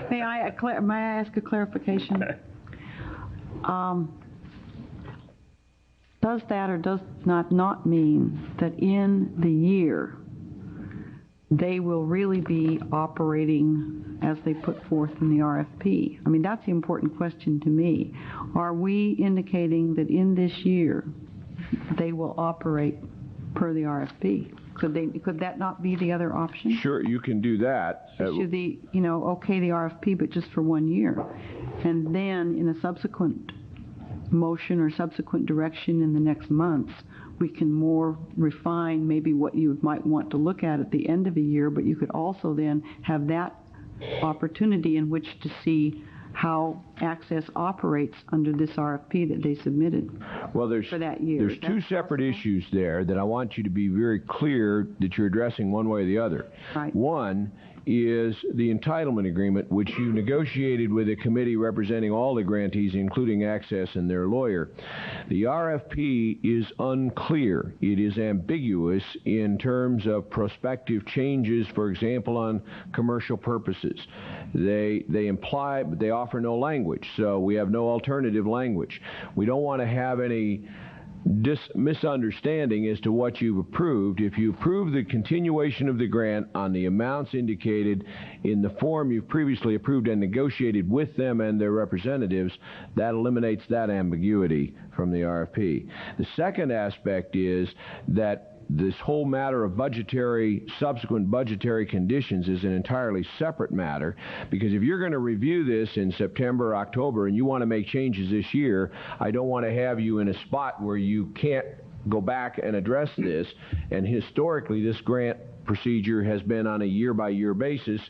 May I ask a clarification? Does that or does not mean that in the year they will really be operating as they put forth in the RFP? I mean, that's the important question to me. Are we indicating that in this year they will operate per the RFP? Could that not be the other option? Sure, you can do that. Should the RFP, but just for 1 year, and then in a subsequent motion or subsequent direction in the next months, we can more refine maybe what you might want to look at the end of a year, but you could also then have that opportunity in which to see how Access operates under this RFP that they submitted for that year. There's two separate issues there that I want you to be very clear that you're addressing one way or the other. Right. One is the entitlement agreement, which you negotiated with a committee representing all the grantees, including Access and their lawyer. The RFP is unclear. It is ambiguous in terms of prospective changes, for example, on commercial purposes. They imply, but they offer no language, so we have no alternative language. We don't want to have any misunderstanding as to what you've approved. If you approve the continuation of the grant on the amounts indicated in the form you've previously approved and negotiated with them and their representatives, that eliminates that ambiguity from the RFP. The second aspect is that this whole matter of subsequent budgetary conditions is an entirely separate matter, because if you're going to review this in September or October and you want to make changes this year, I don't want to have you in a spot where you can't go back and address this. And historically, this grant procedure has been on a year-by-year basis,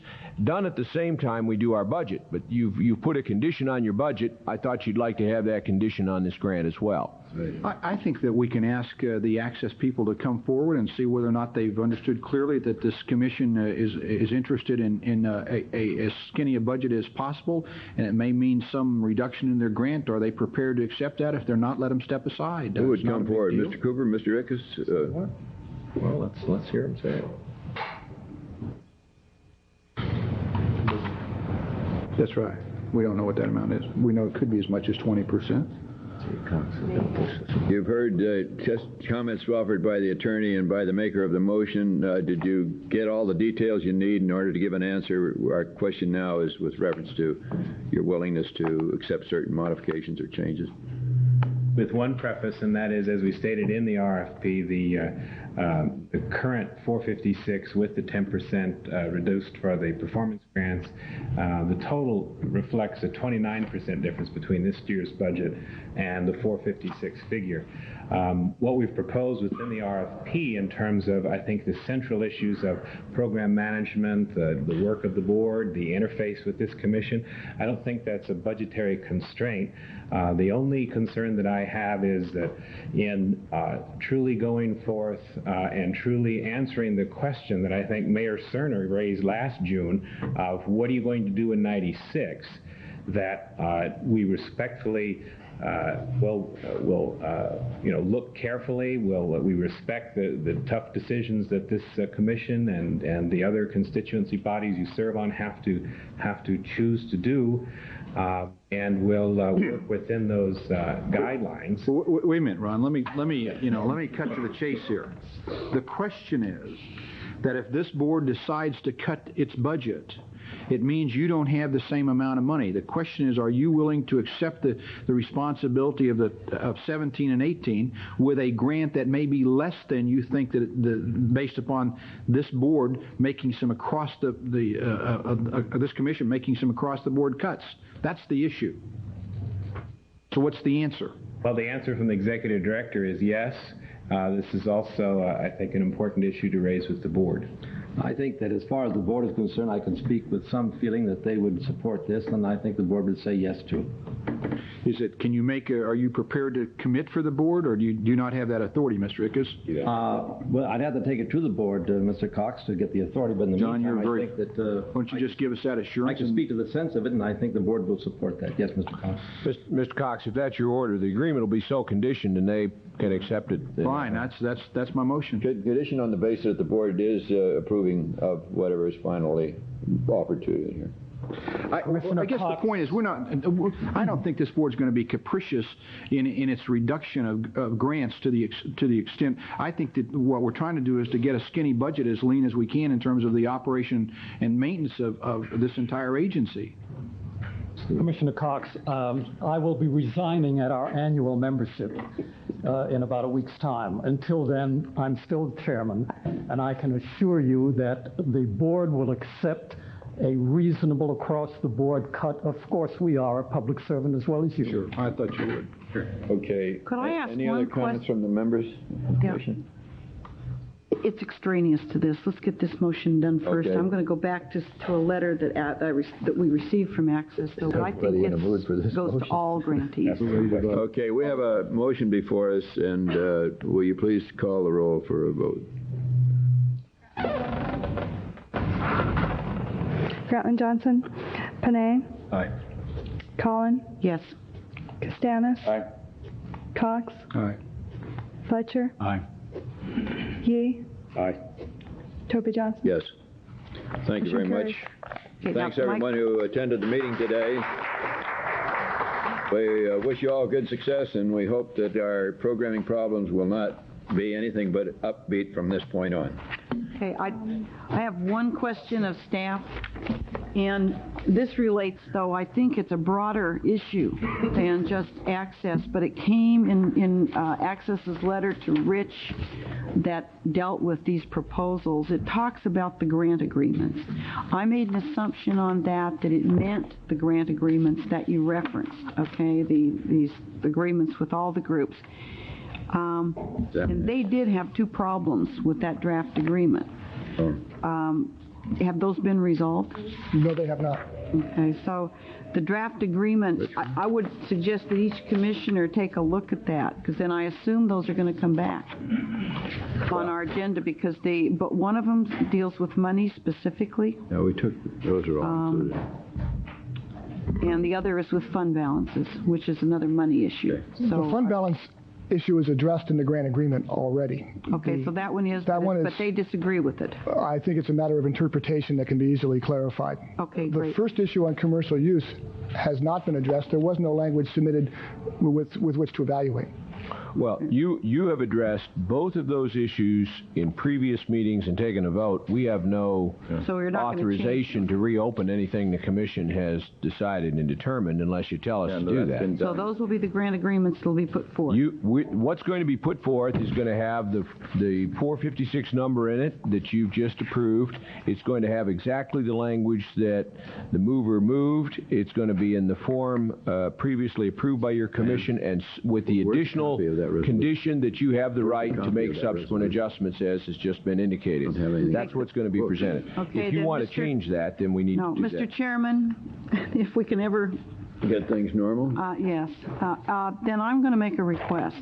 done at the same time we do our budget. But you've put a condition on your budget. I thought you'd like to have that condition on this grant as well. I think that we can ask the Access people to come forward and see whether or not they've understood clearly that this commission is interested in as skinny a budget as possible, and it may mean some reduction in their grant. Are they prepared to accept that? If they're not, let them step aside. Who would come forward? Mr. Cooper, Mr. Ickes? Well, let's hear him say it. That's right. We don't know what that amount is. We know it could be as much as 20%. You've heard comments offered by the attorney and by the maker of the motion. Did you get all the details you need in order to give an answer? Our question now is with reference to your willingness to accept certain modifications or changes. With one preface, and that is, as we stated in the RFP, the current 456 with the 10% reduced for the performance grants, the total reflects a 29% difference between this year's budget and the 456 figure. What we've proposed within the RFP in terms of, I think, the central issues of program management, the work of the board, the interface with this commission, I don't think that's a budgetary constraint. The only concern that I have is that in truly going forth and truly answering the question that I think Mayor Cerner raised last June of what are you going to do in 96, that we respectfully will look carefully. We respect the tough decisions that this commission and the other constituency bodies you serve on have to choose to do, and we'll work within those guidelines. Wait a minute, Ron. Let me cut to the chase here. The question is that if this board decides to cut its budget, it means you don't have the same amount of money. The question is, are you willing to accept the responsibility of 17 and 18 with a grant that may be less than you think that based upon this board making some across this commission making some across the board cuts? That's the issue. So what's the answer? Well, the answer from the executive director is yes. This is also, I think, an important issue to raise with the board. I think that as far as the board is concerned, I can speak with some feeling that they would support this, and I think the board would say yes to it. Are you prepared to commit for the board, or do you not have that authority, Mr. Ickes? Well, I'd have to take it to the board, Mr. Cox, to get the authority, but in the meantime, I think that... why don't you just give us that assurance? I can speak to the sense of it, and I think the board will support that. Yes, Mr. Cox. Mr. Cox, if that's your order, the agreement will be so conditioned and they can accept it. Fine, that's my motion. Condition on the basis that the board is approving of whatever is finally offered to you here. I guess the point is I don't think this board's going to be capricious in its reduction of grants to the extent. I think that what we're trying to do is to get a skinny budget as lean as we can in terms of the operation and maintenance of this entire agency. Commissioner Cox, I will be resigning at our annual membership in about a week's time. Until then, I'm still chairman, and I can assure you that the board will accept a reasonable across-the-board cut. Of course, we are a public servant as well as you. Sure, I thought you would. Sure. Okay. Could I ask Any other comments from the members of the commission? It's extraneous to this. Let's get this motion done first. Okay. I'm going to go back to a letter that we received from Access, though, but I think it goes to all grantees. Okay, we have a motion before us, and will you please call the roll for a vote? Grantland Johnson. Panay. Aye. Collin. Yes. Castanis. Aye. Cox. Aye. Fletcher. Aye. Yee. Aye. Toby Johnson. Yes. Thank you very Motion much. carries. Thanks everyone who attended the meeting today. We wish you all good success, and we hope that our programming problems will not be anything but upbeat from this point on. Okay, I have one question of staff, and this relates, though, I think it's a broader issue than just Access, but it came in Access's letter to Rich that dealt with these proposals. It talks about the grant agreements. I made an assumption on that it meant the grant agreements that you referenced, okay, these agreements with all the groups. And they did have two problems with that draft agreement. Have those been resolved? No, they have not. Okay, so the draft agreement, I would suggest that each commissioner take a look at that, because then I assume those are going to come back on our agenda, because but one of them deals with money specifically. No, we took, those are all included. And the other is with fund balances, which is another money issue. So The fund balance issue is addressed in the grant agreement already. Okay, so that one is, but they disagree with it. I think it's a matter of interpretation that can be easily clarified. Okay, The great. first issue on commercial use has not been addressed. There was no language submitted with which to evaluate. Well, you have addressed both of those issues in previous meetings and taken a vote. We have no So you're not gonna authorization to reopen anything the commission has decided and determined unless you tell us to do that. So those will be the grant agreements that will be put forth. What's going to be put forth is going to have the 456 number in it that you've just approved. It's going to have exactly the language that the mover moved. It's going to be in the form previously approved by your commission, and with the additional condition that you have the right to make subsequent adjustments, as has just been indicated. That's what's going to be presented. Okay, if you then want to change that, then we need No, to do Mr. that. Chairman, if we can ever Get things normal? Yes. Then I'm going to make a request,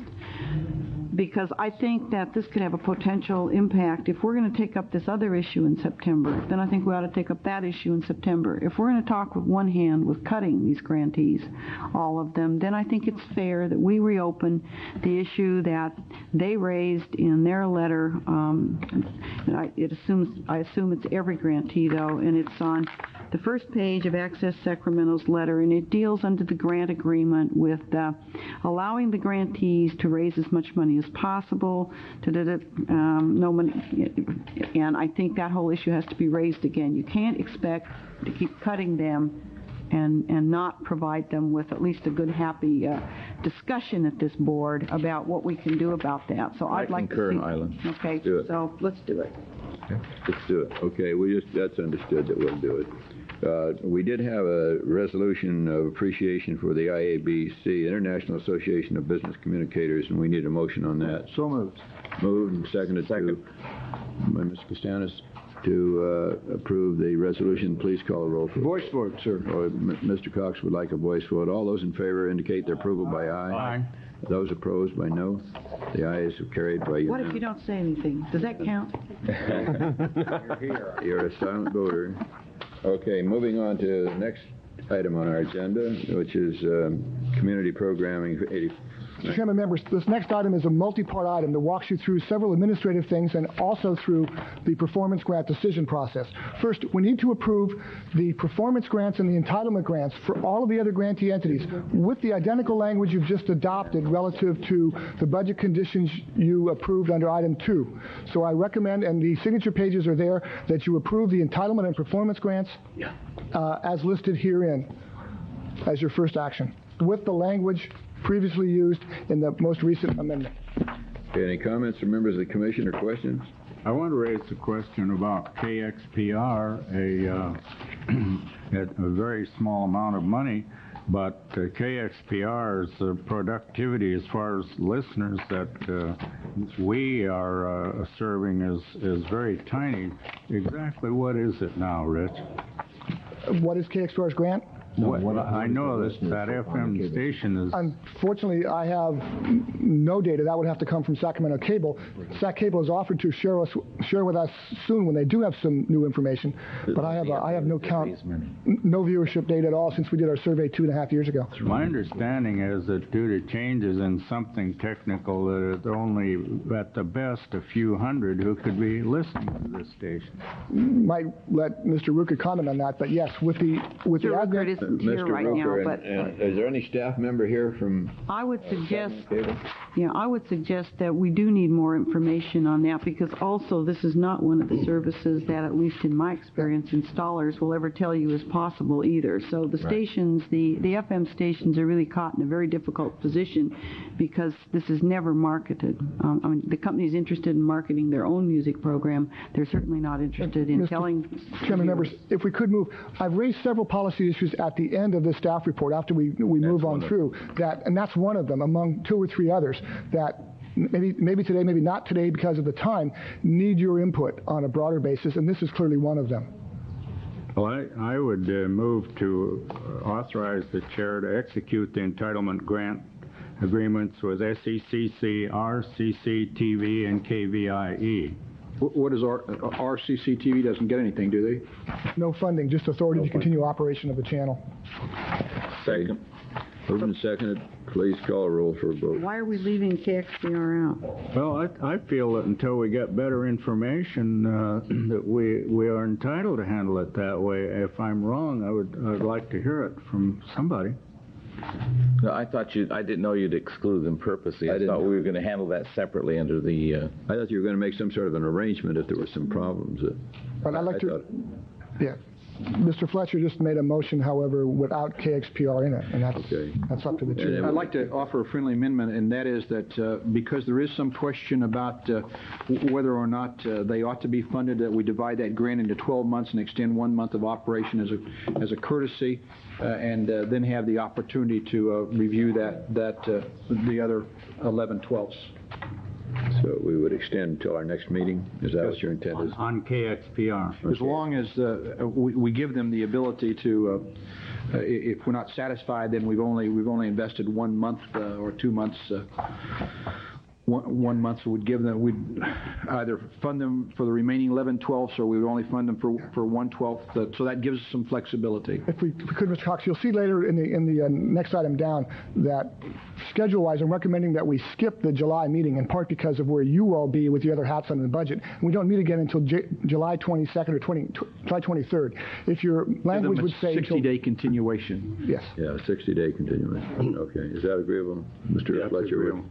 because I think that this could have a potential impact. If we're going to take up this other issue in September, then I think we ought to take up that issue in September. If we're going to talk with one hand with cutting these grantees, all of them, then I think it's fair that we reopen the issue that they raised in their letter. I assume it's every grantee, though, and it's on the first page of Access Sacramento's letter, and it deals under the grant agreement with allowing the grantees to raise as much money as possible, no money, and I think that whole issue has to be raised again. You can't expect to keep cutting them and not provide them with at least a good, happy discussion at this board about what we can do about that. So I'd like to see. Highland. Okay, Do it. so let's do it. Let's do it. Okay, that's understood that we'll do it. We did have a resolution of appreciation for the IABC, International Association of Business Communicators, and we need a motion on that. So moved. Moved and seconded by Mr. Castanis to approve the resolution. Please call the roll. Voice vote, sir. Mr. Cox would like a voice vote. All those in favor indicate their approval by aye. Aye. Those opposed by no. The ayes are carried by What if unanimous. you don't say anything? Does that count? You're a silent voter. Okay, moving on to the next item on our agenda, which is community programming for 80. Mr. Chairman, members, this next item is a multi-part item that walks you through several administrative things and also through the performance grant decision process. First, we need to approve the performance grants and the entitlement grants for all of the other grantee entities with the identical language you've just adopted relative to the budget conditions you approved under item 2. So I recommend, and the signature pages are there, that you approve the entitlement and performance grants as listed herein as your first action, with the language previously used in the most recent amendment. Okay, any comments from members of the commission or questions? I want to raise a question about KXPR, a very small amount of money, but KXPR's productivity as far as listeners that we are serving is very tiny. Exactly what is it now, Rich? What is KXPR's grant? I know that FM station is... Unfortunately, I have no data. That would have to come from Sacramento Cable. Sac Cable has offered to share with us soon when they do have some new information, but I have no viewership data at all since we did our survey 2.5 years ago. My understanding is that due to changes in something technical, that there are only, at the best, a few hundred who could be listening to this station. Might let Mr. Ruker comment on that, but yes, with the Ruker isn't here right now, but is there any staff member here from? I would suggest, I would suggest that we do need more information on that, because also this is not one of the services that, at least in my experience, installers will ever tell you is possible either. So the stations, the FM stations, are really caught in a very difficult position because this is never marketed. I mean, the company is interested in marketing their own music program. They're certainly not interested in telling. Chairman, members, if we could move, I've raised several policy issues at the end of this staff report after we move on through that, and that's one of them among 2 or 3 others that maybe today, maybe not today because of the time, need your input on a broader basis, and this is clearly one of them. Well, I would move to authorize the chair to execute the entitlement grant agreements with SECC, RCC-TV, and KVIE. What is RCC-TV doesn't get anything, do they? No funding, just authority to continue operation of the channel. Second. Moved and seconded. Please call a roll for a vote. Why are we leaving KXPR out? Well, I feel that until we get better information, that we are entitled to handle it that way. If I'm wrong, I'd like to hear it from somebody. No, I didn't know you'd exclude them purposely. I thought we were going to handle that separately under the... I thought you were going to make some sort of an arrangement if there were some problems. But I'd like to... Yeah. Mr. Fletcher just made a motion, however, without KXPR in it, and that's up to the chair. I'd like to offer a friendly amendment, and that is that because there is some question about whether or not they ought to be funded, that we divide that grant into 12 months and extend 1 month of operation as a courtesy, and then have the opportunity to review the other 11/12ths. So we would extend until our next meeting? Is that what your intent is? On KXPR. As long as we give them the ability to, if we're not satisfied, then we've only invested 1 month or 2 months. 1 month would give them. We'd either fund them for the remaining 11/12ths, or we would only fund them for 1/12. So that gives us some flexibility. If we could, Mr. Cox, you'll see later in the next item down that schedule-wise, I'm recommending that we skip the July meeting in part because of where you all be with the other hats on the budget. And we don't meet again until July 22nd or July 23rd. If your language would say 60-day continuation. Yes. Yeah, 60-day continuation. Okay. Is that agreeable, Mr. Fletcher? Agreeable.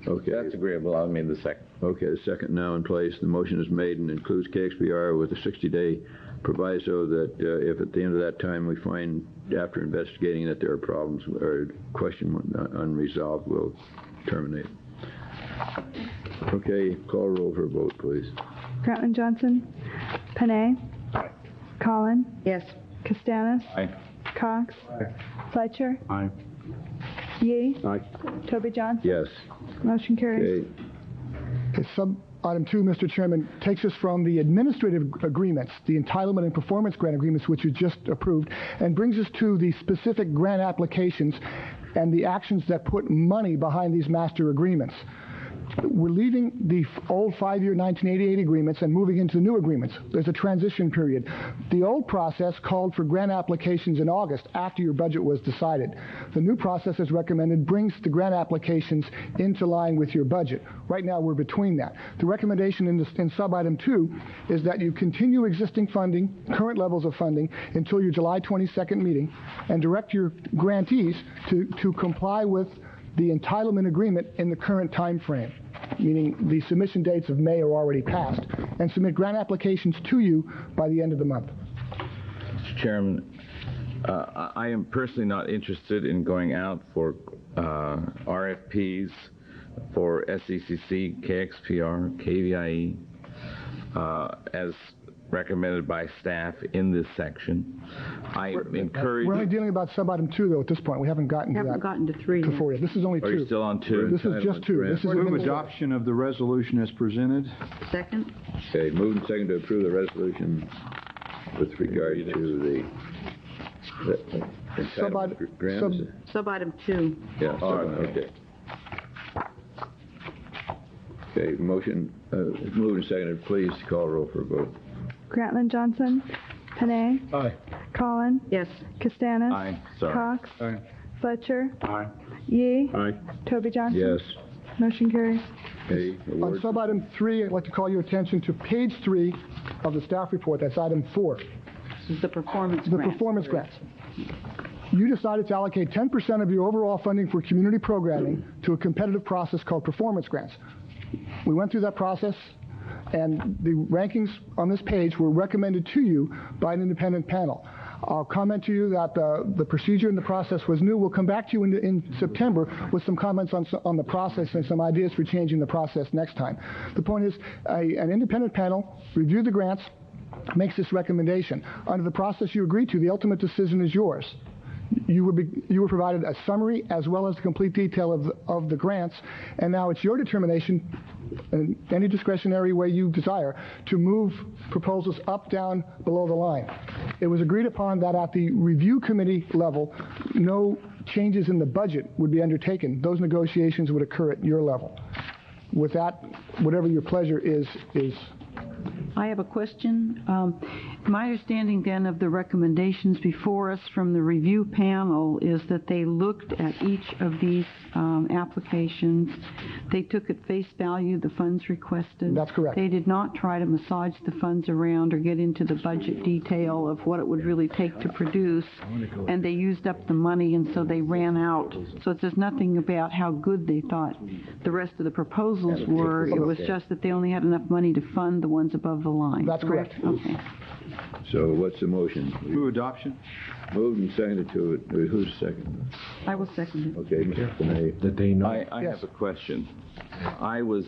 Okay. That's agreeable. I'll mean the second. Okay, the second now in place. The motion is made and includes KXPR with a 60-day proviso that if at the end of that time we find, after investigating, that there are problems or question unresolved, we'll terminate. Okay, call roll for a vote, please. Grantland Johnson. Panay. Aye. Collin. Yes. Castanis. Aye. Cox. Aye. Fletcher. Aye. Yee. Aye. Toby Johnson. Yes. Motion carries. Okay. Item 2, Mr. Chairman, takes us from the administrative agreements, the entitlement and performance grant agreements, which you just approved, and brings us to the specific grant applications and the actions that put money behind these master agreements. We're leaving the old 5-year 1988 agreements and moving into the new agreements. There's a transition period. The old process called for grant applications in August after your budget was decided. The new process, as recommended, brings the grant applications into line with your budget. Right now, we're between that. The recommendation in sub-item 2 is that you continue existing funding, current levels of funding, until your July 22nd meeting, and direct your grantees to comply with the entitlement agreement in the current time frame, meaning the submission dates of May are already passed, and submit grant applications to you by the end of the month. Mr. Chairman, I am personally not interested in going out for RFPs for SECC, KXPR, KVIE, as recommended by staff in this section. I encourage... We're only dealing about sub-item 2, though, at this point. We haven't gotten to that. Haven't gotten to 3 to 4 yet. This is only 2. Are you still on 2? This is just 2. This is Move adoption of the resolution as presented. Second. Okay, moved and seconded to approve the resolution with regard to the Sub-item 2. Yeah, okay. Okay, motion, moved and seconded. Please call roll for a vote. Grantland Johnson. Panay. Aye. Collin. Yes. Castanis. Aye. Sorry. Cox. Aye. Fletcher. Aye. Yee. Aye. Toby Johnson. Yes. Motion carries. Okay, On award. sub-item 3, I'd like to call your attention to page 3 of the staff report. That's item 4. This is the performance The grant. performance grants. You decided to allocate 10% of your overall funding for community programming to a competitive process called performance grants. We went through that process, and the rankings on this page were recommended to you by an independent panel. I'll comment to you that the procedure and the process was new. We'll come back to you in September with some comments on the process and some ideas for changing the process next time. The point is, an independent panel reviewed the grants, makes this recommendation. Under the process you agreed to, the ultimate decision is yours. You were provided a summary as well as the complete detail of the grants, and now it's your determination, in any discretionary way you desire, to move proposals up, down, below the line. It was agreed upon that at the review committee level, no changes in the budget would be undertaken. Those negotiations would occur at your level. With that, whatever your pleasure is. I have a question. My understanding then of the recommendations before us from the review panel is that they looked at each of these applications. They took at face value the funds requested. That's correct. They did not try to massage the funds around or get into the budget detail of what it would really take to produce, and they used up the money, and so they ran out. So it says nothing about how good they thought the rest of the proposals were. It was just that they only had enough money to fund the ones above the line. That's correct. Okay. So what's the motion? Move adoption. Moved and seconded to it. Who's second? I will second it. Okay, Mr. Benet. I have a question. I was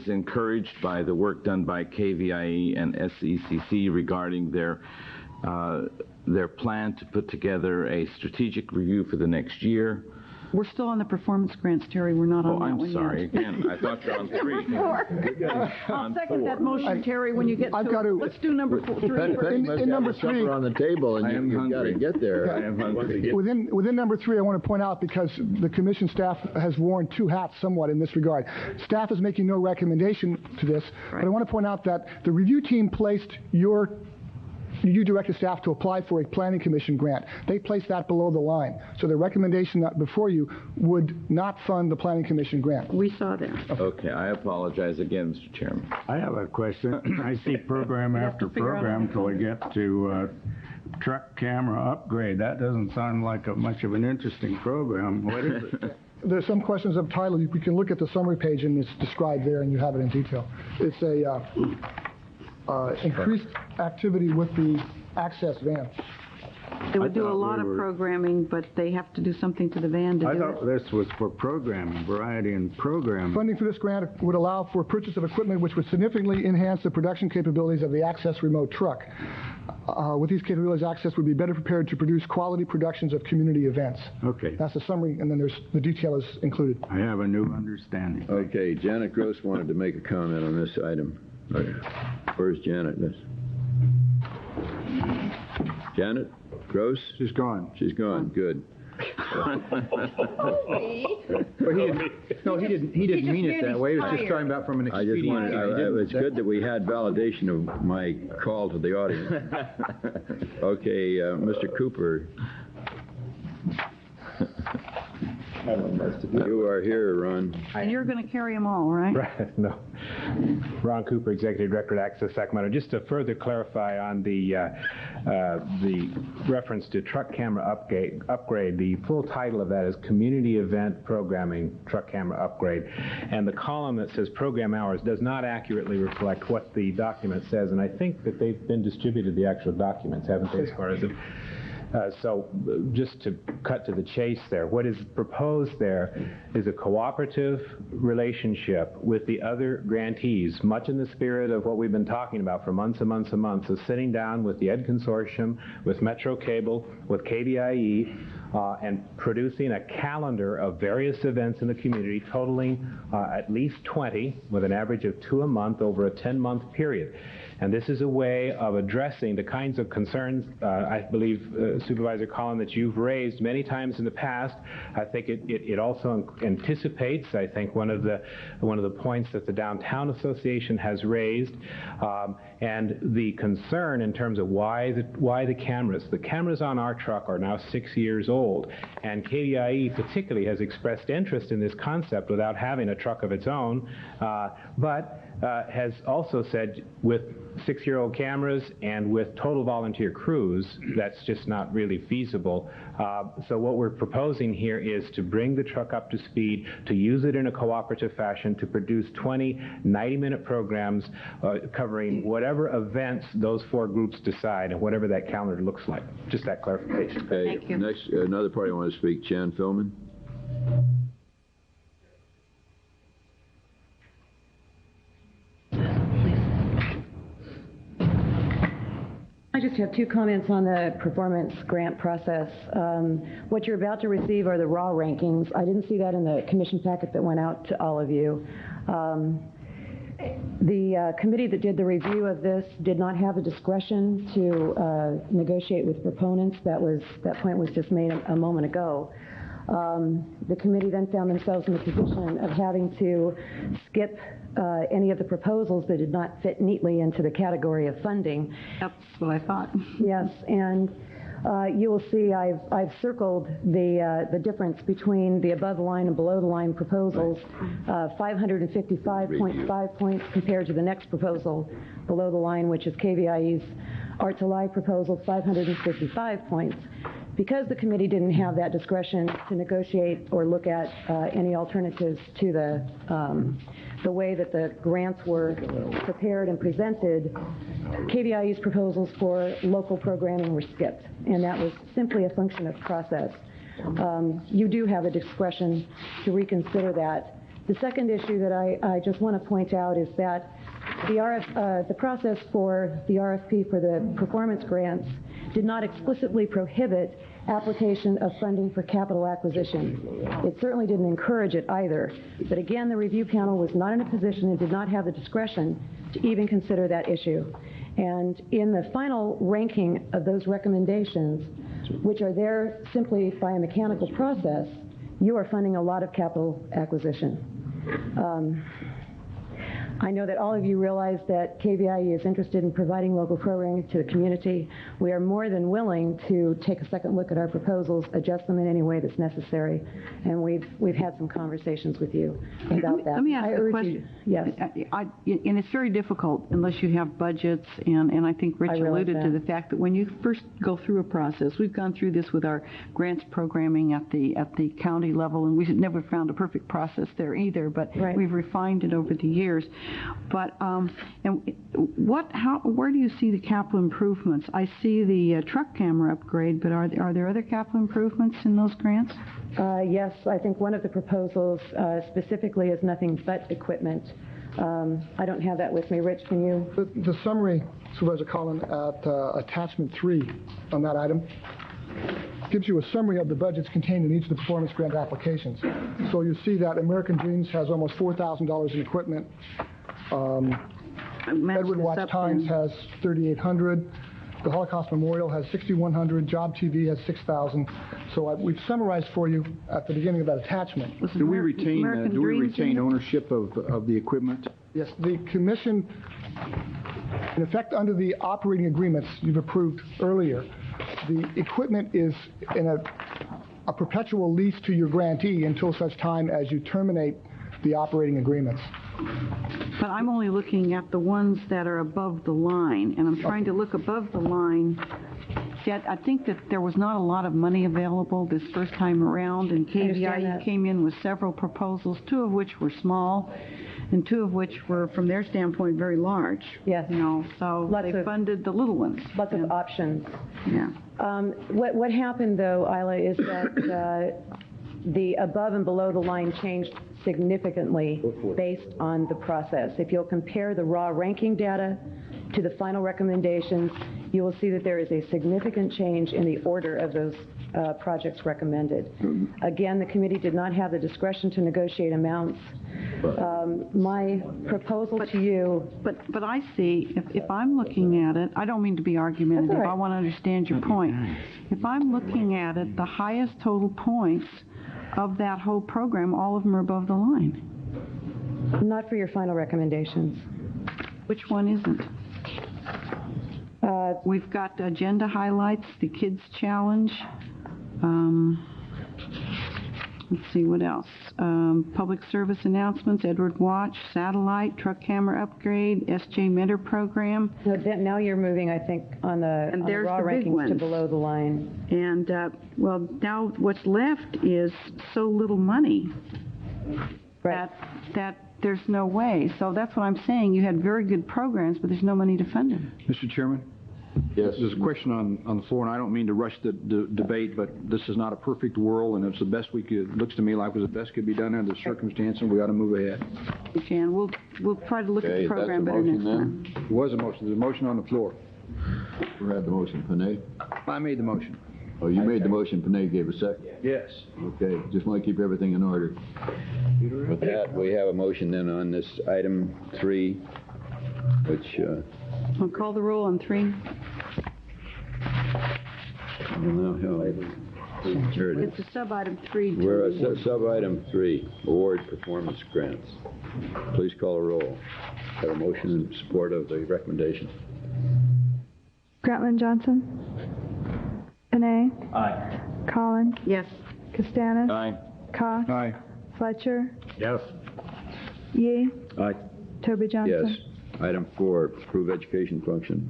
encouraged by the work done by KVIE and SECC regarding their plan to put together a strategic review for the next year. We're still on the performance grants, Terry. We're not on that one I'm sorry. yet. Again, I thought you're on 3. I'll second that motion, Terry, when you get to it. Let's do number 3 first. In number 3, on the table, and you've got to get there. I am hungry. Within number 3, I want to point out, because the commission staff has worn two hats somewhat in this regard. Staff is making no recommendation to this, but I want to point out that the review team placed you directed staff to apply for a planning commission grant. They placed that below the line. So the recommendation that before you would not fund the planning commission grant. We saw that. Okay, I apologize again, Mr. Chairman. I have a question. I see program after program till we get to truck camera upgrade. That doesn't sound like much of an interesting program. What is it? There's some questions of title. We can look at the summary page, and it's described there, and you have it in detail. It's a increased activity with the access van. They would do a lot of programming, but they have to do something to the van to do it. I thought this was for programming, variety in programming. Funding for this grant would allow for purchase of equipment which would significantly enhance the production capabilities of the Access remote truck. With these capabilities, Access would be better prepared to produce quality productions of community events. Okay. That's the summary, and then the detail is included. I have a new understanding. Okay, Janet Gross wanted to make a comment on this item. Where's Janet? Janet Gross? She's gone. She's gone. Good. He didn't mean it that way. He was just talking about from an expedient. It's good that we had validation of my call to the audience. Okay, Mr. Cooper. You are here, Ron. And you're going to carry them all, right? Right. No. Ron Cooper, Executive Director at Access Sacramento. Just to further clarify on the reference to truck camera upgrade, the full title of that is Community Event Programming Truck Camera Upgrade. And the column that says Program Hours does not accurately reflect what the document says. And I think that they've been distributed, the actual documents, haven't they, as far as it... So just to cut to the chase there, what is proposed there is a cooperative relationship with the other grantees, much in the spirit of what we've been talking about for months and months and months, of sitting down with the Ed Consortium, with Metro Cable, with KVIE, and producing a calendar of various events in the community totaling at least 20, with an average of 2 a month over a 10-month period. And this is a way of addressing the kinds of concerns, I believe, Supervisor Collin, that you've raised many times in the past. I think it also anticipates, I think, one of the points that the Downtown Association has raised, and the concern in terms of why the cameras. The cameras on our truck are now 6 years old, and KDIE particularly has expressed interest in this concept without having a truck of its own, but has also said with 6-year-old cameras and with total volunteer crews, that's just not really feasible. So what we're proposing here is to bring the truck up to speed, to use it in a cooperative fashion, to produce 20 90-minute programs covering whatever events those 4 groups decide and whatever that calendar looks like. Just that clarification. Okay. Thank you. Next, another party wants to speak. Jan Philman. I just have 2 comments on the performance grant process. What you're about to receive are the raw rankings. I didn't see that in the commission packet that went out to all of you. The committee that did the review of this did not have the discretion to negotiate with proponents. That point was just made a moment ago. The committee then found themselves in the position of having to skip any of the proposals that did not fit neatly into the category of funding. That's what I thought. Yes, and you will see I've circled the difference between the above the line and below the line proposals, 555.5 points compared to the next proposal below the line, which is KVIE's Art to Life proposal, 555 points. Because the committee didn't have that discretion to negotiate or look at any alternatives to the way that the grants were prepared and presented, KVIE's proposals for local programming were skipped, and that was simply a function of process. You do have a discretion to reconsider that. The second issue that I just want to point out is that the process for the RFP for the performance grants did not explicitly prohibit application of funding for capital acquisition. It certainly didn't encourage it either. But again, the review panel was not in a position and did not have the discretion to even consider that issue. And in the final ranking of those recommendations, which are there simply by a mechanical process, you are funding a lot of capital acquisition. I know that all of you realize that KVIE is interested in providing local programming to the community. We are more than willing to take a second look at our proposals, adjust them in any way that's necessary, and we've had some conversations with you about that. Let me ask a question. Yes. And it's very difficult unless you have budgets, and I think Rich alluded to the fact that when you first go through a process, we've gone through this with our grants programming at the county level, and we've never found a perfect process there either, but we've refined it over the years. But where do you see the capital improvements? I see the truck camera upgrade, but are there other capital improvements in those grants? Yes, I think one of the proposals specifically is nothing but equipment. I don't have that with me. Rich, can you? The summary, Supervisor Collin, at attachment 3 on that item gives you a summary of the budgets contained in each of the performance grant applications. So you see that American Dreams has almost $4,000 in equipment. Edward Watch Times has $3,800. The Holocaust Memorial has $6,100. Job TV has $6,000. So we've summarized for you at the beginning of that attachment. Do we retain ownership of the equipment? Yes, the commission, in effect, under the operating agreements you've approved earlier, the equipment is in a perpetual lease to your grantee until such time as you terminate the operating agreements. But I'm only looking at the ones that are above the line, and I'm trying to look above the line. See, I think that there was not a lot of money available this first time around, and KVIE came in with several proposals, 2 of which were small, and 2 of which were, from their standpoint, very large. Yes. So they funded the little ones. Lots of options. Yeah. What happened, though, Isla, is that the above and below the line changed significantly based on the process. If you'll compare the raw ranking data to the final recommendations, you will see that there is a significant change in the order of those projects recommended. Again, the committee did not have the discretion to negotiate amounts. My proposal to you... But I see, if I'm looking at it, I don't mean to be argumentative, I want to understand your point. If I'm looking at it, the highest total points of that whole program, all of them are above the line. Not for your final recommendations. Which one isn't? We've got agenda highlights, the Kids Challenge. Let's see, what else? Public service announcements, Edward Watch, satellite, truck camera upgrade, SJ Mentor program. No, now you're moving, I think, on the raw rankings to below the line. And, well, now what's left is so little money that there's no way. So that's what I'm saying. You had very good programs, but there's no money to fund them. Mr. Chairman? Yes. There's a question on the floor, and I don't mean to rush the debate, but this is not a perfect world, and it's the best we could, looks to me like was the best could be done under the circumstance, and we ought to move ahead. We can. We'll try to look at the program better next time. There was a motion. There's a motion on the floor. Who had the motion? Panay? I made the motion. Oh, you made the motion, Panay gave a second? Yes. Okay, just want to keep everything in order. With that, we have a motion then on this item 3, which... I'll call the roll on 3. It's a sub-item 3. We're at sub-item 3, award performance grants. Please call a roll. Have a motion in support of the recommendation. Grantland Johnson. Panay. Aye. Collins. Yes. Castanis. Aye. Cox. Aye. Fletcher. Yes. Yee. Aye. Toby Johnson. Yes. Item 4, approve education function.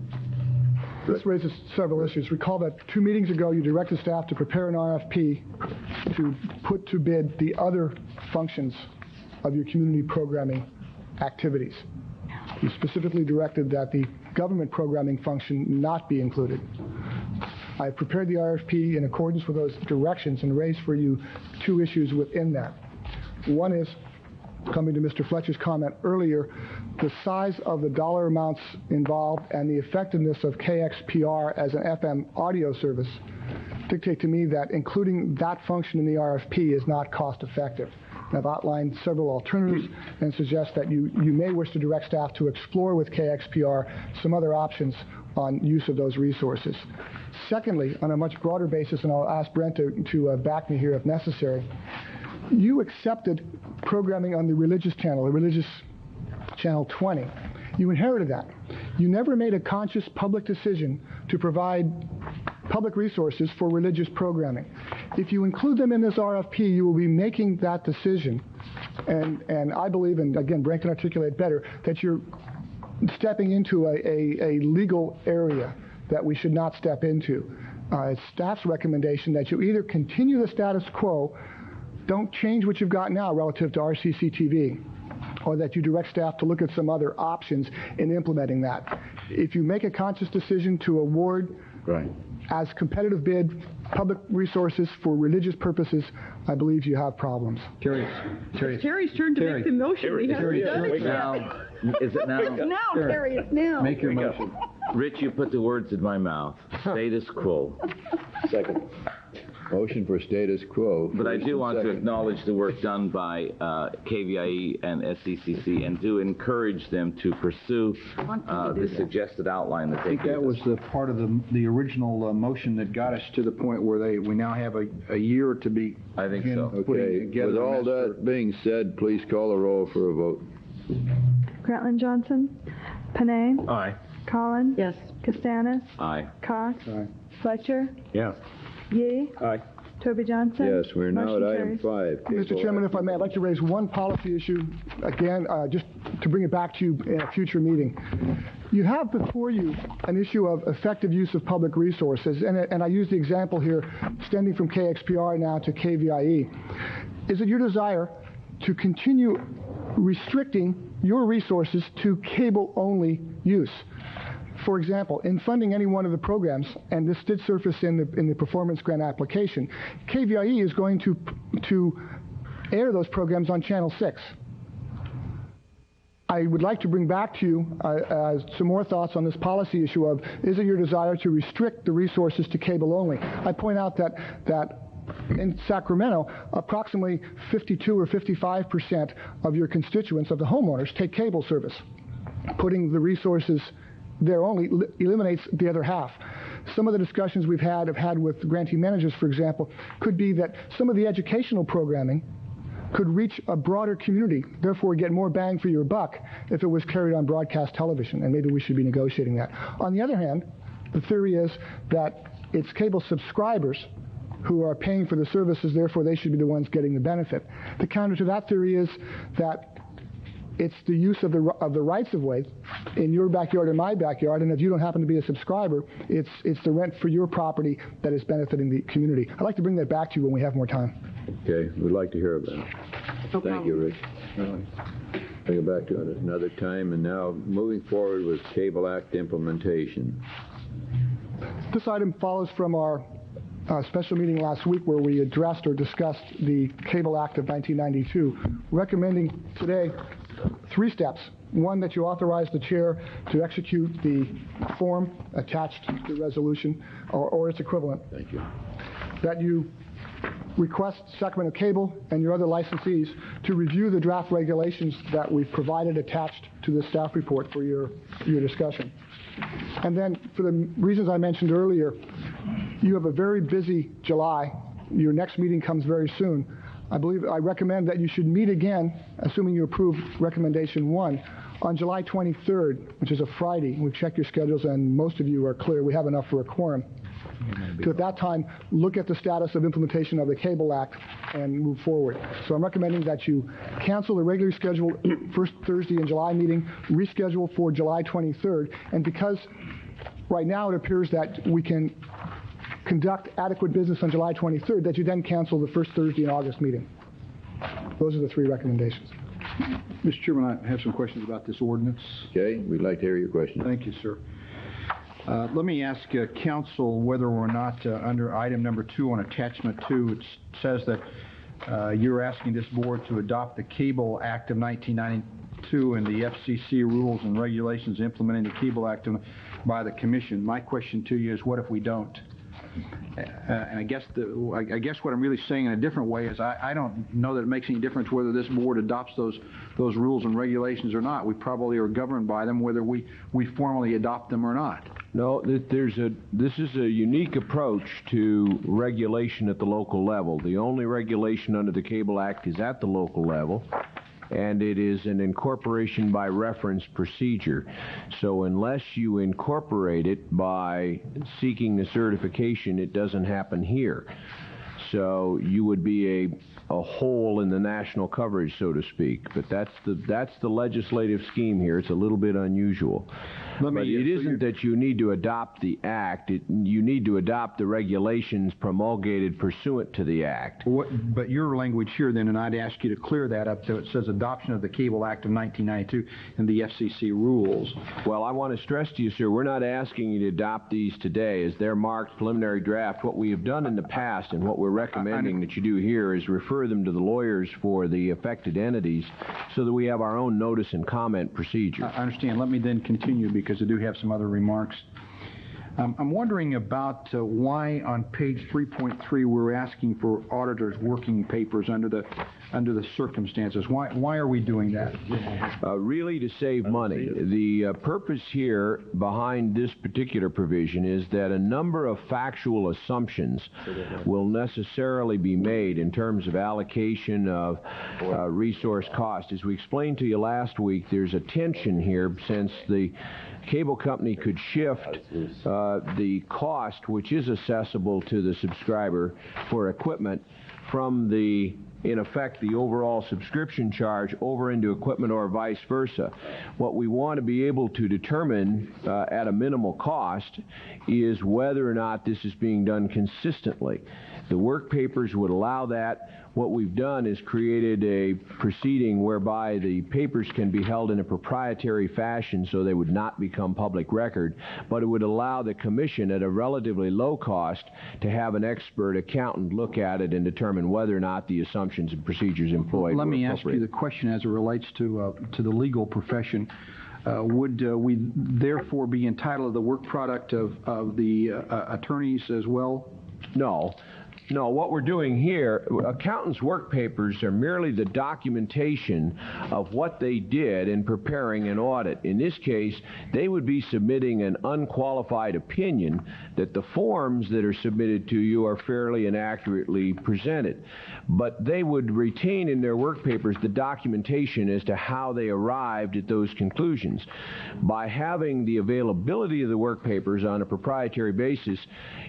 This raises several issues. Recall that 2 meetings ago, you directed staff to prepare an RFP to put to bid the other functions of your community programming activities. You specifically directed that the government programming function not be included. I have prepared the RFP in accordance with those directions and raised for you 2 issues within that. One is, coming to Mr. Fletcher's comment earlier, the size of the dollar amounts involved and the effectiveness of KXPR as an FM audio service dictate to me that including that function in the RFP is not cost effective. And I've outlined several alternatives and suggest that you may wish to direct staff to explore with KXPR some other options on use of those resources. Secondly, on a much broader basis, and I'll ask Brent to back me here if necessary, you accepted programming on the religious channel, the religious channel 20. You inherited that. You never made a conscious public decision to provide public resources for religious programming. If you include them in this RFP, you will be making that decision. And I believe, and again, Brent can articulate better, that you're stepping into a legal area that we should not step into. It's staff's recommendation that you either continue the status quo, don't change what you've got now relative to RCCTV, or that you direct staff to look at some other options in implementing that. If you make a conscious decision to award as competitive bid public resources for religious purposes, I believe you have problems. Terry's turn to make the motion. He hasn't done it yet. Is it now? Now, Terry, it's now. Make your motion. Rich, you put the words in my mouth. Status quo. Second. Motion for status quo. But I do want to acknowledge the work done by KVIE and SCCC and do encourage them to pursue the suggested outline that they gave us. That was the part of the original motion that got us to the point where we now have a year to be. I think so. Okay, with all that being said, please call a roll for a vote. Grantland Johnson. Panay. Aye. Collins. Yes. Castanis. Aye. Cox. Aye. Fletcher. Yes. Yee. Aye. Toby Johnson. Yes, we're now at item 5. Mr. Chairman, if I may, I'd like to raise one policy issue, again, just to bring it back to you in a future meeting. You have before you an issue of effective use of public resources, and I use the example here, extending from KXPR now to KVIE. Is it your desire to continue restricting your resources to cable-only use? For example, in funding any one of the programs, and this did surface in the performance grant application, KVIE is going to air those programs on Channel 6. I would like to bring back to you some more thoughts on this policy issue of, is it your desire to restrict the resources to cable only? I point out that in Sacramento, approximately 52 or 55% of your constituents, of the homeowners, take cable service. Putting the resources there only eliminates the other half. Some of the discussions have had with grantee managers, for example, could be that some of the educational programming could reach a broader community, therefore get more bang for your buck if it was carried on broadcast television, and maybe we should be negotiating that. On the other hand, the theory is that it's cable subscribers who are paying for the services, therefore they should be the ones getting the benefit. The counter to that theory is that it's the use of the rights of way in your backyard and my backyard, and if you don't happen to be a subscriber, it's the rent for your property that is benefiting the community. I'd like to bring that back to you when we have more time. Okay, we'd like to hear about it. No Thank you, Rich. Bring it back to it another time, and now moving forward with Cable Act implementation. This item follows from our special meeting last week where we addressed or discussed the Cable Act of 1992, recommending today 3 steps. One, that you authorize the chair to execute the form attached to the resolution or its equivalent. Thank you. That you request Sacramento Cable and your other licensees to review the draft regulations that we've provided attached to the staff report for your discussion. And then, for the reasons I mentioned earlier, you have a very busy July. Your next meeting comes very soon. I recommend that you should meet again, assuming you approve recommendation 1, on July 23rd, which is a Friday. We've checked your schedules, and most of you are clear. We have enough for a quorum. To, at that time, look at the status of implementation of the Cable Act and move forward. So I'm recommending that you cancel the regularly scheduled first Thursday in July meeting, reschedule for July 23rd, and because right now it appears that we can conduct adequate business on July 23rd, that you then cancel the first Thursday in August meeting. Those are the 3 recommendations. Mr. Chairman, I have some questions about this ordinance. Okay, we'd like to hear your question. Thank you, sir. Let me ask council whether or not under item number 2 on attachment 2, it says that you're asking this board to adopt the Cable Act of 1992 and the FCC rules and regulations implementing the Cable Act by the Commission. My question to you is, what if we don't? And I guess what I'm really saying in a different way is I don't know that it makes any difference whether this board adopts those rules and regulations or not. We probably are governed by them whether we formally adopt them or not. No, this is a unique approach to regulation at the local level. The only regulation under the Cable Act is at the local level, and it is an incorporation by reference procedure. So unless you incorporate it by seeking the certification, it doesn't happen here. So you would be a hole in the national coverage, so to speak. But that's the legislative scheme here. It's a little bit unusual. But it isn't that you need to adopt the Act. You need to adopt the regulations promulgated pursuant to the Act. But your language here then, and I'd ask you to clear that up, so it says adoption of the Cable Act of 1992 and the FCC rules. Well, I want to stress to you, sir, we're not asking you to adopt these today as they're marked preliminary draft. What we have done in the past and what we're recommending that you do here is refer them to the lawyers for the affected entities so that we have our own notice and comment procedure. I understand. Let me then continue because I do have some other remarks. I'm wondering about why on page 3.3 we're asking for auditors' working papers under the circumstances. Why are we doing that? Really to save money. The purpose here behind this particular provision is that a number of factual assumptions will necessarily be made in terms of allocation of resource cost. As we explained to you last week, there's a tension here since the cable company could shift the cost, which is accessible to the subscriber for equipment, from the, in effect, the overall subscription charge over into equipment or vice versa. What we want to be able to determine at a minimal cost is whether or not this is being done consistently. The work papers would allow that. What we've done is created a proceeding whereby the papers can be held in a proprietary fashion so they would not become public record, but it would allow the commission at a relatively low cost to have an expert accountant look at it and determine whether or not the assumption functions and procedures employed. Let me ask you the question as it relates to the legal profession. Would we therefore be entitled to the work product of the attorneys as well? No. No, what we're doing here, accountants' work papers are merely the documentation of what they did in preparing an audit. In this case, they would be submitting an unqualified opinion that the forms that are submitted to you are fairly and accurately presented. But they would retain in their work papers the documentation as to how they arrived at those conclusions. By having the availability of the work papers on a proprietary basis,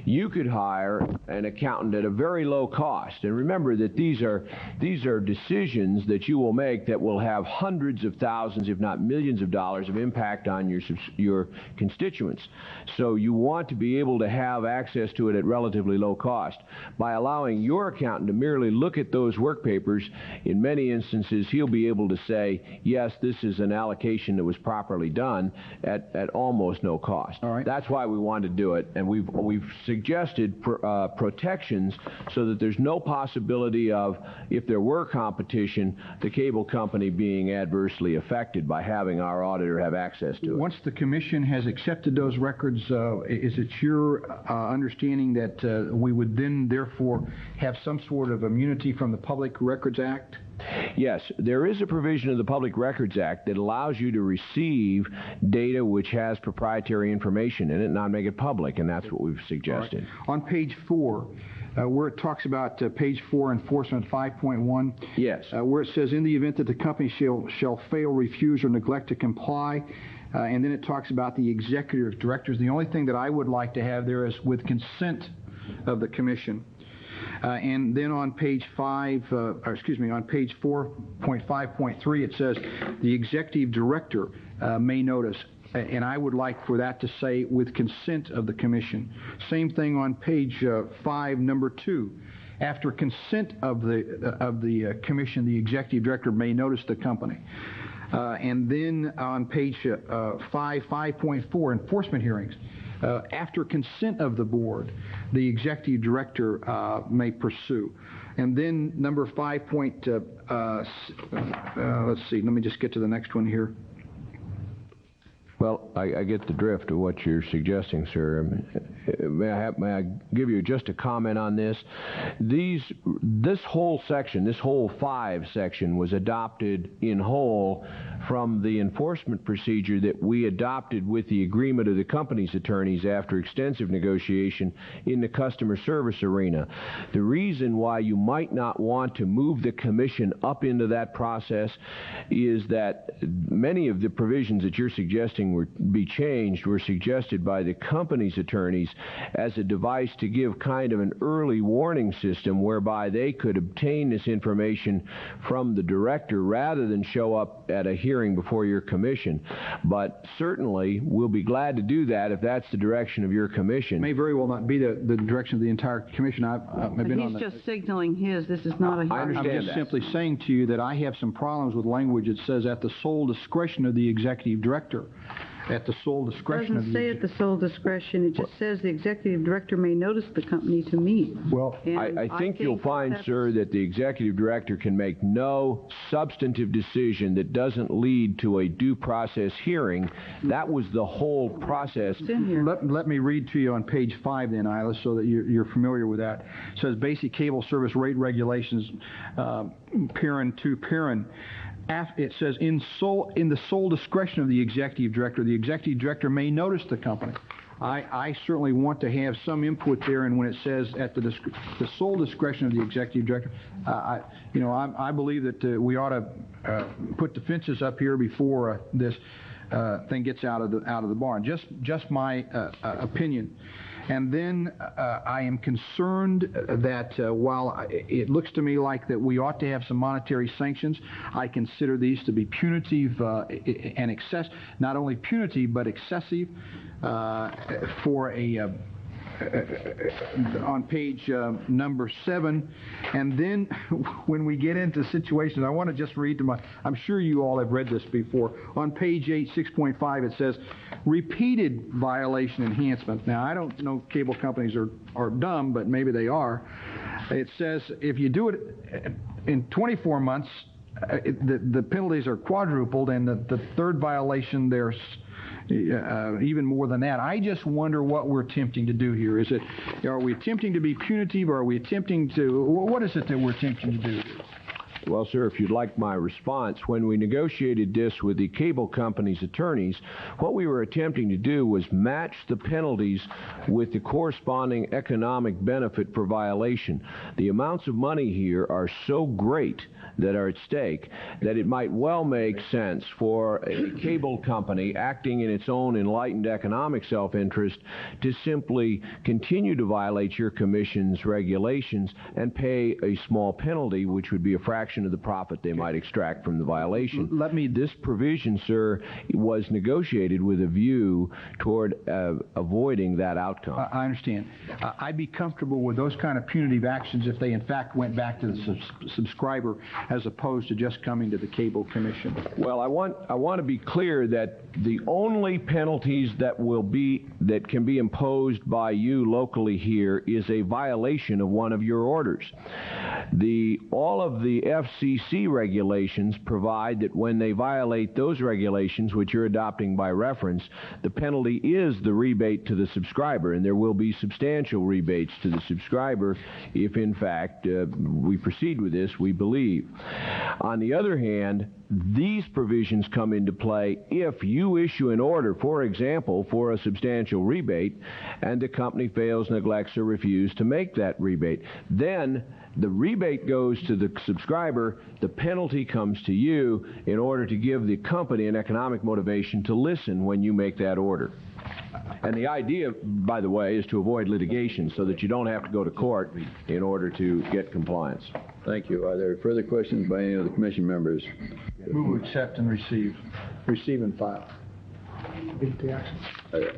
you could hire an accountant at a very low cost. And remember that these are decisions that you will make that will have hundreds of thousands, if not millions of dollars of impact on your constituents. So you want to be able to have access to it at relatively low cost. By allowing your accountant to merely look at those work papers, in many instances he'll be able to say, yes, this is an allocation that was properly done at almost no cost. All right. That's why we want to do it, and we've suggested protections so that there's no possibility of, if there were competition, the cable company being adversely affected by having our auditor have access to it. Once the commission has accepted those records, is it your understanding that we would then therefore have some sort of immunity from the Public Records Act? Yes, there is a provision of the Public Records Act that allows you to receive data which has proprietary information in it and not make it public, and that's what we've suggested. Right. On page 4, where it talks about page 4, enforcement 5.1. Yes. Where it says, in the event that the company shall fail, refuse, or neglect to comply, and then it talks about the executive directors. The only thing that I would like to have there is with consent of the commission. And then on page 5, on page 4.5.3, it says the executive director may notice, and I would like for that to say with consent of the commission. Same thing on page 5, number 2. After consent of the commission, the executive director may notice the company. And then on page 5.4, enforcement hearings. After consent of the board, the executive director may pursue. And then number 5. Let's see, let me just get to the next one here. Well, I get the drift of what you're suggesting, sir. May I give you just a comment on this? This whole section, this whole 5 section, was adopted in whole from the enforcement procedure that we adopted with the agreement of the company's attorneys after extensive negotiation in the customer service arena. The reason why you might not want to move the commission up into that process is that many of the provisions that you're suggesting be changed were suggested by the company's attorneys as a device to give kind of an early warning system whereby they could obtain this information from the director rather than show up at a hearing before your commission. But certainly we'll be glad to do that if that's the direction of your commission. It may very well not be the direction of the entire commission. I've been on he's just signaling his. This is not a hearing. I understand I'm just simply saying to you that I have some problems with language that says at the sole discretion of the executive director. At the sole discretion of the... It doesn't say at the sole discretion. It just says the executive director may notice the company to meet. Well, I think you'll find, sir, that the executive director can make no substantive decision that doesn't lead to a due process hearing. That was the whole process. Let me read to you on page 5 then, Isla, so that you're familiar with that. It says basic cable service rate regulations, parent to parent. It says in the sole discretion of the executive director may notice the company. I certainly want to have some input there, and when it says at the sole discretion of the executive director, I believe that we ought to put the fences up here before this thing gets out of the barn. Just my opinion. And then I am concerned that while it looks to me like that we ought to have some monetary sanctions, I consider these to be punitive and not only punitive but excessive for a on page number 7. And then when we get into situations, I want to just read I'm sure you all have read this before. On page 8, 6.5, it says repeated violation enhancement. Now, I don't know cable companies are dumb, but maybe they are. It says if you do it in 24 months, the penalties are quadrupled, and the third violation there's even more than that. I just wonder what we're attempting to do here. Are we attempting to be punitive, or are we attempting to, what is it that we're attempting to do? Well, sir, if you'd like my response, when we negotiated this with the cable company's attorneys, what we were attempting to do was match the penalties with the corresponding economic benefit for violation. The amounts of money here are so great that are at stake that it might well make sense for a cable company acting in its own enlightened economic self-interest to simply continue to violate your commission's regulations and pay a small penalty, which would be a fraction of the profit they might extract from the violation. This provision, sir, was negotiated with a view toward avoiding that outcome. I understand. I'd be comfortable with those kind of punitive actions if they in fact went back to the subscriber as opposed to just coming to the cable commission. Well, I want to be clear that the only penalties that can be imposed by you locally here is a violation of one of your orders. All of the FCC regulations provide that when they violate those regulations, which you're adopting by reference, the penalty is the rebate to the subscriber, and there will be substantial rebates to the subscriber if, in fact, we proceed with this, we believe. On the other hand, these provisions come into play if you issue an order, for example, for a substantial rebate, and the company fails, neglects, or refuses to make that rebate. Then the rebate goes to the subscriber, the penalty comes to you in order to give the company an economic motivation to listen when you make that order. And the idea, by the way, is to avoid litigation so that you don't have to go to court in order to get compliance. Thank you. Are there further questions by any of the commission members? Move, accept, and receive. Receive and file. The action.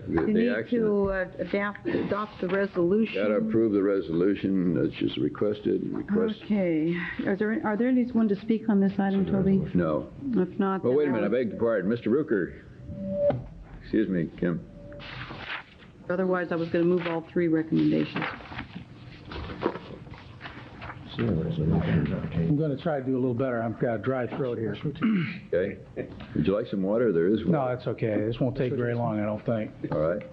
You need to adopt the resolution. Got to approve the resolution that's just requested. Okay. Are there anyone to speak on this item, Toby? No. If not, well, wait a minute. I beg your pardon. Mr. Rooker. Excuse me, Kim. Otherwise, I was going to move all three recommendations. I'm going to try to do a little better. I've got a dry throat here. Okay. Would you like some water? There is water. No, that's okay. This won't take very long, I don't think. All right.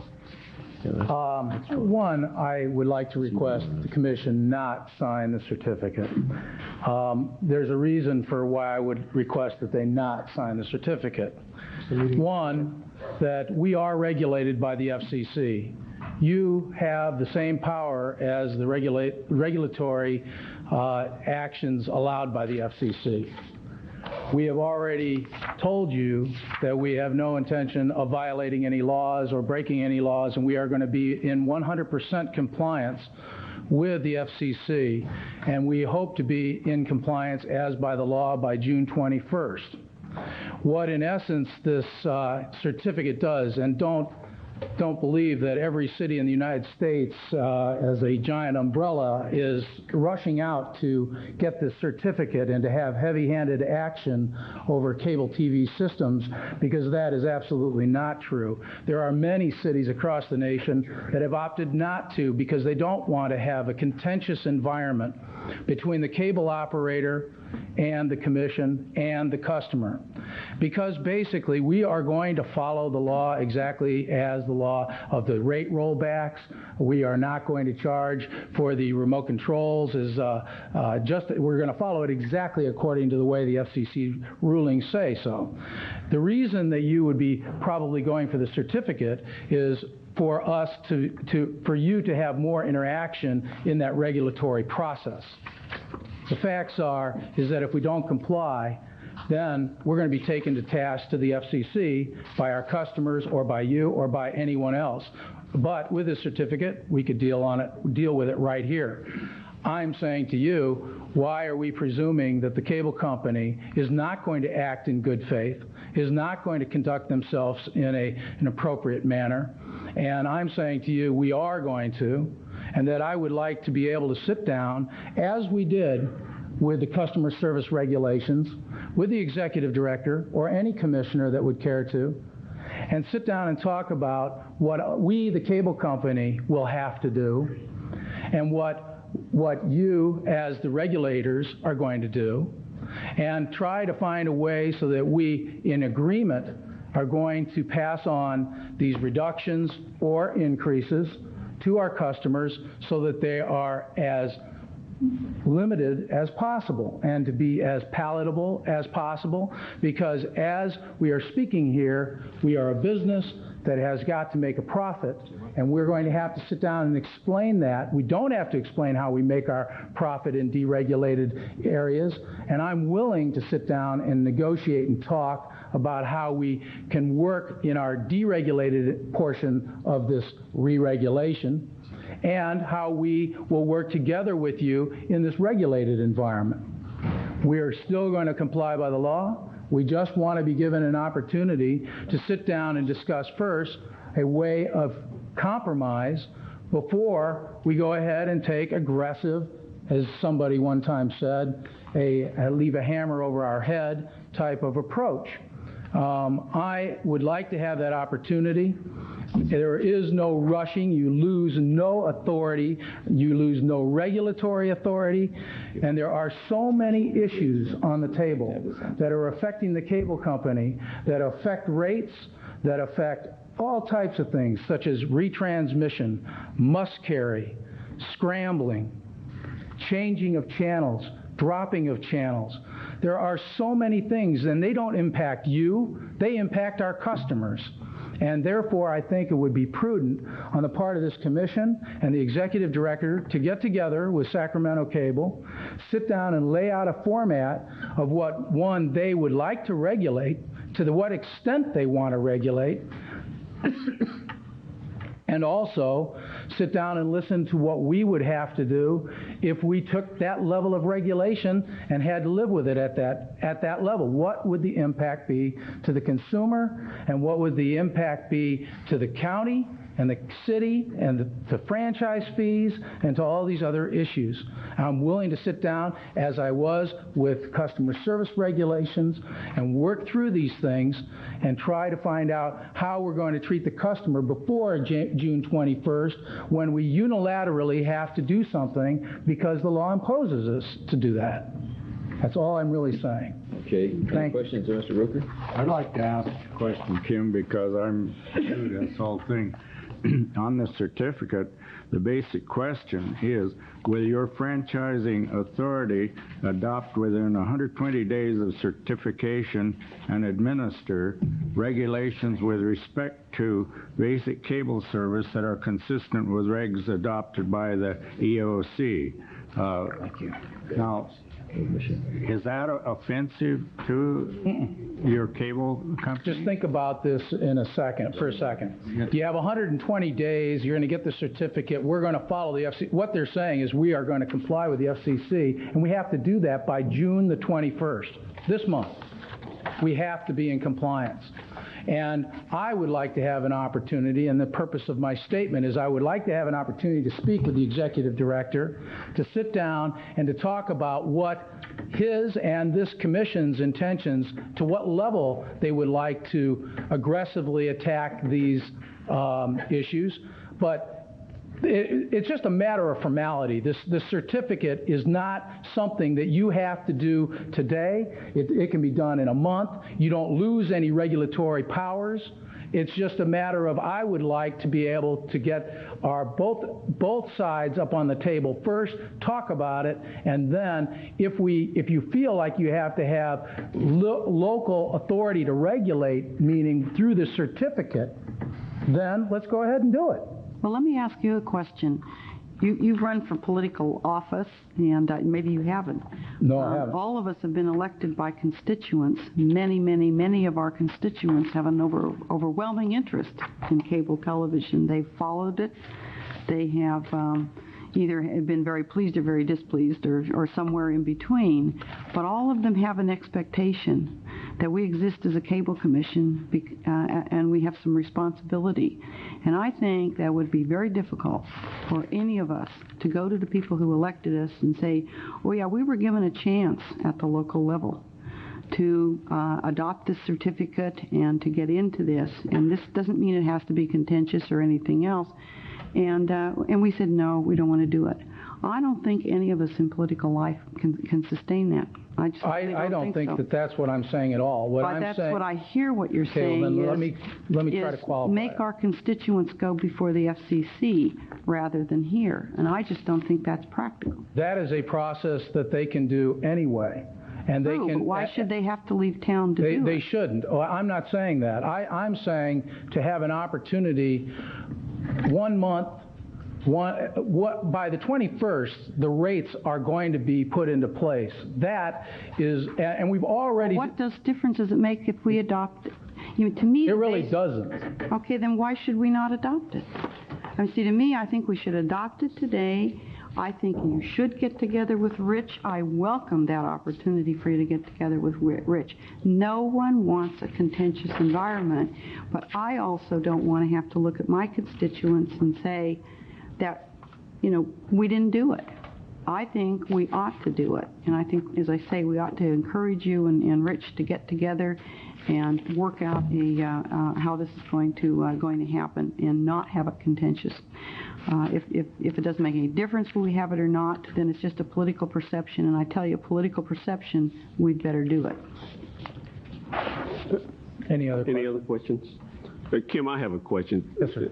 One, I would like to request the commission not sign the certificate. There's a reason for why I would request that they not sign the certificate. One, that we are regulated by the FCC. You have the same power as the regulatory actions allowed by the FCC. We have already told you that we have no intention of violating any laws or breaking any laws, and we are going to be in 100% compliance with the FCC, and we hope to be in compliance as by the law by June 21st. What, in essence, this certificate does, and don't believe that every city in the United States, as a giant umbrella, is rushing out to get this certificate and to have heavy-handed action over cable TV systems, because that is absolutely not true. There are many cities across the nation that have opted not to because they don't want to have a contentious environment between the cable operator and the commission and the customer. Because basically we are going to follow the law exactly as the law of the rate rollbacks. We are not going to charge for the remote controls. We're going to follow it exactly according to the way the FCC rulings say so. The reason that you would be probably going for the certificate is for us for you to have more interaction in that regulatory process. The facts is that if we don't comply, then we're going to be taken to task to the FCC by our customers or by you or by anyone else. But with this certificate, we could deal with it right here. I'm saying to you, why are we presuming that the cable company is not going to act in good faith, is not going to conduct themselves in an appropriate manner? And I'm saying to you, we are going to, and that I would like to be able to sit down, as we did with the customer service regulations, with the executive director or any commissioner that would care to, and sit down and talk about what we, the cable company, will have to do, and what what you, as the regulators, are going to do, and try to find a way so that we, in agreement, are going to pass on these reductions or increases to our customers so that they are as limited as possible and to be as palatable as possible, because as we are speaking here, we are a business that has got to make a profit, and we're going to have to sit down and explain that. We don't have to explain how we make our profit in deregulated areas, and I'm willing to sit down and negotiate and talk about how we can work in our deregulated portion of this re-regulation, and how we will work together with you in this regulated environment. We are still going to comply by the law. We just want to be given an opportunity to sit down and discuss first a way of compromise before we go ahead and take aggressive, as somebody one time said, a leave a hammer over our head type of approach. I would like to have that opportunity. There is no rushing. You lose no authority. You lose no regulatory authority. And there are so many issues on the table that are affecting the cable company, that affect rates, that affect all types of things, such as retransmission, must-carry, scrambling, changing of channels, dropping of channels. There are so many things, and they don't impact you. They impact our customers. And therefore, I think it would be prudent on the part of this commission and the executive director to get together with Sacramento Cable, sit down and lay out a format of what, one, they would like to regulate, to what extent they want to regulate, and also sit down and listen to what we would have to do if we took that level of regulation and had to live with it at that level. What would the impact be to the consumer, and what would the impact be to the county and the city and the franchise fees and to all these other issues? I'm willing to sit down, as I was with customer service regulations, and work through these things and try to find out how we're going to treat the customer before June 21st, when we unilaterally have to do something because the law imposes us to do that. That's all I'm really saying. Okay. Any questions of Mr. Rooker? I'd like to ask a question, Kim, because I'm new to this whole thing. On the certificate, the basic question is, will your franchising authority adopt within 120 days of certification and administer regulations with respect to basic cable service that are consistent with regs adopted by the EOC? Thank you. Now, is that offensive to your cable company? Just think about this for a second. You have 120 days. You're going to get the certificate. We're going to follow the FCC. What they're saying is we are going to comply with the FCC, and we have to do that by June the 21st, this month. We have to be in compliance. And I would like to have an opportunity, and the purpose of my statement is I would like to have an opportunity to speak with the executive director, to sit down and to talk about what his and this commission's intentions, to what level they would like to aggressively attack these issues. But it's just a matter of formality. This certificate is not something that you have to do today. It can be done in a month. You don't lose any regulatory powers. It's just a matter of, I would like to be able to get our both sides up on the table first, talk about it, and then if you feel like you have to have local authority to regulate, meaning through the certificate, then let's go ahead and do it. Well, let me ask you a question. You've run for political office, and maybe you haven't. No, I haven't. All of us have been elected by constituents. Many of our constituents have an overwhelming interest in cable television. They've followed it. They have either been very pleased or very displeased, or somewhere in between. But all of them have an expectation that we exist as a cable commission, and we have some responsibility. And I think that would be very difficult for any of us to go to the people who elected us and say, oh yeah, we were given a chance at the local level to adopt this certificate and to get into this. And this doesn't mean it has to be contentious or anything else. And we said, no, we don't want to do it. I don't think any of us in political life can sustain that. I don't think that that's what I'm saying at all. What I'm that's saying, what I hear what you're saying then is, let me try to qualify. Make our constituents go before the FCC rather than here, and I just don't think that's practical. That is a process that they can do anyway. And they can, but why should they have to leave town to do it? They shouldn't. Oh, I'm not saying that. I'm saying to have an opportunity 1 month, by the 21st, the rates are going to be put into place. That is, and we've already... What difference does it make if we adopt it? To me, it really doesn't. Okay, then why should we not adopt it? To me, I think we should adopt it today. I think you should get together with Rich. I welcome that opportunity for you to get together with Rich. No one wants a contentious environment, but I also don't want to have to look at my constituents and say that, we didn't do it. I think we ought to do it. And I think, as I say, we ought to encourage you and Rich to get together and work out how this is going to happen and not have it contentious. If it doesn't make any difference whether we have it or not, then it's just a political perception. And I tell you, political perception, we'd better do it. Any other questions? Kim, I have a question. Yes, sir.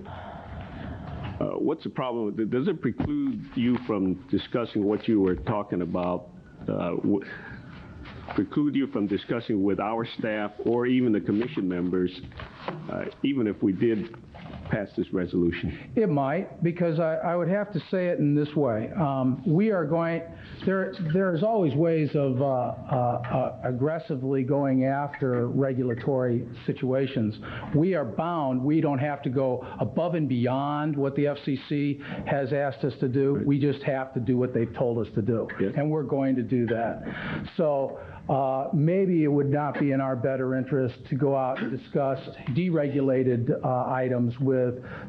What's the problem with it? Does it preclude you from discussing what you were talking about? Preclude you from discussing with our staff or even the commission members, even if we did pass this resolution? It might, because I would have to say it in this way. We are going, there's always ways of aggressively going after regulatory situations. We are bound. We don't have to go above and beyond what the FCC has asked us to do. We just have to do what they've told us to do. Yes. And we're going to do that. So maybe it would not be in our better interest to go out and discuss deregulated items with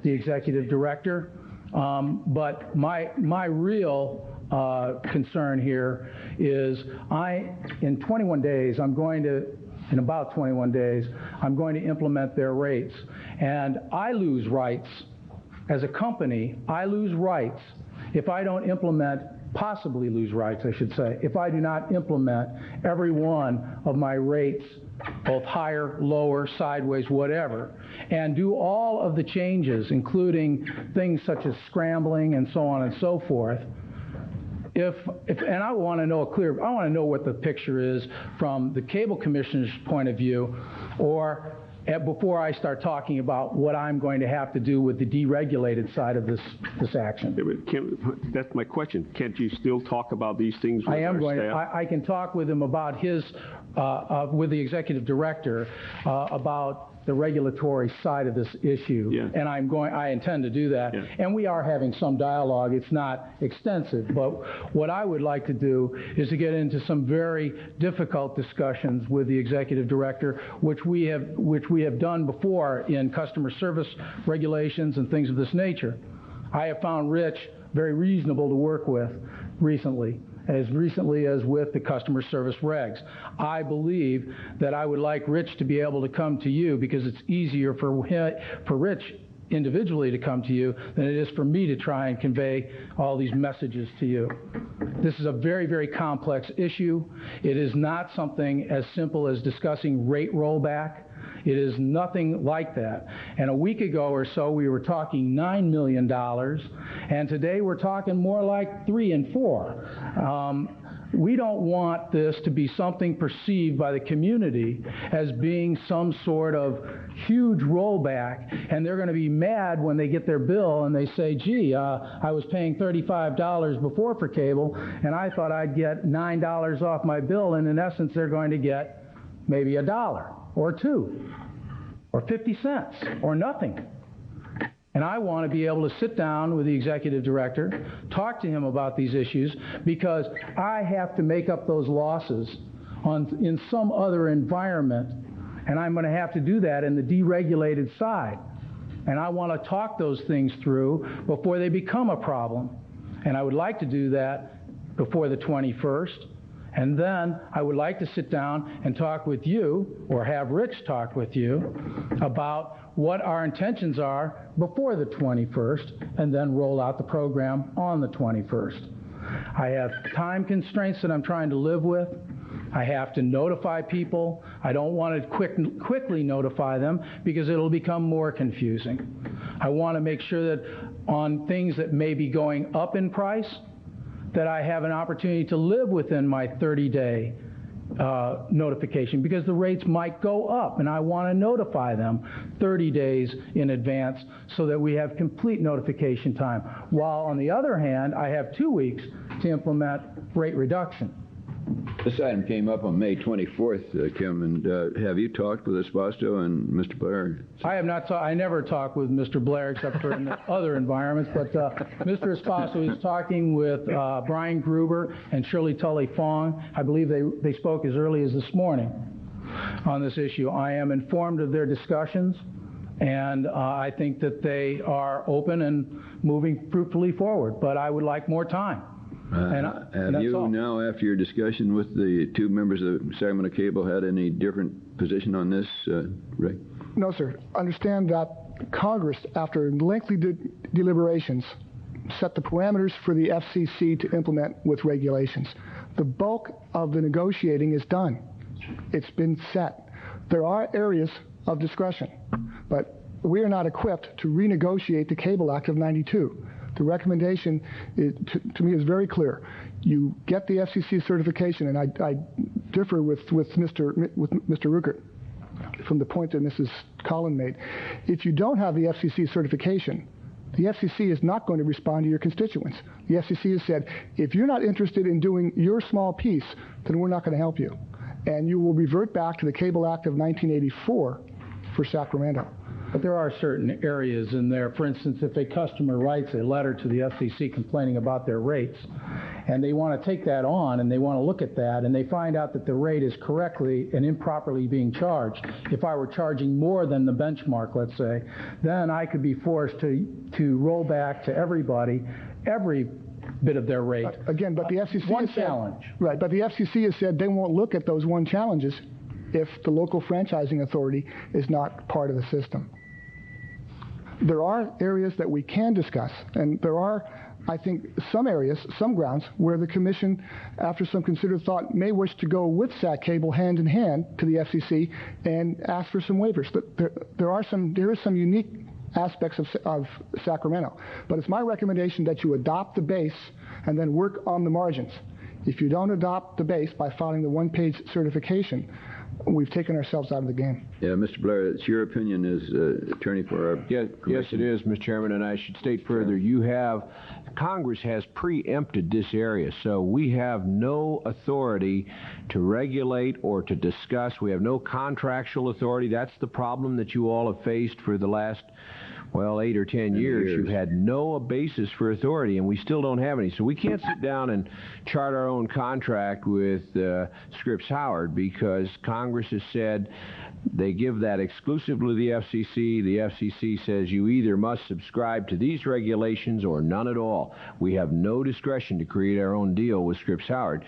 the executive director. But my real concern here is in about 21 days, I'm going to implement their rates. And I lose rights. As a company, I lose rights if I don't implement, possibly lose rights, I should say, if I do not implement every one of my rates, both higher, lower, sideways, whatever, and do all of the changes, including things such as scrambling and so on and so forth. And I want to know what the picture is from the Cable Commissioner's point of view, or before I start talking about what I'm going to have to do with the deregulated side of this action. That's my question. Can't you still talk about these things with our staff? I can talk with him about with the executive director about the regulatory side of this issue, yeah. And I intend to do that. Yeah. And we are having some dialogue. It's not extensive, but what I would like to do is to get into some very difficult discussions with the executive director, which we have done before in customer service regulations and things of this nature. I have found Rich very reasonable to work with recently as with the customer service regs. I believe that I would like Rich to be able to come to you because it's easier for Rich individually to come to you than it is for me to try and convey all these messages to you. This is a very, very complex issue. It is not something as simple as discussing rate rollback. It is nothing like that. And a week ago or so, we were talking $9 million, and today we're talking more like 3 and 4. We don't want this to be something perceived by the community as being some sort of huge rollback, and they're going to be mad when they get their bill and they say, gee, I was paying $35 before for cable, and I thought I'd get $9 off my bill, and in essence, they're going to get maybe $1 or $2 or 50 cents or nothing. And I want to be able to sit down with the executive director, talk to him about these issues, because I have to make up those losses in some other environment, and I'm going to have to do that in the deregulated side. And I want to talk those things through before they become a problem. And I would like to do that before the 21st. And then I would like to sit down and talk with you, or have Rich talk with you, about what our intentions are before the 21st, and then roll out the program on the 21st. I have time constraints that I'm trying to live with. I have to notify people. I don't want to quickly notify them because it'll become more confusing. I want to make sure that on things that may be going up in price, that I have an opportunity to live within my 30-day notification, because the rates might go up, and I want to notify them 30 days in advance so that we have complete notification time. While on the other hand, I have 2 weeks to implement rate reduction. This item came up on May 24th, Kim, and have you talked with Espasto and Mr. Blair? I have not. I never talk with Mr. Blair except for in other environments. But Mr. Espasto is talking with Brian Gruber and Shirley Tully Fong. I believe they spoke as early as this morning on this issue. I am informed of their discussions, and I think that they are open and moving fruitfully forward. But I would like more time. Have you now, after your discussion with the two members of Sacramento Cable, had any different position on this, Rick? No, sir. Understand that Congress, after lengthy deliberations, set the parameters for the FCC to implement with regulations. The bulk of the negotiating is done. It's been set. There are areas of discretion, but we are not equipped to renegotiate the Cable Act of '92. The recommendation to me is very clear. You get the FCC certification, and I differ with Mr. Ruckert from the point that Mrs. Collin made. If you don't have the FCC certification, the FCC is not going to respond to your constituents. The FCC has said, if you're not interested in doing your small piece, then we're not going to help you. And you will revert back to the Cable Act of 1984 for Sacramento. But there are certain areas in there. For instance, if a customer writes a letter to the FCC complaining about their rates, and they want to take that on and they want to look at that, and they find out that the rate is correctly and improperly being charged, if I were charging more than the benchmark, let's say, then I could be forced to roll back to everybody every bit of their rate. Again, but the FCC one has said, challenge. Right, but the FCC has said they won't look at those one challenges if the local franchising authority is not part of the system. There are areas that we can discuss, and there are, I think, some areas, some grounds, where the Commission, after some considered thought, may wish to go with SAC Cable hand in hand to the FCC and ask for some waivers. But there is some unique aspects of Sacramento. But it's my recommendation that you adopt the base and then work on the margins. If you don't adopt the base by filing the one-page certification, we've taken ourselves out of the game. Yeah, Mr. Blair, it's your opinion as attorney for our Yes, it is, Mr. Chairman, and I should state further, Congress has preempted this area, so we have no authority to regulate or to discuss. We have no contractual authority. That's the problem that you all have faced for the last, 8 or 10 years. You've had no basis for authority, and we still don't have any. So we can't sit down and chart our own contract with Scripps Howard, because Congress has said they give that exclusively to the FCC. The FCC says you either must subscribe to these regulations or none at all. We have no discretion to create our own deal with Scripps Howard.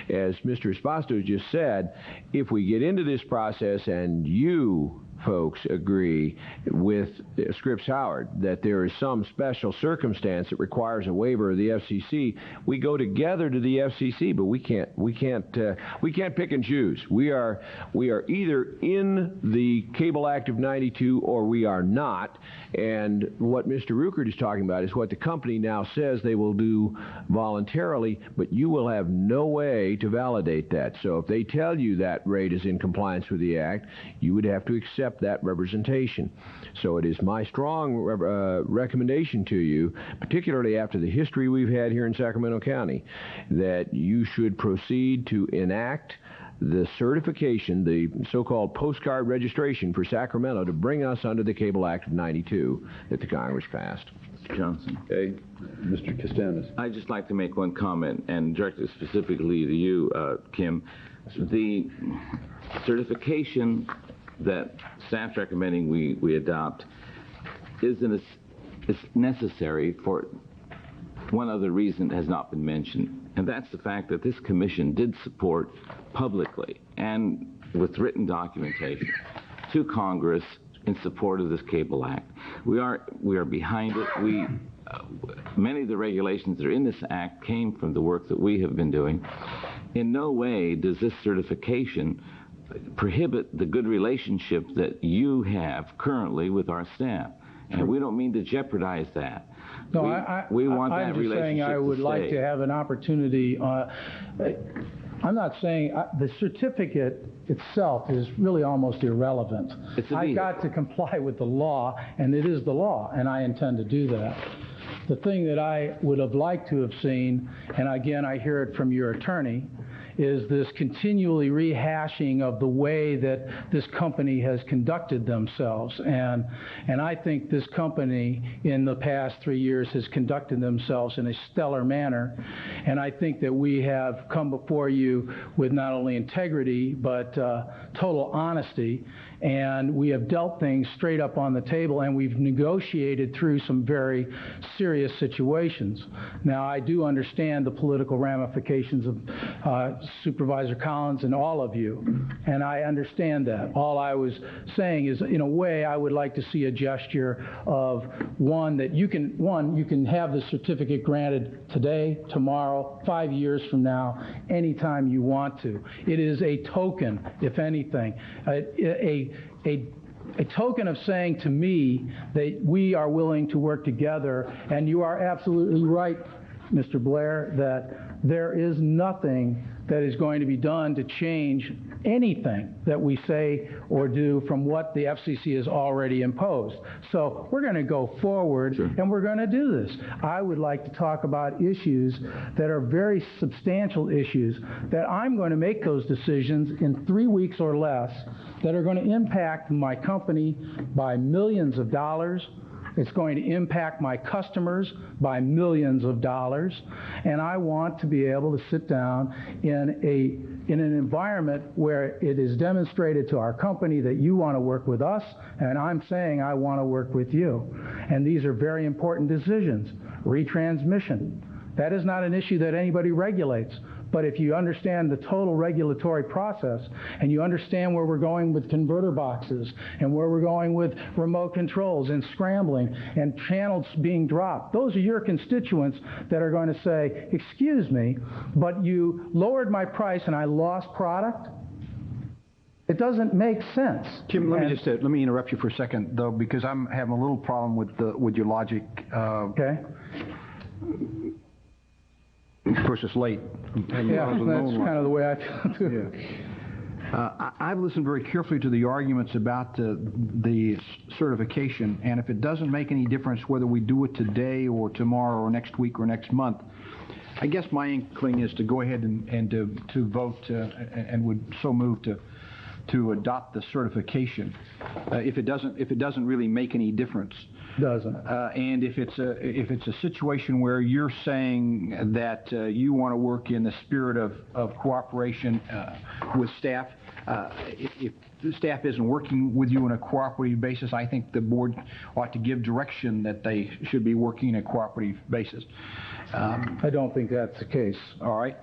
As Mr. Espasto just said, if we get into this process and you folks agree with Scripps Howard that there is some special circumstance that requires a waiver of the FCC, we go together to the FCC, but we can't pick and choose. We are either in the Cable Act of '92 or we are not. And what Mr. Ruckert is talking about is what the company now says they will do voluntarily, but you will have no way to validate that. So if they tell you that rate is in compliance with the Act, you would have to accept that representation. So it is my strong recommendation to you, particularly after the history we've had here in Sacramento County, that you should proceed to enact the certification, the so-called postcard registration for Sacramento to bring us under the Cable Act of '92 that the Congress passed. Mr. Johnson. Okay. Mr. Costanza. I'd just like to make one comment, and direct it specifically to you, Kim. The certification that staff's recommending we adopt is necessary for one other reason that has not been mentioned, and that's the fact that this commission did support publicly and with written documentation to Congress in support of this Cable Act. we are behind it. Many of the regulations that are in this act came from the work that we have been doing. In no way does this certification prohibit the good relationship that you have currently with our staff. And we don't mean to jeopardize that. No, we want that I'm just relationship saying I would to like stay. to have an opportunity. I'm not saying the certificate itself is really almost irrelevant. I've got to comply with the law, and it is the law, and I intend to do that. The thing that I would have liked to have seen, and again I hear it from your attorney, is this continually rehashing of the way that this company has conducted themselves. And I think this company in the past 3 years has conducted themselves in a stellar manner. And I think that we have come before you with not only integrity, but total honesty. And we have dealt things straight up on the table, and we've negotiated through some very serious situations. Now, I do understand the political ramifications of Supervisor Collins and all of you, and I understand that. All I was saying is, in a way, I would like to see a gesture of that you can have the certificate granted today, tomorrow, 5 years from now, anytime you want to. It is a token, if anything, a token of saying to me that we are willing to work together. And you are absolutely right, Mr. Blair, that there is nothing that is going to be done to change anything that we say or do from what the FCC has already imposed. So we're going to go forward, and we're going to do this. I would like to talk about issues that are very substantial issues that I'm going to make those decisions in 3 weeks or less that are going to impact my company by millions of dollars. It's going to impact my customers by millions of dollars, and I want to be able to sit down in an environment where it is demonstrated to our company that you want to work with us, and I'm saying I want to work with you. And these are very important decisions. Retransmission. That is not an issue that anybody regulates. But if you understand the total regulatory process, and you understand where we're going with converter boxes, and where we're going with remote controls and scrambling and channels being dropped, those are your constituents that are going to say, excuse me, but you lowered my price and I lost product? It doesn't make sense. Jim, let me interrupt you for a second, though, because I'm having a little problem with your logic. Okay. Of course, it's late. Yeah, that's kind of the way I feel too. I've listened very carefully to the arguments about the certification, and if it doesn't make any difference whether we do it today or tomorrow or next week or next month, I guess my inkling is to go ahead and to vote and would so move to adopt the certification. If it doesn't really make any difference. Doesn't. And if it's a situation where you're saying that you want to work in the spirit of cooperation with staff, if the staff isn't working with you on a cooperative basis, I think the board ought to give direction that they should be working on a cooperative basis. I don't think that's the case. All right.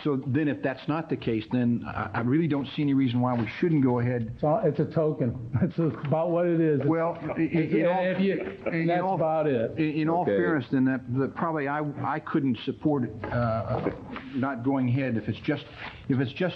So then if that's not the case, then I really don't see any reason why we shouldn't go ahead. It's a token. It's about what it is. Well, that's about it. In all fairness, then that probably I couldn't support not going ahead if it's just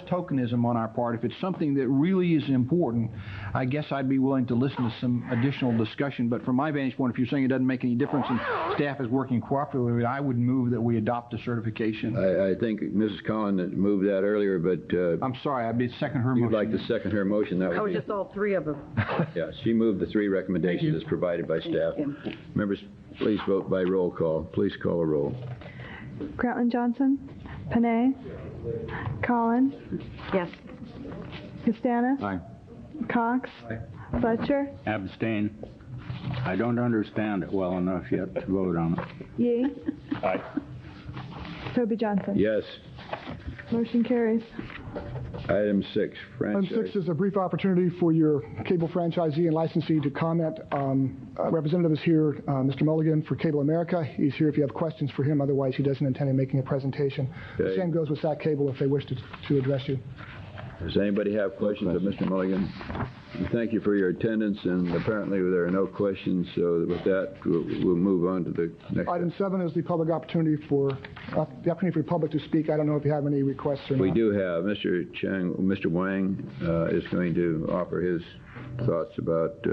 tokenism on our part. If it's something that really is important, I guess I'd be willing to listen to some additional discussion. But from my vantage point, if you're saying it doesn't make any difference and staff is working cooperatively, I would move that we adopt the certification. I think Mrs. Collins moved that earlier, but I'm sorry, I'd be second her motion. You'd like to second her motion? That was just all three of them. Yeah, she moved the three recommendations as provided by staff. Members, please vote by roll call. Please call a roll. Croutland Johnson, Panay, Collins. Yes. Castanis. Aye. Cox. Fletcher. Abstain. I don't understand it well enough yet to vote on it. Yee. Aye. Toby Johnson. Yes. Motion carries. Item 6, franchise. Item 6 is a brief opportunity for your cable franchisee and licensee to comment. A representative is here, Mr. Mulligan for Cable America. He's here if you have questions for him. Otherwise, he doesn't intend on making a presentation. Okay. The same goes with SAC Cable if they wish to address you. Does anybody have questions of Mr. Mulligan? Thank you for your attendance, and apparently there are no questions, so with that, we'll move on to the next. Item 7 is the public opportunity for the opportunity for the public to speak. I don't know if you have any requests or not. We do have. Mr. Wang is going to offer his thoughts about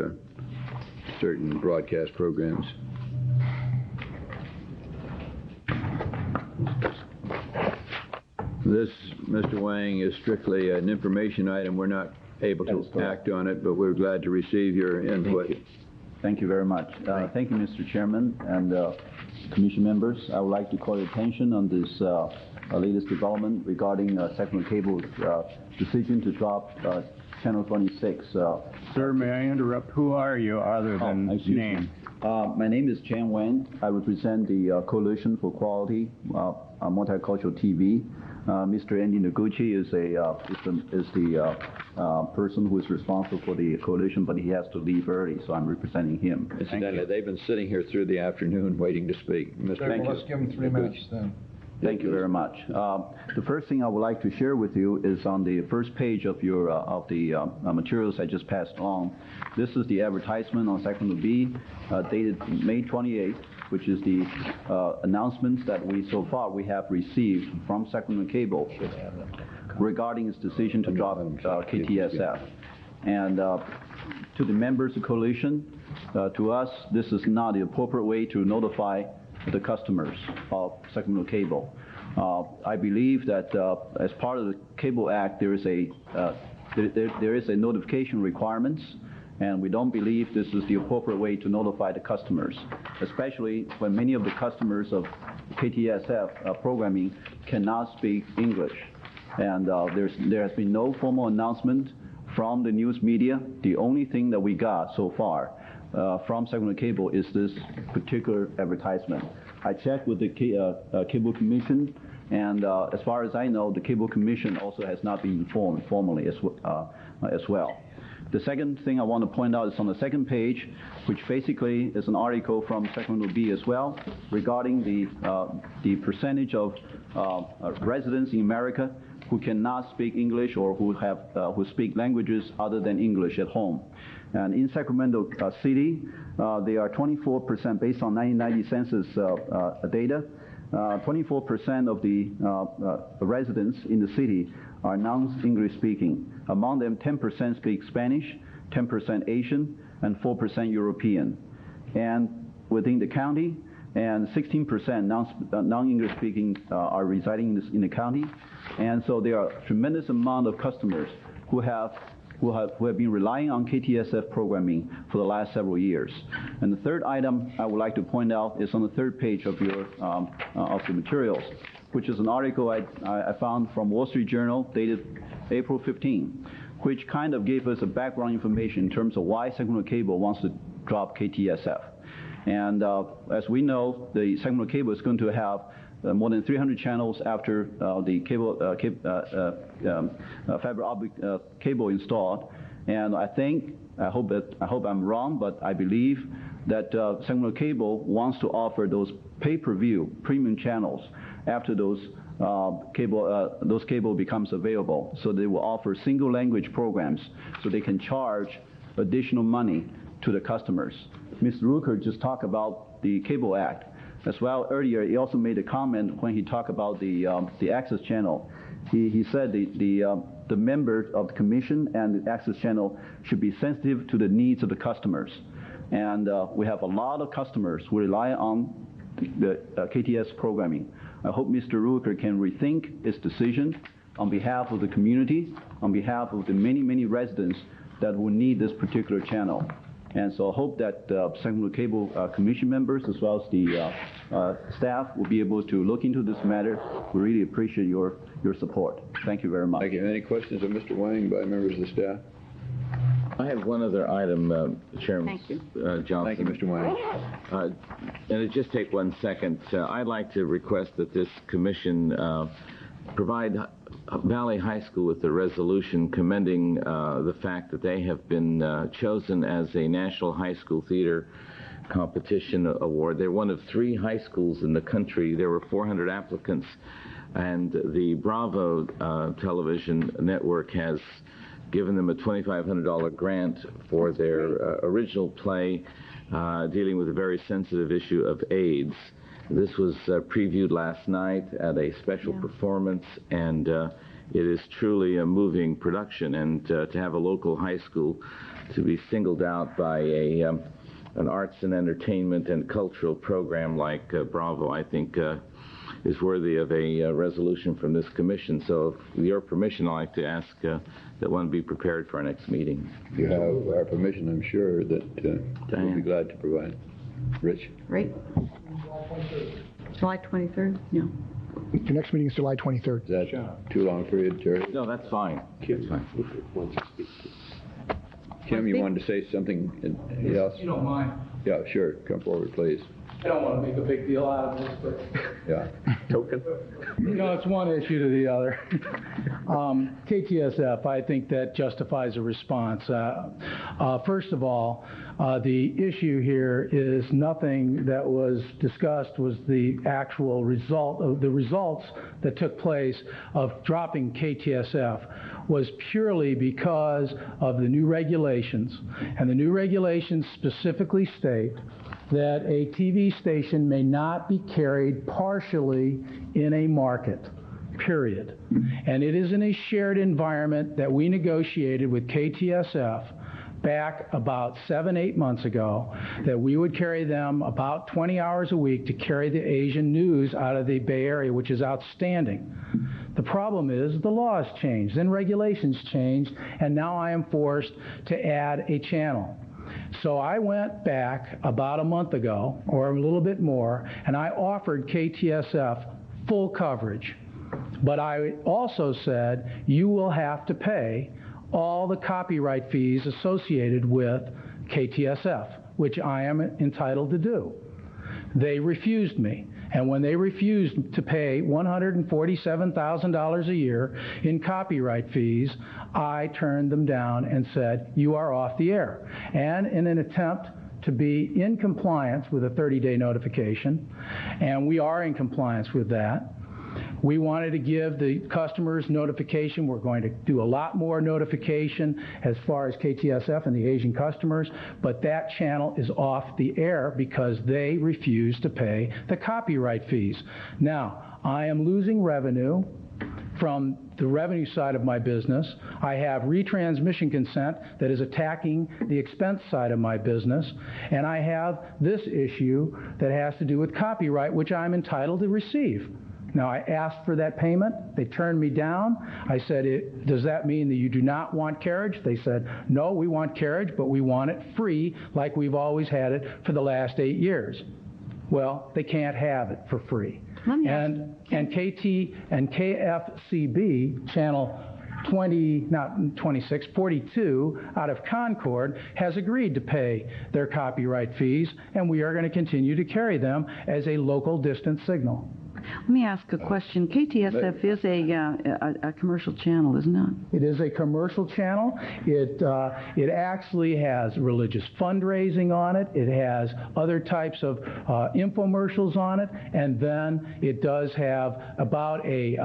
certain broadcast programs. This, Mr. Wang, is strictly an information item. We're not able to act on it, but we're glad to receive your input. Thank you very much. Thank you, Mr. Chairman and Commission members. I would like to call your attention on this latest development regarding Sacramento Cable's decision to drop Channel 26. Sir, may I interrupt? Who are you other than name? My name is Chan Wen. I represent the Coalition for Quality Multicultural TV. Mr. Andy Noguchi is the person who is responsible for the coalition, but he has to leave early, so I'm representing him. Incidentally, they've been sitting here through the afternoon waiting to speak. Thank you. Let's give them 3 minutes then. Thank you very much. The first thing I would like to share with you is on the first page of your materials I just passed on. This is the advertisement on Sacramento Bee, dated May 28th, which is the announcements that so far we have received from Sacramento Cable regarding its decision to drop KTSF. And to the members of the coalition, to us, this is not the appropriate way to notify the customers of Sacramento Cable. I believe that as part of the Cable Act, there is a notification requirements, and we don't believe this is the appropriate way to notify the customers, especially when many of the customers of KTSF programming cannot speak English. And there has been no formal announcement from the news media. The only thing that we got so far from Sacramento Cable is this particular advertisement. I checked with the Cable Commission, and as far as I know, the Cable Commission also has not been informed formally as well. The second thing I want to point out is on the second page, which basically is an article from Sacramento Bee as well, regarding the percentage of residents in America who cannot speak English or who speak languages other than English at home. And in Sacramento City, they are 24% based on 1990 census data. 24% of the residents in the city are non-English speaking. Among them, 10% speak Spanish, 10% Asian, and 4% European. And within the county, and 16% non-English speaking are residing in the county. And so there are a tremendous amount of customers who have been relying on KTSF programming for the last several years. And the third item I would like to point out is on the third page of your of the materials, which is an article I found from Wall Street Journal dated April 15, which kind of gave us a background information in terms of why Sacramento Cable wants to drop KTSF. And as we know, the Sacramento Cable is going to have more than 300 channels after the fiber optic cable installed. And I hope I'm wrong, but I believe that Sacramento Cable wants to offer those pay-per-view premium channels after those cable becomes available. So they will offer single language programs, so they can charge additional money to the customers. Mr. Rooker just talked about the Cable Act. As well, earlier, he also made a comment when he talked about the access channel. He said the members of the commission and the access channel should be sensitive to the needs of the customers. And we have a lot of customers who rely on the KTS programming. I hope Mr. Rooker can rethink his decision on behalf of the community, on behalf of the many, many residents that will need this particular channel. And so I hope that Sacramento Cable Commission members, as well as the staff, will be able to look into this matter. We really appreciate your support. Thank you very much. Thank you. Any questions of Mr. Wang by members of the staff? I have one other item, Chairman Johnson. Thank you, Mr. Wang. And it just take 1 second. I'd like to request that this commission provide Valley High School with a resolution commending the fact that they have been chosen as a National High School Theater Competition Award. They're one of 3 high schools in the country. There were 400 applicants, and the Bravo television network has given them a $2,500 grant for their original play dealing with a very sensitive issue of AIDS. This was previewed last night at a special performance, and it is truly a moving production. And to have a local high school to be singled out by an arts and entertainment and cultural program like Bravo, I think is worthy of a resolution from this commission. So with your permission, I'd like to ask that one be prepared for our next meeting. You have our permission, I'm sure, that we'll be glad to provide. Rich? Right. July 23rd? No. The next meeting is July 23rd. Is that too long a period, Terry? No, that's fine. That's fine. Kim, you wanted to say something else? You don't mind. Yeah, sure. Come forward, please. I don't want to make a big deal out of this, but Yeah. Token? it's one issue to the other. KTSF, I think that justifies a response. First of all, the issue here is nothing that was discussed was the actual result of the results that took place of dropping KTSF was purely because of the new regulations. And the new regulations specifically state that a TV station may not be carried partially in a market, period. And it is in a shared environment that we negotiated with KTSF back about 7-8 months ago, that we would carry them about 20 hours a week to carry the Asian news out of the Bay Area, which is outstanding. The problem is the laws changed, then regulations changed, and now I am forced to add a channel. So I went back about a month ago, or a little bit more, and I offered KTSF full coverage. But I also said, you will have to pay all the copyright fees associated with KTSF, which I am entitled to do. They refused me. And when they refused to pay $147,000 a year in copyright fees, I turned them down and said, you are off the air. And in an attempt to be in compliance with a 30-day notification, and we are in compliance with that, we wanted to give the customers notification. We're going to do a lot more notification as far as KTSF and the Asian customers, but that channel is off the air because they refuse to pay the copyright fees. Now, I am losing revenue from the revenue side of my business. I have retransmission consent that is attacking the expense side of my business, and I have this issue that has to do with copyright, which I'm entitled to receive. Now, I asked for that payment. They turned me down. I said, does that mean that you do not want carriage? They said, no, we want carriage, but we want it free like we've always had it for the last 8 years. Well, they can't have it for free. And KT and KFCB, channel 42 out of Concord, has agreed to pay their copyright fees, and we are going to continue to carry them as a local distance signal. Let me ask a question. KTSF is a commercial channel, isn't it? It is a commercial channel. It actually has religious fundraising on it. It has other types of infomercials on it, and then it does have about a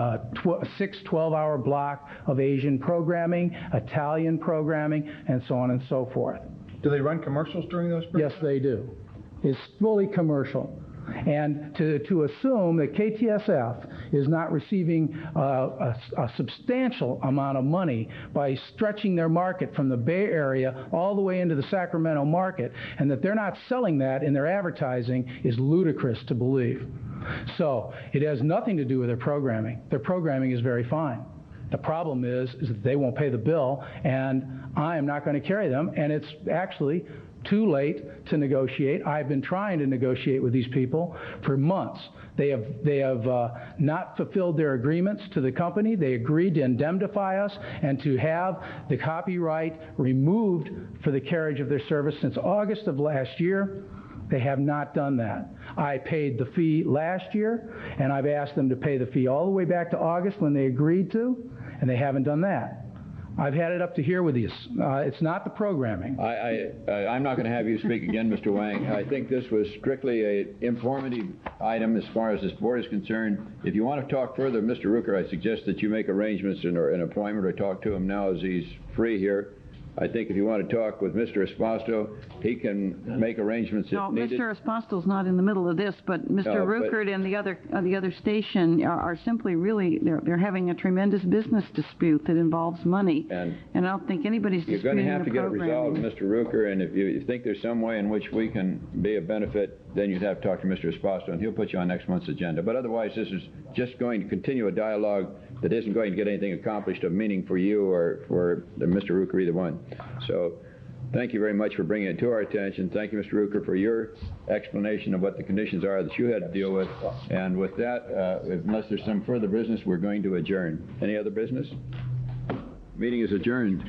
12-hour block of Asian programming, Italian programming, and so on and so forth. Do they run commercials during those programs? Yes, they do. It's fully commercial. And to assume that KTSF is not receiving a substantial amount of money by stretching their market from the Bay Area all the way into the Sacramento market, and that they're not selling that in their advertising, is ludicrous to believe. So it has nothing to do with their programming. Their programming is very fine. The problem is that they won't pay the bill, and I am not going to carry them, and it's actually too late to negotiate. I've been trying to negotiate with these people for months. They have not fulfilled their agreements to the company. They agreed to indemnify us and to have the copyright removed for the carriage of their service since August of last year. They have not done that. I paid the fee last year, and I've asked them to pay the fee all the way back to August when they agreed to, and they haven't done that. I've had it up to here with you. It's not the programming. I'm not going to have you speak again, Mr. Wang. I think this was strictly an informative item as far as this board is concerned. If you want to talk further, Mr. Rooker, I suggest that you make arrangements and an appointment or talk to him now as he's free here. I think if you want to talk with Mr. Espasto, he can make arrangements if needed. No, Mr. Espasto's not in the middle of this, but Mr. Ruckert and the other station are simply really they're having a tremendous business dispute that involves money, and I don't think anybody's disputing the You're going to have to get it resolved, Mr. Rucker, and if you think there's some way in which we can be a benefit, then you'd have to talk to Mr. Espasto, and he'll put you on next month's agenda. But otherwise, this is just going to continue a dialogue that isn't going to get anything accomplished of meaning for you or for Mr. Rucker, either one. So thank you very much for bringing it to our attention. Thank you, Mr. Rucker, for your explanation of what the conditions are that you had to deal with. And with that, unless there's some further business, we're going to adjourn. Any other business? Meeting is adjourned.